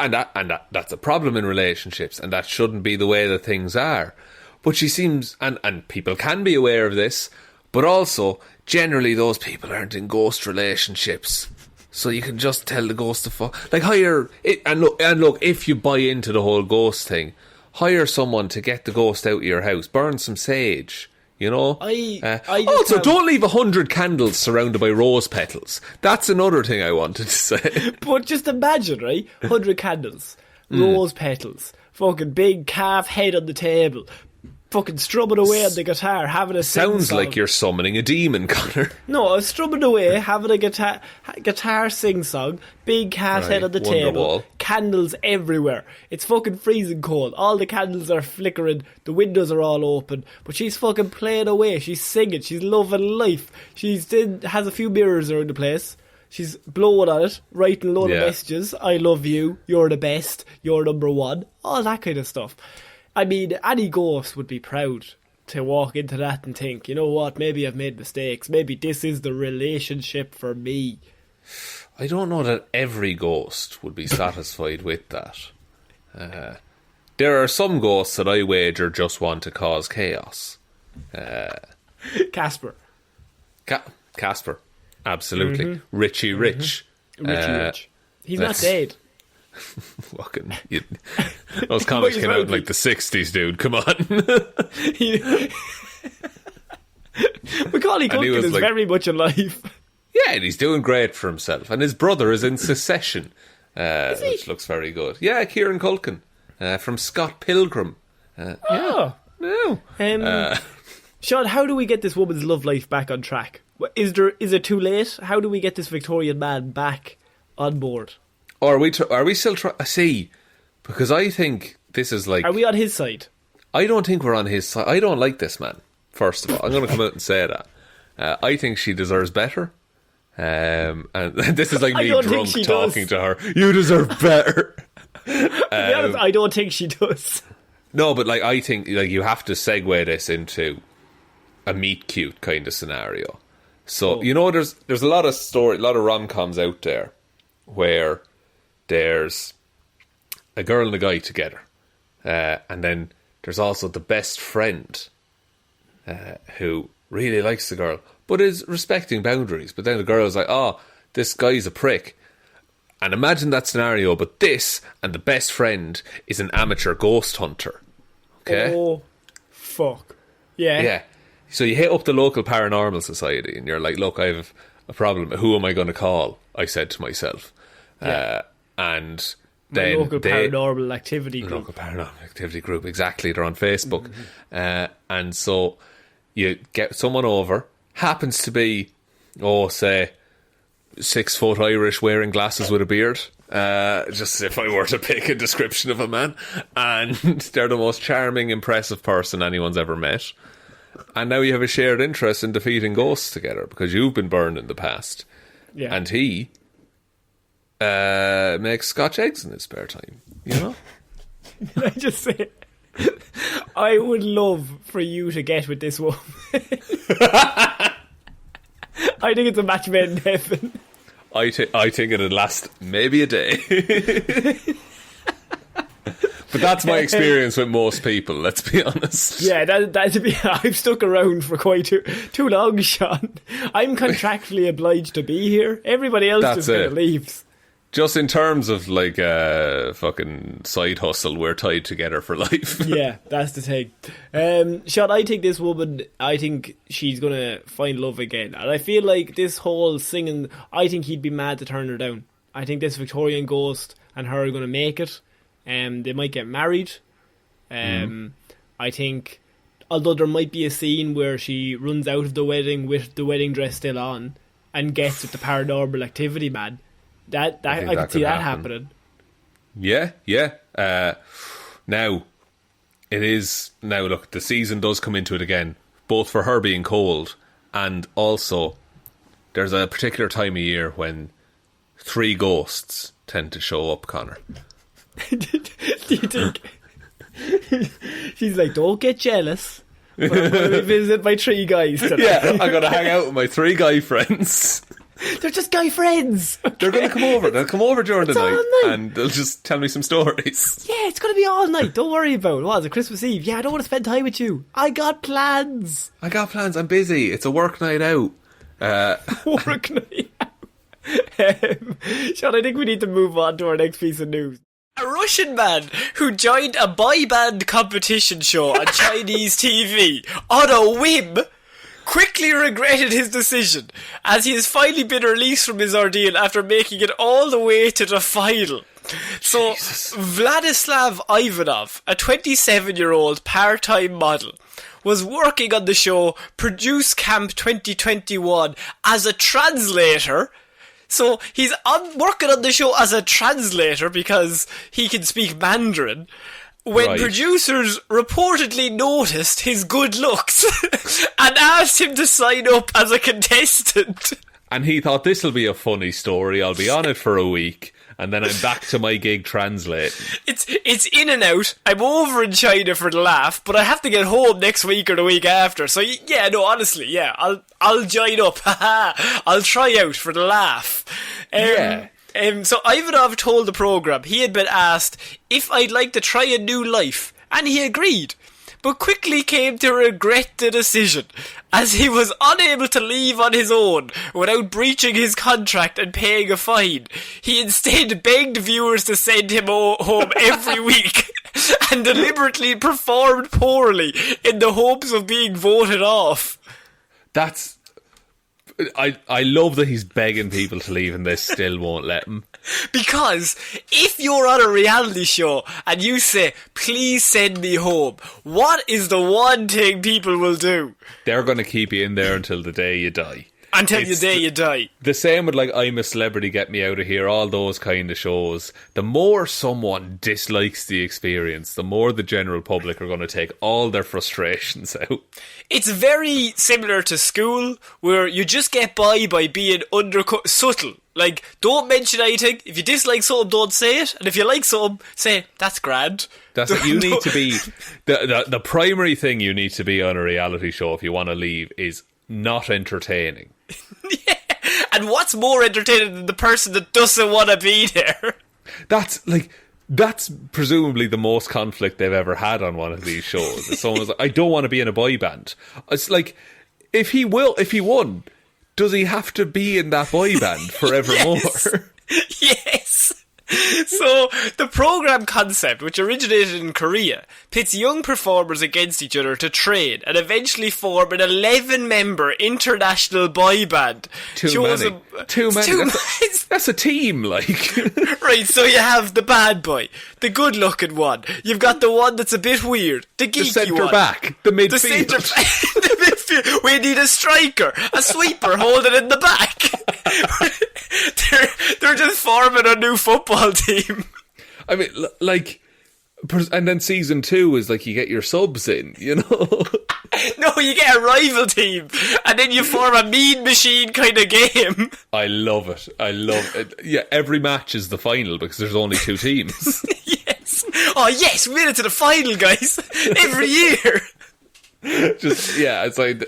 that's a problem in relationships, and that shouldn't be the way that things are. But she seems, and people can be aware of this, but also generally those people aren't in ghost relationships, so you can just tell the ghost to fuck. Like, hire it, and look, if you buy into the whole ghost thing, hire someone to get the ghost out of your house, burn some sage. You know? Don't leave 100 candles surrounded by rose petals. That's another thing I wanted to say.
But just imagine, right? 100 candles, rose petals, fucking big calf head on the table, fucking strumming away on the guitar, having a
Sounds
sing-song.
like you're summoning a demon, Connor.
No, I was strumming away, having a guitar sing-song, big cat head on the table,
Wonderwall.
candles everywhere. It's fucking freezing cold. All the candles are flickering, the windows are all open, but she's fucking playing away. She's singing, she's loving life. Has a few mirrors around the place. She's blowing on it, writing a load of messages. I love you, you're the best, you're number one. All that kind of stuff. I mean, any ghost would be proud to walk into that and think, you know what, maybe I've made mistakes. Maybe this is the relationship for me.
I don't know that every ghost would be satisfied with that. There are some ghosts that I wager just want to cause chaos.
Casper.
Casper. Absolutely. Richie Rich.
Richie Rich. He's not dead.
Fucking, those comics came out in like the 60s, dude. Come on.
Macaulay Culkin is very much alive.
Yeah, and he's doing great for himself. And his brother is in Succession, which looks very good. Yeah, Kieran Culkin from Scott Pilgrim.
No. Shaun, how do we get this woman's love life back on track? Is it too late? How do we get this Victorian man back on board?
Or are we still trying? See, because I think this is like...
Are we on his side?
I don't think we're on his side. I don't like this man, first of all. I'm going to come out and say that. I think she deserves better. And this is like me drunk talking to her. You deserve better.
To be honest, I don't think she does.
No, but like I think like you have to segue this into a meet cute kind of scenario. So you know, there's a lot of rom-coms out there where there's a girl and a guy together, and then there's also the best friend who really likes the girl but is respecting boundaries. But then the girl's like, "Oh, this guy's a prick." And imagine that scenario, but this and the best friend is an amateur ghost hunter. Okay?
Oh, fuck. Yeah.
Yeah. So you hit up the local paranormal society and you're like, look, I have a problem. Who am I going to call? I said to myself.
Yeah.
And
My
then
local paranormal activity group.
Local paranormal activity group, exactly. They're on Facebook. And so you get someone over, happens to be, say, 6 foot Irish wearing glasses with a beard. Just if I were to pick a description of a man. And they're the most charming, impressive person anyone's ever met. And now you have a shared interest in defeating ghosts together because you've been burned in the past.
Yeah.
And he makes Scotch eggs in his spare time. You know?
Can I just say, I would love for you to get with this woman. I think it's a match made in heaven.
I think it'd last maybe a day. But that's my experience with most people, let's be honest.
Yeah, I've stuck around for quite too long, Shaun. I'm contractually obliged to be here. Everybody else just kind of leaves.
Just in terms of like a fucking side hustle, we're tied together for life.
Yeah, that's the thing. Shaun, I think this woman, I think she's going to find love again. And I feel like this whole singing, I think he'd be mad to turn her down. I think this Victorian ghost and her are going to make it. They might get married. I think, although there might be a scene where she runs out of the wedding with the wedding dress still on and gets with the paranormal activity man, I could see that happening.
Yeah. Now, look, the season does come into it again, both for her being cold and also there's a particular time of year when 3 ghosts tend to show up, Connor.
Do you think she's like, don't get jealous, but I'm going to visit my 3 guys tonight.
Yeah, I'm going to hang out with my 3 guy friends.
They're just guy friends. Okay.
They're going to come over. They'll come over during the night and they'll just tell me some stories.
Yeah, it's going to be all night. Don't worry about it. What is it, Christmas Eve? Yeah, I don't want to spend time with you. I got plans.
I'm busy. It's a work night out.
Work night out. Shaun, I think we need to move on to our next piece of news. A Russian man who joined a boy band competition show on Chinese TV on a whim quickly regretted his decision, as he has finally been released from his ordeal after making it all the way to the final. So, Vladislav Ivanov, a 27-year-old part-time model, was working on the show Produce Camp 2021 as a translator. So, he's working on the show as a translator because he can speak Mandarin. When producers reportedly noticed his good looks and asked him to sign up as a contestant.
And he thought, this'll be a funny story, I'll be on it for a week, and then I'm back to my gig translating.
It's in and out. I'm over in China for the laugh, but I have to get home next week or the week after. So yeah, no, honestly, yeah, I'll join up. I'll try out for the laugh. So Ivanov told the programme he had been asked if I'd like to try a new life, and he agreed, but quickly came to regret the decision, as he was unable to leave on his own without breaching his contract and paying a fine. He instead begged viewers to send him home every week and deliberately performed poorly in the hopes of being voted off.
That's... I love that he's begging people to leave and they still won't let him.
Because if you're on a reality show and you say, please send me home, what is the one thing people will do?
They're going to keep you in there until the day you die.
Until the day you die.
The same with like I'm a Celebrity, Get Me Out of Here, all those kind of shows. The more someone dislikes the experience, the more the general public are going to take all their frustrations out.
It's very similar to school, where you just get by being subtle. Like, don't mention anything. If you dislike something, don't say it. And if you like something, say, that's grand.
That's what you need to be. The primary thing you need to be on a reality show if you want to leave is not entertaining.
Yeah. And what's more entertaining than the person that doesn't want to be there?
That's presumably the most conflict they've ever had on one of these shows. Someone's like, I don't want to be in a boy band. It's like, if he won, does he have to be in that boy band forevermore?
Yes. So, the programme concept, which originated in Korea, pits young performers against each other to train and eventually form an 11-member international boy band.
Too many. That's a team, like.
Right, so you have the bad boy, the good-looking one, you've got the one that's a bit weird, the geeky one.
The centre-back, the midfield.
The midfield. We need a striker, a sweeper holding in the back. They're just forming a new football team.
I mean, like, and then season 2 is like you get your subs in, you know?
No, you get a rival team, and then you form a mean machine kind of game.
I love it. Yeah, every match is the final because there's only 2 teams.
Yes. Oh, yes, we made it to the final, guys. Every year. It's like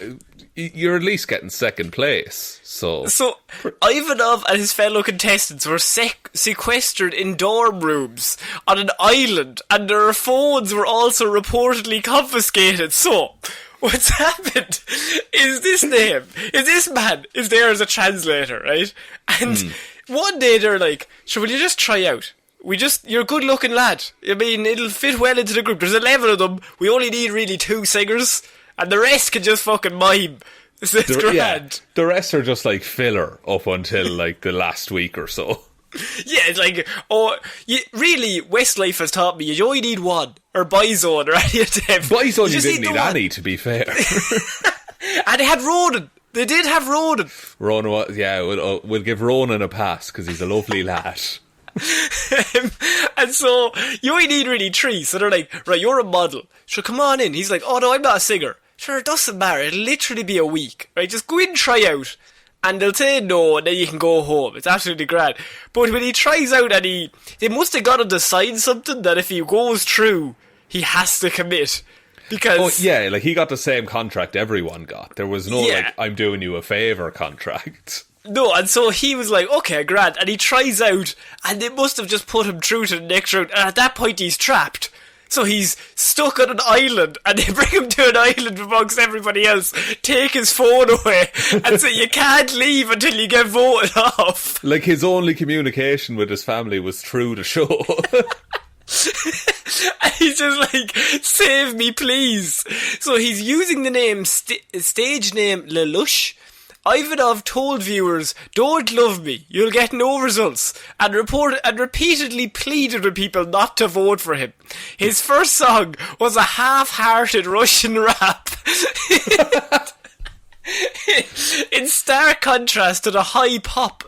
you're at least getting second place. So Ivanov and his fellow contestants were sequestered in dorm rooms on an island, and their phones were also reportedly confiscated. So, what's happened is this man is there as a translator, right? And one day they're like, "So will you just try out? You're a good looking lad. I mean, it'll fit well into the group. There's 11 of them. We only need really 2 singers, and the rest can just fucking mime." So it's grand.
Yeah, the rest are just like filler up until like the last week or so.
Yeah, it's like, really, Westlife has taught me you only need one, or Boyzone, or any of them.
Boyzone, you didn't need any, to be fair.
And they had Ronan. They did have Ronan.
Ronan, yeah, we'll give Ronan a pass because he's a lovely lad.
And so you only need really 3. So they're like, right, you're a model, so come on in. He's like, oh no, I'm not a singer. Sure, it doesn't matter, it'll literally be a week, right? Just go in and try out, and they'll say no, and then you can go home. It's absolutely grand. But when he tries out, and they must have got him to sign something that if he goes through, he has to commit. Because
like he got the same contract everyone got. There was no like, I'm doing you a favour contract.
No, and so he was like, okay, grand, and he tries out, and they must have just put him through to the next round, and at that point he's trapped. So he's stuck on an island, and they bring him to an island amongst everybody else, take his phone away, and say you can't leave until you get voted off.
Like his only communication with his family was through the show.
And he's just like, save me please. So he's using the name, stage name Lelouch, Ivanov told viewers, "Don't love me, you'll get no results," and repeatedly pleaded with people not to vote for him. His first song was a half-hearted Russian rap. In stark contrast to the high pop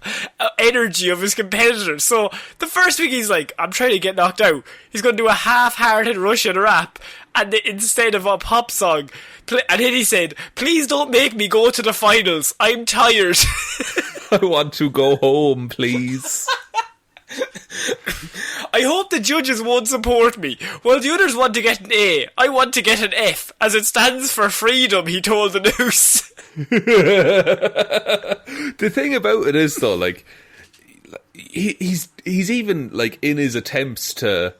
energy of his competitors. So the first week he's like, "I'm trying to get knocked out." He's going to do a half-hearted Russian rap and instead of a pop song. And then he said, "Please don't make me go to the finals. I'm tired."
I want to go home, please.
"I hope the judges won't support me. While the others want to get an A, I want to get an F, as it stands for freedom," he told the news.
The thing about it is, though, like, he's even, like, in his attempts to,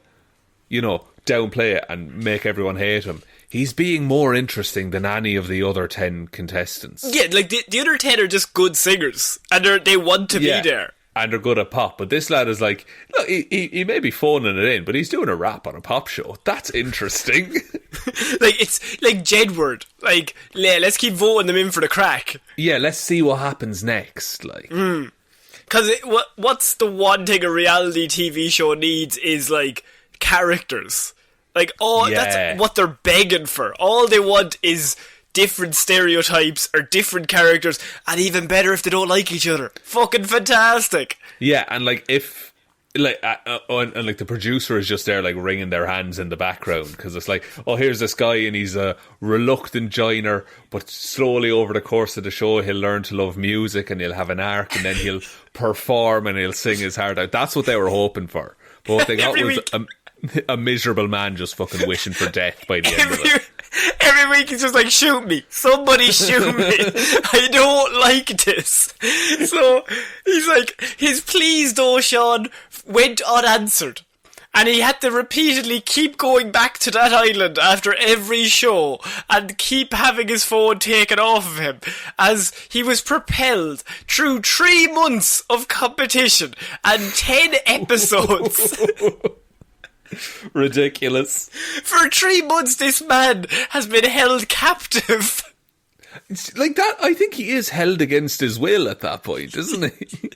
you know, downplay it and make everyone hate him, he's being more interesting than any of the other 10 contestants.
Yeah, like, the other 10 are just good singers, and they want to be there.
And they're good at pop, but this lad is like, look, he may be phoning it in, but he's doing a rap on a pop show. That's interesting.
Like, it's like Jedward. Like, let's keep voting them in for the crack.
Yeah, let's see what happens next. Like,
because what's the one thing a reality TV show needs is like characters. Like, that's what they're begging for. All they want is different stereotypes or different characters, and even better if they don't like each other. Fucking fantastic.
Yeah, and like if like and like the producer is just there like wringing their hands in the background because it's like, oh, here's this guy and he's a reluctant joiner, but slowly over the course of the show he'll learn to love music and he'll have an arc and then he'll perform and he'll sing his heart out. That's what they were hoping for. But what they got was a miserable man just fucking wishing for death by the end of it.
Every week he's just like, "Shoot me. Somebody shoot me. I don't like this." So he's like, his pleas though, Shaun, went unanswered. And he had to repeatedly keep going back to that island after every show and keep having his phone taken off of him as he was propelled through 3 months of competition and 10 episodes.
Ridiculous. For
3 months this man has been held captive.
Like that, I think he is held against his will at that point, isn't he?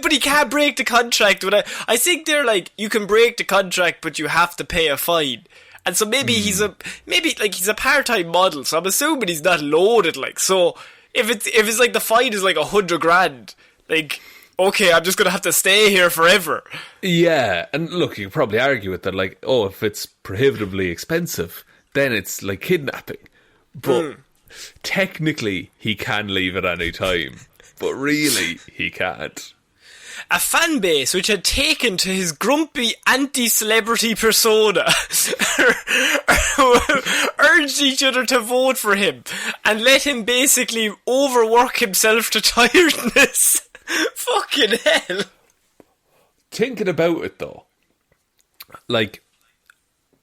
But he can't break the contract. I think they're like, you can break the contract but you have to pay a fine. And so maybe he's a part-time model, so I'm assuming he's not loaded, like. So if it's like the fine is like $100,000, like, okay, I'm just going to have to stay here forever.
Yeah, and look, you could probably argue with that, like, oh, if it's prohibitively expensive, then it's like kidnapping. But technically, he can leave at any time. But really, he can't.
A fan base which had taken to his grumpy anti-celebrity persona urged each other to vote for him and let him basically overwork himself to tiredness. Fucking hell.
Thinking about it though, like,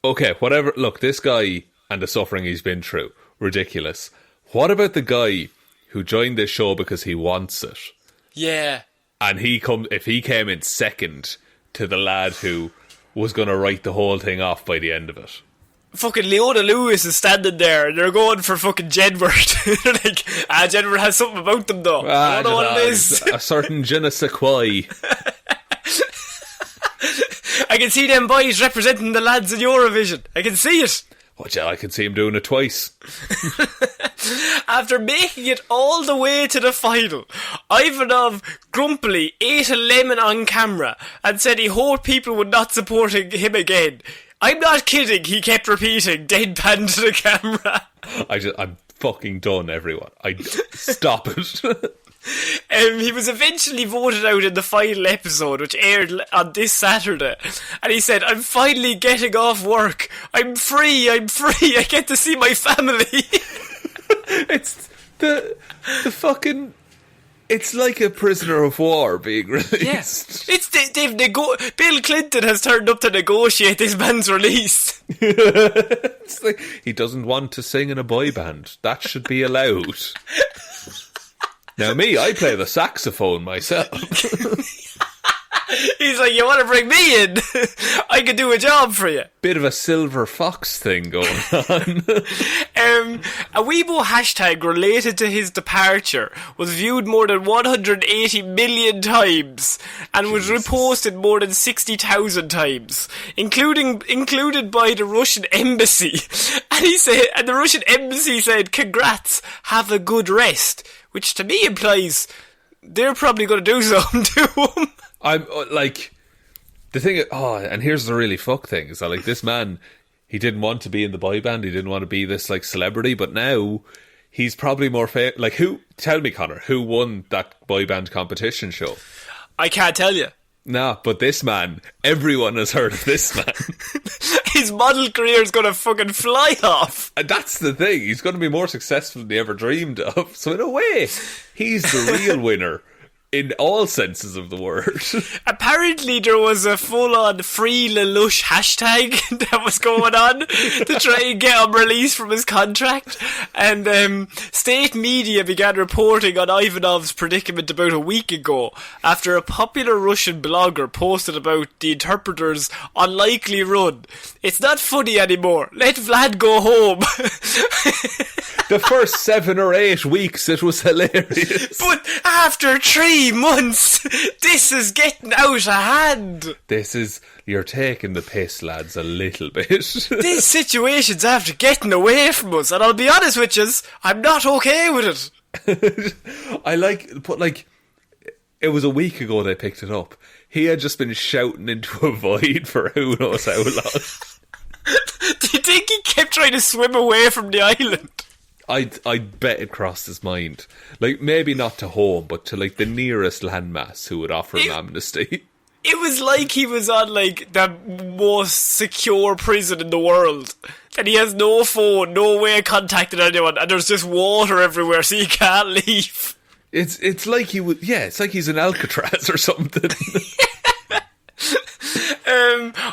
okay, whatever, look, this guy and the suffering he's been through, ridiculous. What about the guy who joined this show because he wants it?
Yeah.
And if he came in second to the lad who was going to write the whole thing off by the end of it.
Fucking Leona Lewis is standing there and they're going for fucking Jedward. They're like, Jedward has something about them though. I don't know what it is.
A certain je ne sais quoi.
I can see them boys representing the lads in Eurovision. I can see it.
Watch out, I can see him doing it twice.
After making it all the way to the final, Ivanov grumpily ate a lemon on camera and said he hoped people would not support him again. "I'm not kidding," he kept repeating, deadpan to the camera.
I'm fucking done, everyone. Stop it.
He was eventually voted out in the final episode, which aired on this Saturday. And he said, "I'm finally getting off work. I'm free. I get to see my family."
It's the fucking... It's like a prisoner of war being released.
Yeah. Bill Clinton has turned up to negotiate this man's release.
It's like, he doesn't want to sing in a boy band. That should be allowed. Now me, I play the saxophone myself.
He's like, you want to bring me in? I could do a job for you.
Bit of a silver fox thing going on.
A Weibo hashtag related to his departure was viewed more than 180 million times and was reposted more than 60,000 times, included by the Russian embassy. And the Russian embassy said, "Congrats, have a good rest," which to me implies they're probably going to do something to him.
I'm like, the thing. Oh, and here's the really fuck thing: is that like this man, he didn't want to be in the boy band. He didn't want to be this like celebrity, but now he's probably more like who? Tell me, Connor, who won that boy band competition show?
I can't tell you.
Nah, but this man, everyone has heard of this man.
His model career is going to fucking fly off.
And that's the thing. He's going to be more successful than he ever dreamed of. So in a way, he's the real winner. In all senses of the word.
Apparently there was a full-on free Lelouch hashtag that was going on to try and get him released from his contract. And state media began reporting on Ivanov's predicament about a week ago after a popular Russian blogger posted about the interpreter's unlikely run. "It's not funny anymore. Let Vlad go home."
The first 7 or 8 weeks it was hilarious.
But after 3 months, this is getting out of hand.
You're taking the piss, lads, a little bit.
This situation's after getting away from us, and I'll be honest with you, I'm not okay with it.
It was a week ago they picked it up. He had just been shouting into a void for who knows how long.
Do you think he kept trying to swim away from the island?
I'd bet it crossed his mind. Like, maybe not to home, but to, like, the nearest landmass who would offer him amnesty.
It was like he was on, like, the most secure prison in the world. And he has no phone, no way of contacting anyone, and there's just water everywhere, so he can't leave.
It's like he would... Yeah, it's like he's in Alcatraz or something.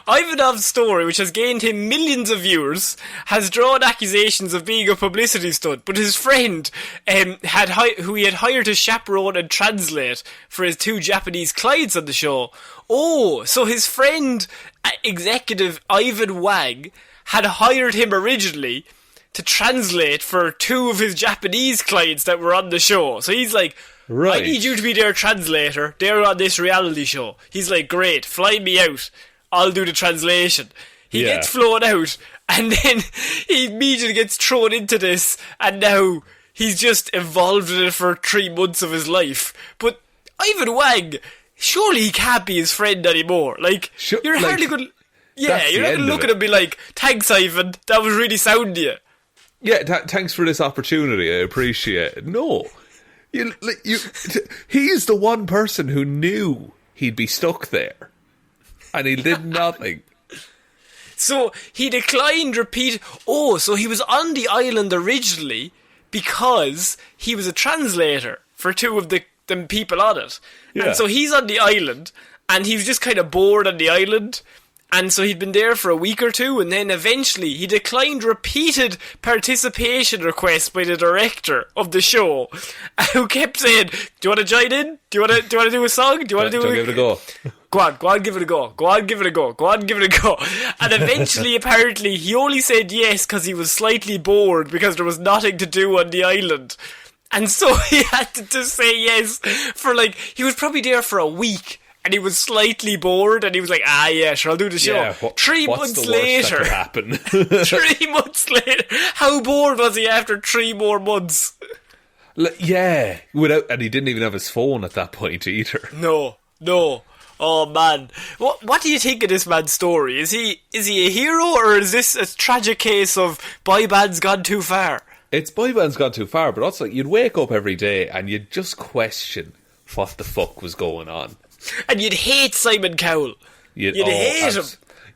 Ivanov's story, which has gained him millions of viewers, has drawn accusations of being a publicity stunt, but his friend, who he had hired to chaperone and translate for his 2 Japanese clients on the show. Oh, so his friend, executive Ivan Wang, had hired him originally to translate for 2 of his Japanese clients that were on the show. So he's like, right, I need you to be their translator. They're on this reality show. He's like, great, fly me out. I'll do the translation. He gets flown out, and then he immediately gets thrown into this, and now he's just involved in it for 3 months of his life. But Ivan Wang, surely he can't be his friend anymore. Like, you're hardly going to... Yeah, you're not going to look at him and be like, thanks, Ivan, that was really sound of you.
Yeah, thanks for this opportunity, I appreciate it. No. He's the one person who knew he'd be stuck there. And he did nothing.
So he declined so he was on the island originally because he was a translator for 2 of the people on it. Yeah. And so he's on the island, and he was just kind of bored on the island. And so he'd been there for a week or 2, and then eventually he declined repeated participation requests by the director of the show, who kept saying, "Do you want to join in? Do you want to do a song? Do you want to do
give it a go?
Go on, give it a go. Go on, give it a go. Go on, give it a go." And eventually, apparently, he only said yes because he was slightly bored because there was nothing to do on the island. And so he had to just say yes for he was probably there for a week. And he was slightly bored, and he was like, yeah, sure, I'll do the show.
Yeah,
3 months later.
That could happen?
3 months later. How bored was he after 3 more months?
Yeah. And he didn't even have his phone at that point either.
No. Oh, man. What do you think of this man's story? Is he a hero, or is this a tragic case of boy bands gone too far?
It's boy bands gone too far, but also you'd wake up every day and you'd just question what the fuck was going on.
And you'd hate Simon Cowell. You'd hate him.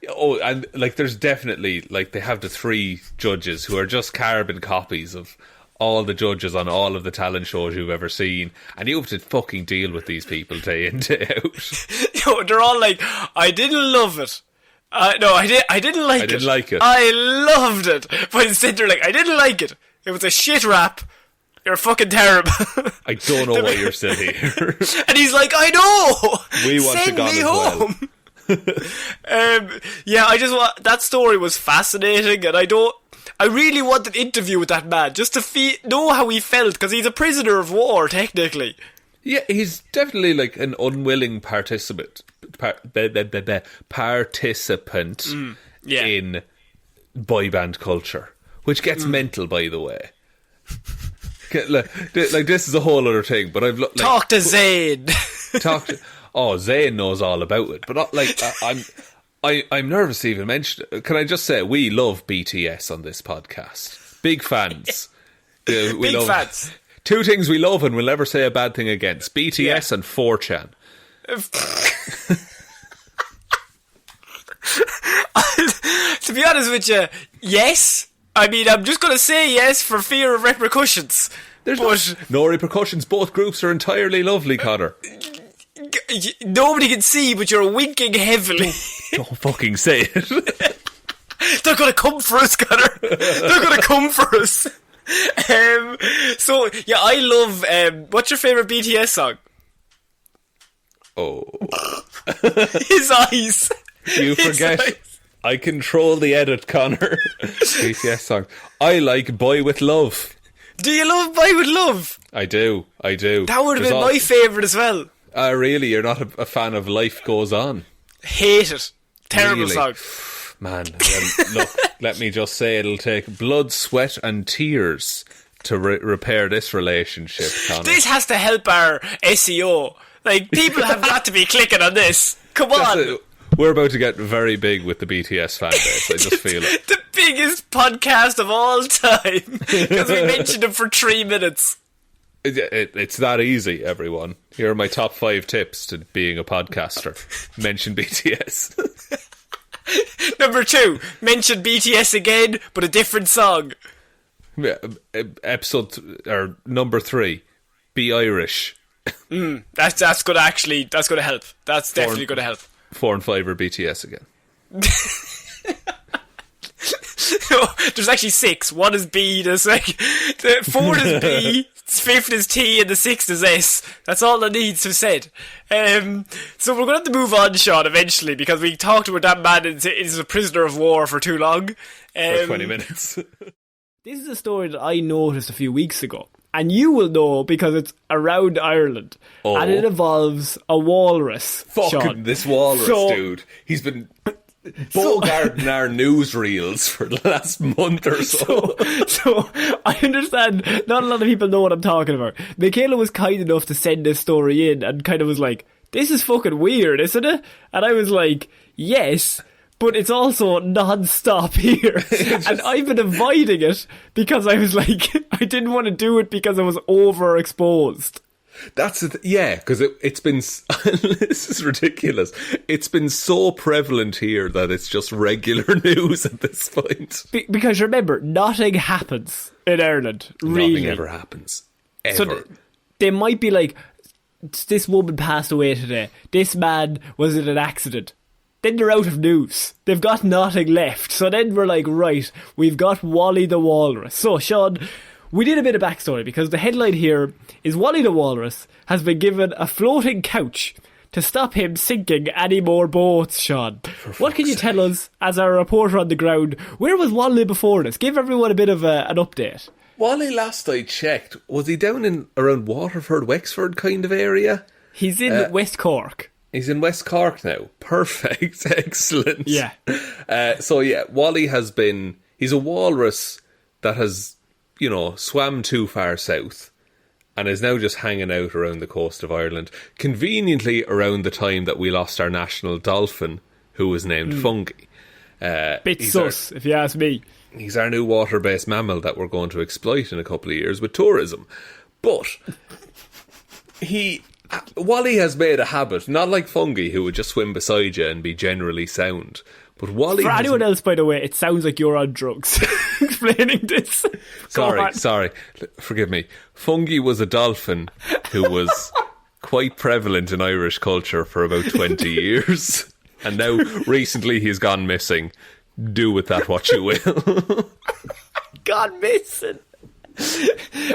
Oh, and there's definitely they have the 3 judges who are just carbon copies of all the judges on all of the talent shows you've ever seen, and you have to fucking deal with these people day in, day out.
They're all like, I didn't love it. No, I didn't like it.
I didn't like it.
I loved it. But instead they're like, I didn't like it. It was a shit rap. You're fucking terrible.
I don't know why you're still here.
And he's like, I know.
We want
Send
you gone
me
as
home. Yeah, I just want that story was fascinating, and I really want an interview with that man just to know how he felt, because he's a prisoner of war technically.
Yeah, he's definitely like an unwilling participant in boy band culture, which gets mental, by the way. Like this is a whole other thing, but I've
talk to Zayn.
Zayn knows all about it, but I'm nervous to even mention it. Can I just say we love BTS on this podcast? Big fans. We love
fans.
Two things we love and we'll never say a bad thing against: BTS and 4chan.
To be honest with you, yes. I mean, I'm just going to say yes for fear of repercussions.
There's no repercussions. Both groups are entirely lovely, Connor.
Nobody can see, but you're winking heavily.
Don't fucking say it.
They're going to come for us, Connor. They're going to come for us. So, yeah, I love... what's your favourite BTS song?
Oh.
His eyes.
You forget... I control the edit, Connor. BTS song. I like Boy With Love.
Do you love Boy With Love?
I do.
That would have been my favourite as well.
Really? You're not a fan of Life Goes On?
Hate it. Terrible song.
Man, look, let me just say it'll take blood, sweat and tears to repair this relationship, Connor.
This has to help our SEO. Like, people have got to be clicking on this. Come on.
We're about to get very big with the BTS fan base. I just feel it.
The biggest podcast of all time. Because we mentioned them for 3 minutes.
It's that easy, everyone. Here are my top 5 tips to being a podcaster. Mention BTS.
Number 2, mention BTS again, but a different song.
Number 3, be Irish.
That's going to help. That's definitely going to help.
4 and 5 are BTS again.
There's actually 6. 1 is B, there's like 4 is B, 5th is T, and the 6th is S. That's all that needs to be said. So we're going to have to move on, Shaun, eventually, because we talked about that man is a prisoner of war for too long.
For 20 minutes.
This is a story that I noticed a few weeks ago. And you will know because it's around Ireland. Oh. And it involves a walrus.
Fucking
Shaun.
This walrus, dude. He's been bogarting our newsreels for the last month or so.
So I understand not a lot of people know what I'm talking about. Michaela was kind enough to send this story in and kind of was like, this is fucking weird, isn't it? And I was like, yes, but it's also non-stop here. And I've been avoiding it because I was like, I didn't want to do it because I was overexposed.
That's it. Yeah, because it's been... this is ridiculous. It's been so prevalent here that it's just regular news at this point.
Because remember, nothing happens in Ireland, really.
Nothing ever happens. Ever.
So they might be like, this woman passed away today. This man was in an accident. Then they're out of news. They've got nothing left. So then we're like, right, we've got Wally the Walrus. So, Shaun, we did a bit of backstory because the headline here is Wally the Walrus has been given a floating couch to stop him sinking any more boats, Shaun. What can you tell us as our reporter on the ground? Where was Wally before this? Give everyone a bit of an update.
Wally, last I checked, was he down in around Waterford, Wexford kind of area?
He's in West Cork.
He's in West Cork now. Perfect. Excellent.
Yeah.
Wally has been... He's a walrus that has, swam too far south and is now just hanging out around the coast of Ireland. Conveniently around the time that we lost our national dolphin, who was named Fungi.
Bit sus, if you ask me.
He's our new water-based mammal that we're going to exploit in a couple of years with tourism. But Wally has made a habit, not like Fungi, who would just swim beside you and be generally sound. But Wally... For
anyone else, by the way, it sounds like you're on drugs explaining this.
Sorry. Forgive me. Fungi was a dolphin who was quite prevalent in Irish culture for about 20 years. And now, recently, he's gone missing. Do with that what you will.
Gone missing.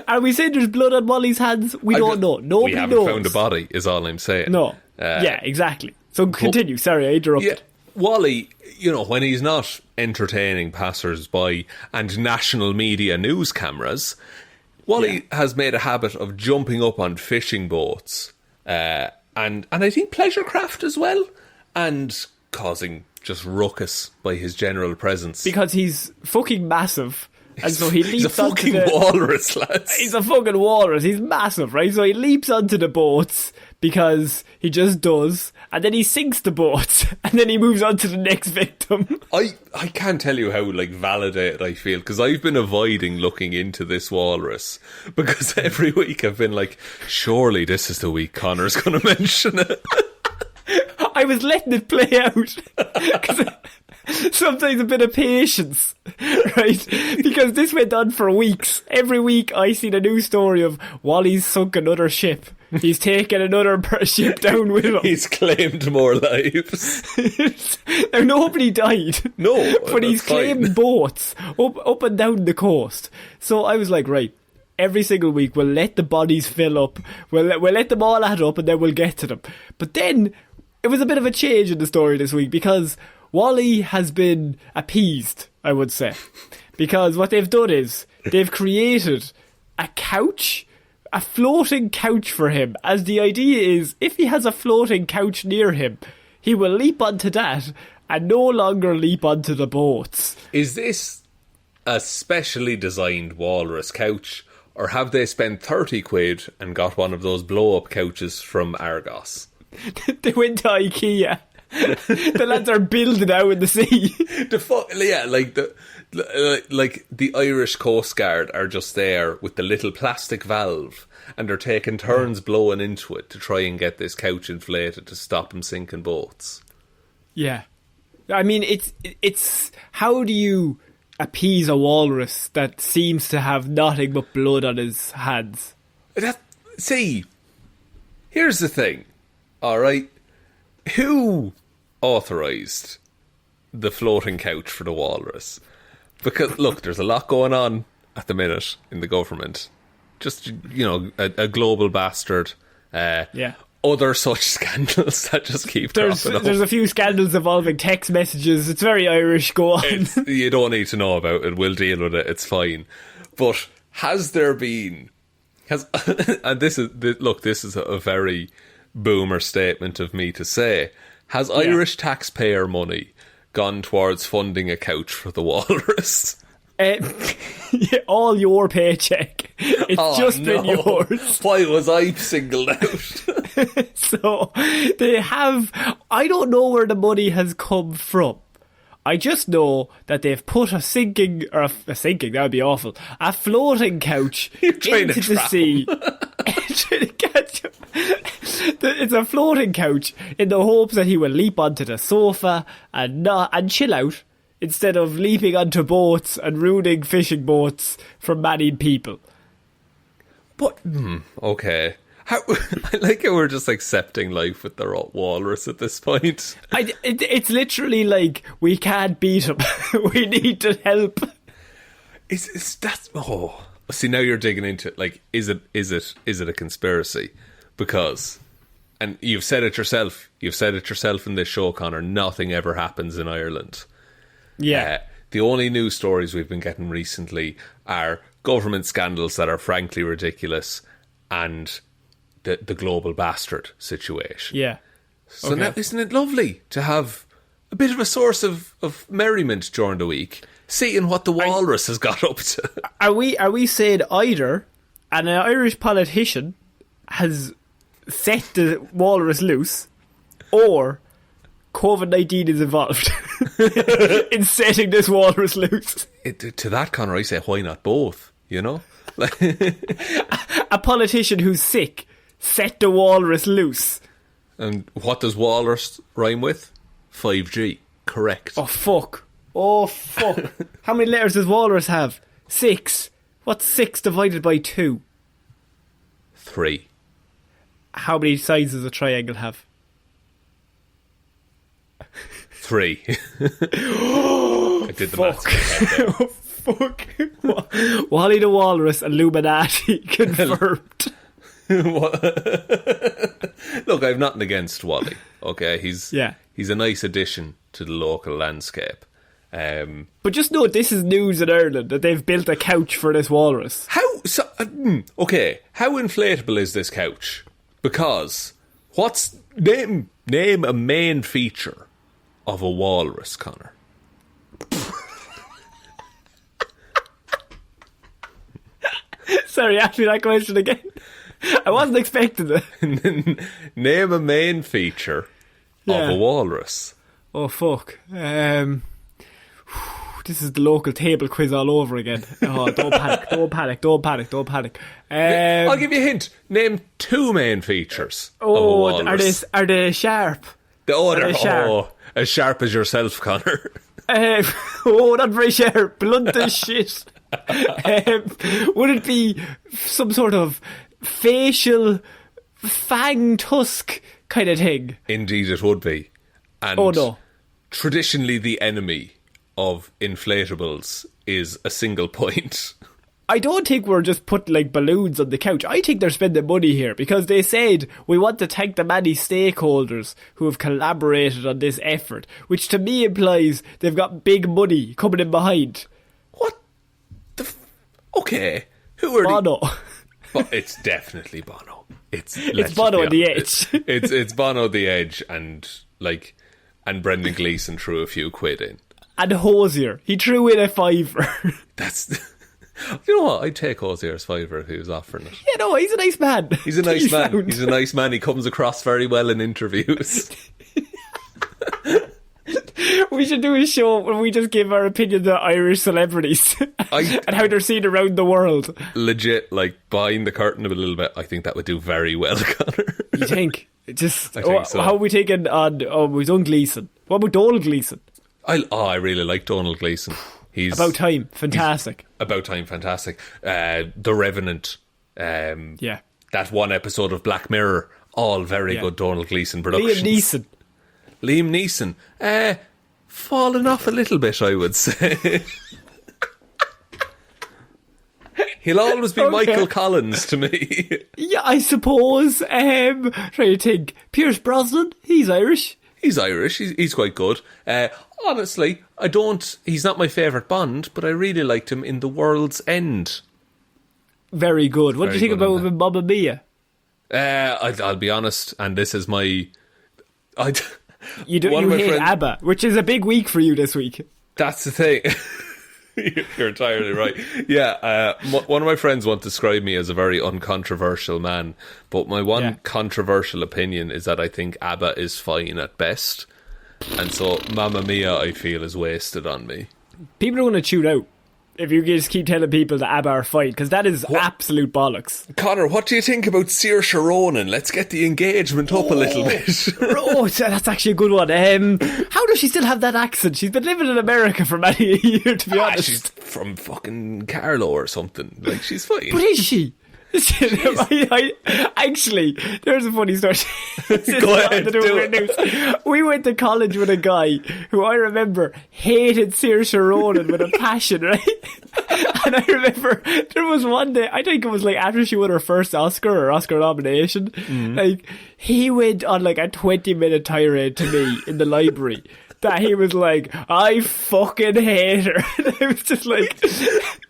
Are we saying there's blood on Wally's hands? We don't know. Nobody
We haven't
knows.
found a body, is all I'm saying.
No. Yeah, exactly. So continue. Sorry, I interrupted.
Yeah, Wally, you know, when he's not entertaining passers-by and national media news cameras, Wally has made a habit of jumping up on fishing boats and I think pleasure craft as well, and causing just ruckus by his general presence.
Because he's fucking massive. And so he leaps
he's a fucking
onto
walrus, lads.
He's a fucking walrus. He's massive, right? So he leaps onto the boats because he just does, and then he sinks the boats, and then he moves on to the next victim.
I can't tell you how validated I feel, because I've been avoiding looking into this walrus, because every week I've been like, surely this is the week Connor's going to mention it.
I was letting it play out. 'Cause sometimes a bit of patience, right? Because this went on for weeks. Every week I seen a new story of Wally's sunk another ship. He's taken another ship down with him.
He's claimed more lives.
Now, nobody died.
No,
but he's
that's fine.
claimed boats up and down the coast. So I was like, right, every single week we'll let the bodies fill up. We'll let them all add up and then we'll get to them. But then it was a bit of a change in the story this week, because Wally has been appeased, I would say. Because what they've done is they've created a couch, a floating couch for him, as the idea is if he has a floating couch near him, he will leap onto that and no longer leap onto the boats.
Is this a specially designed walrus couch, or have they spent 30 quid and got one of those blow-up couches from Argos?
They went to IKEA. The lads are building out in the sea.
Like the Irish Coast Guard are just there with the little plastic valve, and they're taking turns blowing into it to try and get this couch inflated to stop him sinking boats.
Yeah. I mean, it's how do you appease a walrus that seems to have nothing but blood on his hands?
See, here's the thing, alright? Who authorised the floating couch for the walrus? Because, look, there's a lot going on at the minute in the government. Just, you know, a global bastard.
Yeah.
Other such scandals that just keep dropping up.
There's a few scandals involving text messages. It's very Irish. Go on.
You don't need to know about it. We'll deal with it. It's fine. But has there been... and this is a very boomer statement of me to say. Has Irish taxpayer money gone towards funding a couch for the walrus?
All your paycheck. It's just been yours.
Why was I singled out?
So they have... I don't know where the money has come from. I just know that they've put a sinking, that would be awful, a floating couch into the sea. Trying to catch him. It's a floating couch in the hopes that he will leap onto the sofa and chill out, instead of leaping onto boats and ruining fishing boats for many people.
But, okay. I like how we're just accepting life with the walrus at this point.
It's literally like, we can't beat him. We need to help.
Is that... Oh. See, now you're digging into it. Like, is it a conspiracy? Because, and you've said it yourself in this show, Connor, nothing ever happens in Ireland.
Yeah.
The only news stories we've been getting recently are government scandals that are frankly ridiculous, and the global bastard situation.
Yeah.
So now, isn't it lovely to have a bit of a source of merriment during the week, seeing what the walrus has got up to?
Are we saying either an Irish politician has set the walrus loose, or COVID-19 is involved in setting this walrus loose?
To that, Connor, I say, why not both? You know?
A politician who's sick set the walrus loose.
And what does walrus rhyme with? 5G. Correct.
Oh, fuck. How many letters does walrus have? 6. What's 6 divided by 2?
3.
How many sides does a triangle have?
3. I did the maths in my head there.
fuck? Wally the Walrus, Illuminati, confirmed.
Look, I've nothing against Wally. Okay, he's a nice addition to the local landscape.
But just note, this is news in Ireland that they've built a couch for this walrus.
How inflatable is this couch? Because name a main feature of a walrus, Connor.
Sorry, ask me that question again. I wasn't expecting it.
Name a main feature of a walrus.
Oh, fuck. This is the local table quiz all over again. Oh, don't panic.
I'll give you a hint. Name two main features of a walrus.
Are they sharp?
As sharp as yourself, Connor.
Not very sharp. Blunt as shit. Would it be some sort of facial fang tusk kind of thing?
Indeed it would be. And
no.
Traditionally the enemy of inflatables is a single point.
I don't think we're just putting like balloons on the couch. I think they're spending money here because they said we want to thank the many stakeholders who have collaborated on this effort, which to me implies they've got big money coming in behind.
What the okay, who are
Bono?
But it's definitely Bono. It's
Bono on the Edge.
It's Bono on the Edge, and Brendan Gleeson threw a few quid in. And
Hosier, he threw in a fiver.
You know what? I'd take Hosier's fiver if he was offering it.
Yeah, no, he's a nice man.
He's a nice man. He's a nice man. He comes across very well in interviews.
We should do a show where we just give our opinions on Irish celebrities and how they're seen around the world.
Legit, like, behind the curtain a little bit, I think that would do very well, Connor.
You think? I think
so.
How are we taking on... we've done Gleeson. What about Donald Gleeson?
I really like Donald Gleeson. He's
About Time, fantastic.
About Time, fantastic. The Revenant.
Yeah.
That one episode of Black Mirror, all very good Donald Gleeson productions. Liam Neeson. Fallen off a little bit, I would say. He'll always be Michael Collins to me.
Yeah, I suppose. Trying to think. Pierce Brosnan, he's Irish.
He's quite good. Honestly, he's not my favourite Bond, but I really liked him in The World's End.
Very good. What do you think about him in Mamma Mia?
I'll be honest, and this is my...
You hate ABBA, which is a big week for you this week.
That's the thing. You're entirely right. Yeah, one of my friends once described me as a very uncontroversial man, but my one controversial opinion is that I think ABBA is fine at best, and so Mamma Mia, I feel, is wasted on me.
People are going to tune out if you just keep telling people that ABBA are fine, because that is absolute bollocks.
Connor, what do you think about Saoirse Ronan? Let's get the engagement up a little bit.
That's actually a good one. How does she still have that accent? She's been living in America for many a year, to be honest.
She's from fucking Carlow or something. Like, she's fine.
But is she? Actually, there's a funny story.
Go ahead,
We went to college with a guy who I remember hated Saoirse Ronan with a passion, right? And I remember there was one day, I think it was like after she won her first Oscar nomination, like he went on like a 20-minute tirade to me in the library. That he was like, I fucking hate her. And I was just like...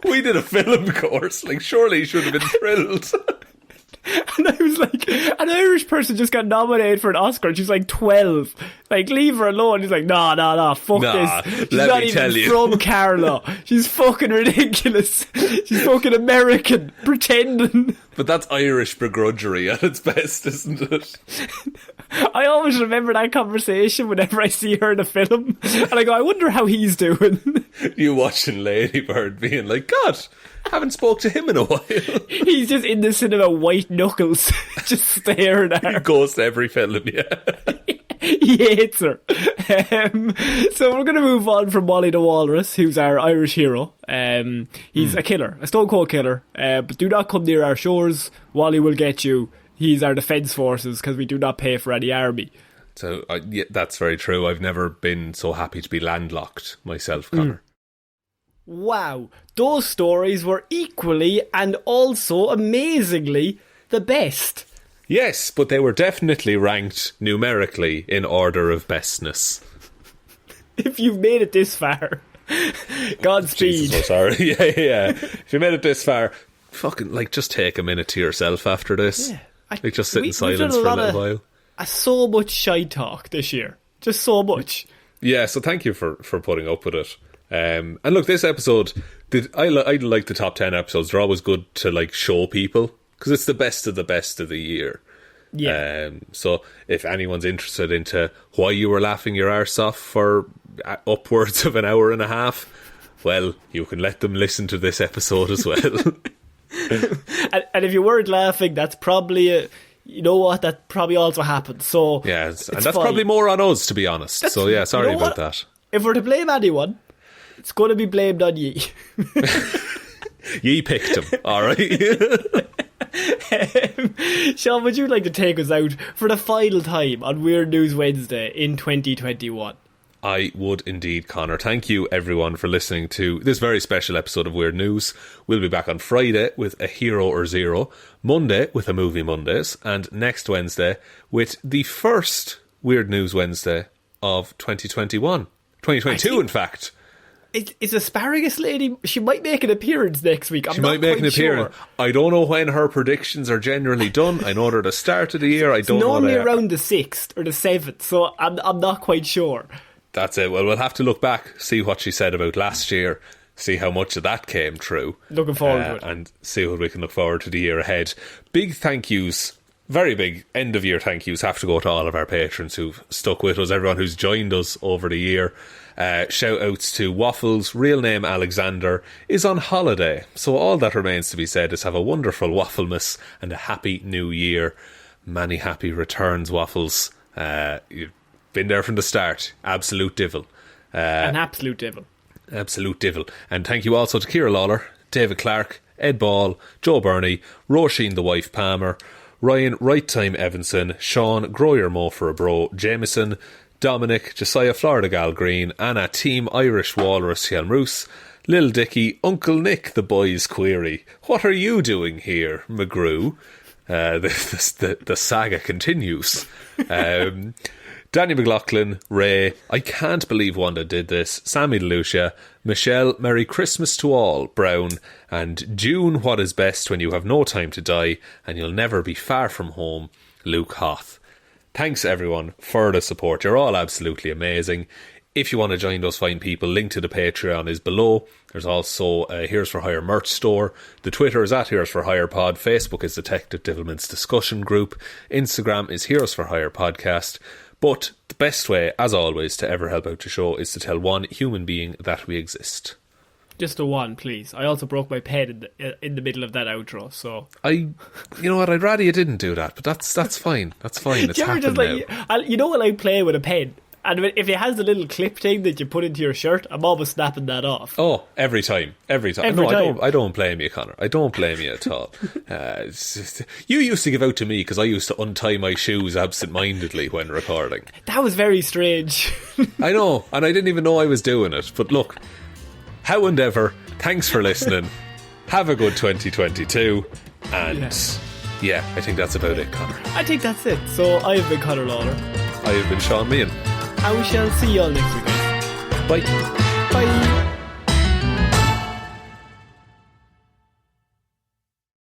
We did a film course. Like, surely he should have been thrilled.
And I was like, an Irish person just got nominated for an Oscar and she's like 12. Like, leave her alone. He's like, nah, fuck this. She's not even from Carlow. She's fucking ridiculous. She's fucking American, pretending.
But that's Irish begrudgery at its best, isn't it?
I always remember that conversation whenever I see her in a film. And I go, I wonder how he's doing.
You watching Lady Bird being like, God, haven't spoke to him in a while.
He's just in the cinema, white knuckles, just staring at her.
He goes to every film, yeah.
He hates her. So we're going to move on from Wally the Walrus, who's our Irish hero. He's a killer, a stone cold killer. But do not come near our shores. Wally will get you. He's our defence forces because we do not pay for any army.
So yeah, that's very true. I've never been so happy to be landlocked myself, Connor.
wow, those stories were equally and also amazingly the best.
Yes, but they were definitely ranked numerically in order of bestness.
If you've made it this far, Godspeed.
Jesus, sorry. Yeah. If you made it this far, fucking, just take a minute to yourself after this.
Yeah.
Just sit in silence for a little while.
So much shy talk this year. Just so much.
Yeah, so thank you for putting up with it. And look, this episode, I like the top 10 episodes. They're always good to show people, because it's the best of the year.
Yeah.
So if anyone's interested into why you were laughing your arse off for upwards of an hour and a half, well, you can let them listen to this episode as well.
and if you weren't laughing, that's probably you know what, that probably also happened. So
yeah, and that's probably more on us, to be honest. So sorry about that.
If we're to blame anyone, it's going to be blamed on ye.
Ye picked him, alright.
Shaun, would you like to take us out for the final time on Weird News Wednesday in 2021?
I would indeed, Connor. Thank you, everyone, for listening to this very special episode of Weird News. We'll be back on Friday with a Hero or Zero, Monday with a Movie Mondays, and next Wednesday with the first Weird News Wednesday of 2021. 2022, in fact.
Is Asparagus Lady, she might make an appearance next week.
She might make an appearance. Sure. I don't know when her predictions are generally done. I know they're the start of the year. I don't know.
Normally around the 6th or the 7th, so I'm not quite sure.
That's it. Well, we'll have to look back, see what she said about last year, see how much of that came true.
Looking forward to it.
And see what we can look forward to the year ahead. Big thank yous, very big end of year thank yous have to go to all of our patrons who've stuck with us, everyone who's joined us over the year. Shout outs to Waffles, real name Alexander, is on holiday. So all that remains to be said is have a wonderful Wafflemas and a happy new year. Many happy returns, Waffles. You've been there from the start. Absolute divil.
An absolute divil.
Absolute divil. And thank you also to Ciara Lawler, David Clarke, Ed Ball, Joe Burney, Róisín the wife Palmer, Ryan Right Time Evanson, Shaun Grow Your Mo for a Bro, Jamieson, Dominic, Jessiah Florida Gal Green, Anna Team Irish Walrus Hjelmroos, Lil Dicky, Uncle Nick the boys query, what are you doing here, McGrew? The saga continues. Danny McLaughlin, Ray, I can't believe Wanda did this, Sammy DeLucia, Michelle, Merry Christmas to all, Browne, and June, what is best when you have no time to die and you'll never be far from home, Luke Hoth. Thanks everyone for the support, you're all absolutely amazing. If you want to join those fine people, link to the Patreon is below. There's also a Heroes for Hire merch store. The Twitter is at Heroes for Hire Pod. Facebook is Detective Divilment's discussion group. Instagram is Heroes for Hire Podcast. But the best way, as always, to ever help out the show is to tell one human being that we exist.
Just a one, please. I also broke my pen in the middle of that outro, so...
You know what, I'd rather you didn't do that, but that's fine. That's fine, it's happened now.
You know when I play with a pen, and if it has the little clip thing that you put into your shirt, I'm always snapping that off.
Oh, every time. No, I don't blame you, Connor. I don't blame you at all. You used to give out to me because I used to untie my shoes absent-mindedly when recording.
That was very strange.
I know, and I didn't even know I was doing it. But look, how and ever, thanks for listening. Have a good 2022. And yeah, I think that's about it, Connor.
I think that's it. So I have been Connor Lawler.
I have been Shaun Meehan.
And we shall see you all next week, guys.
Bye.
Bye.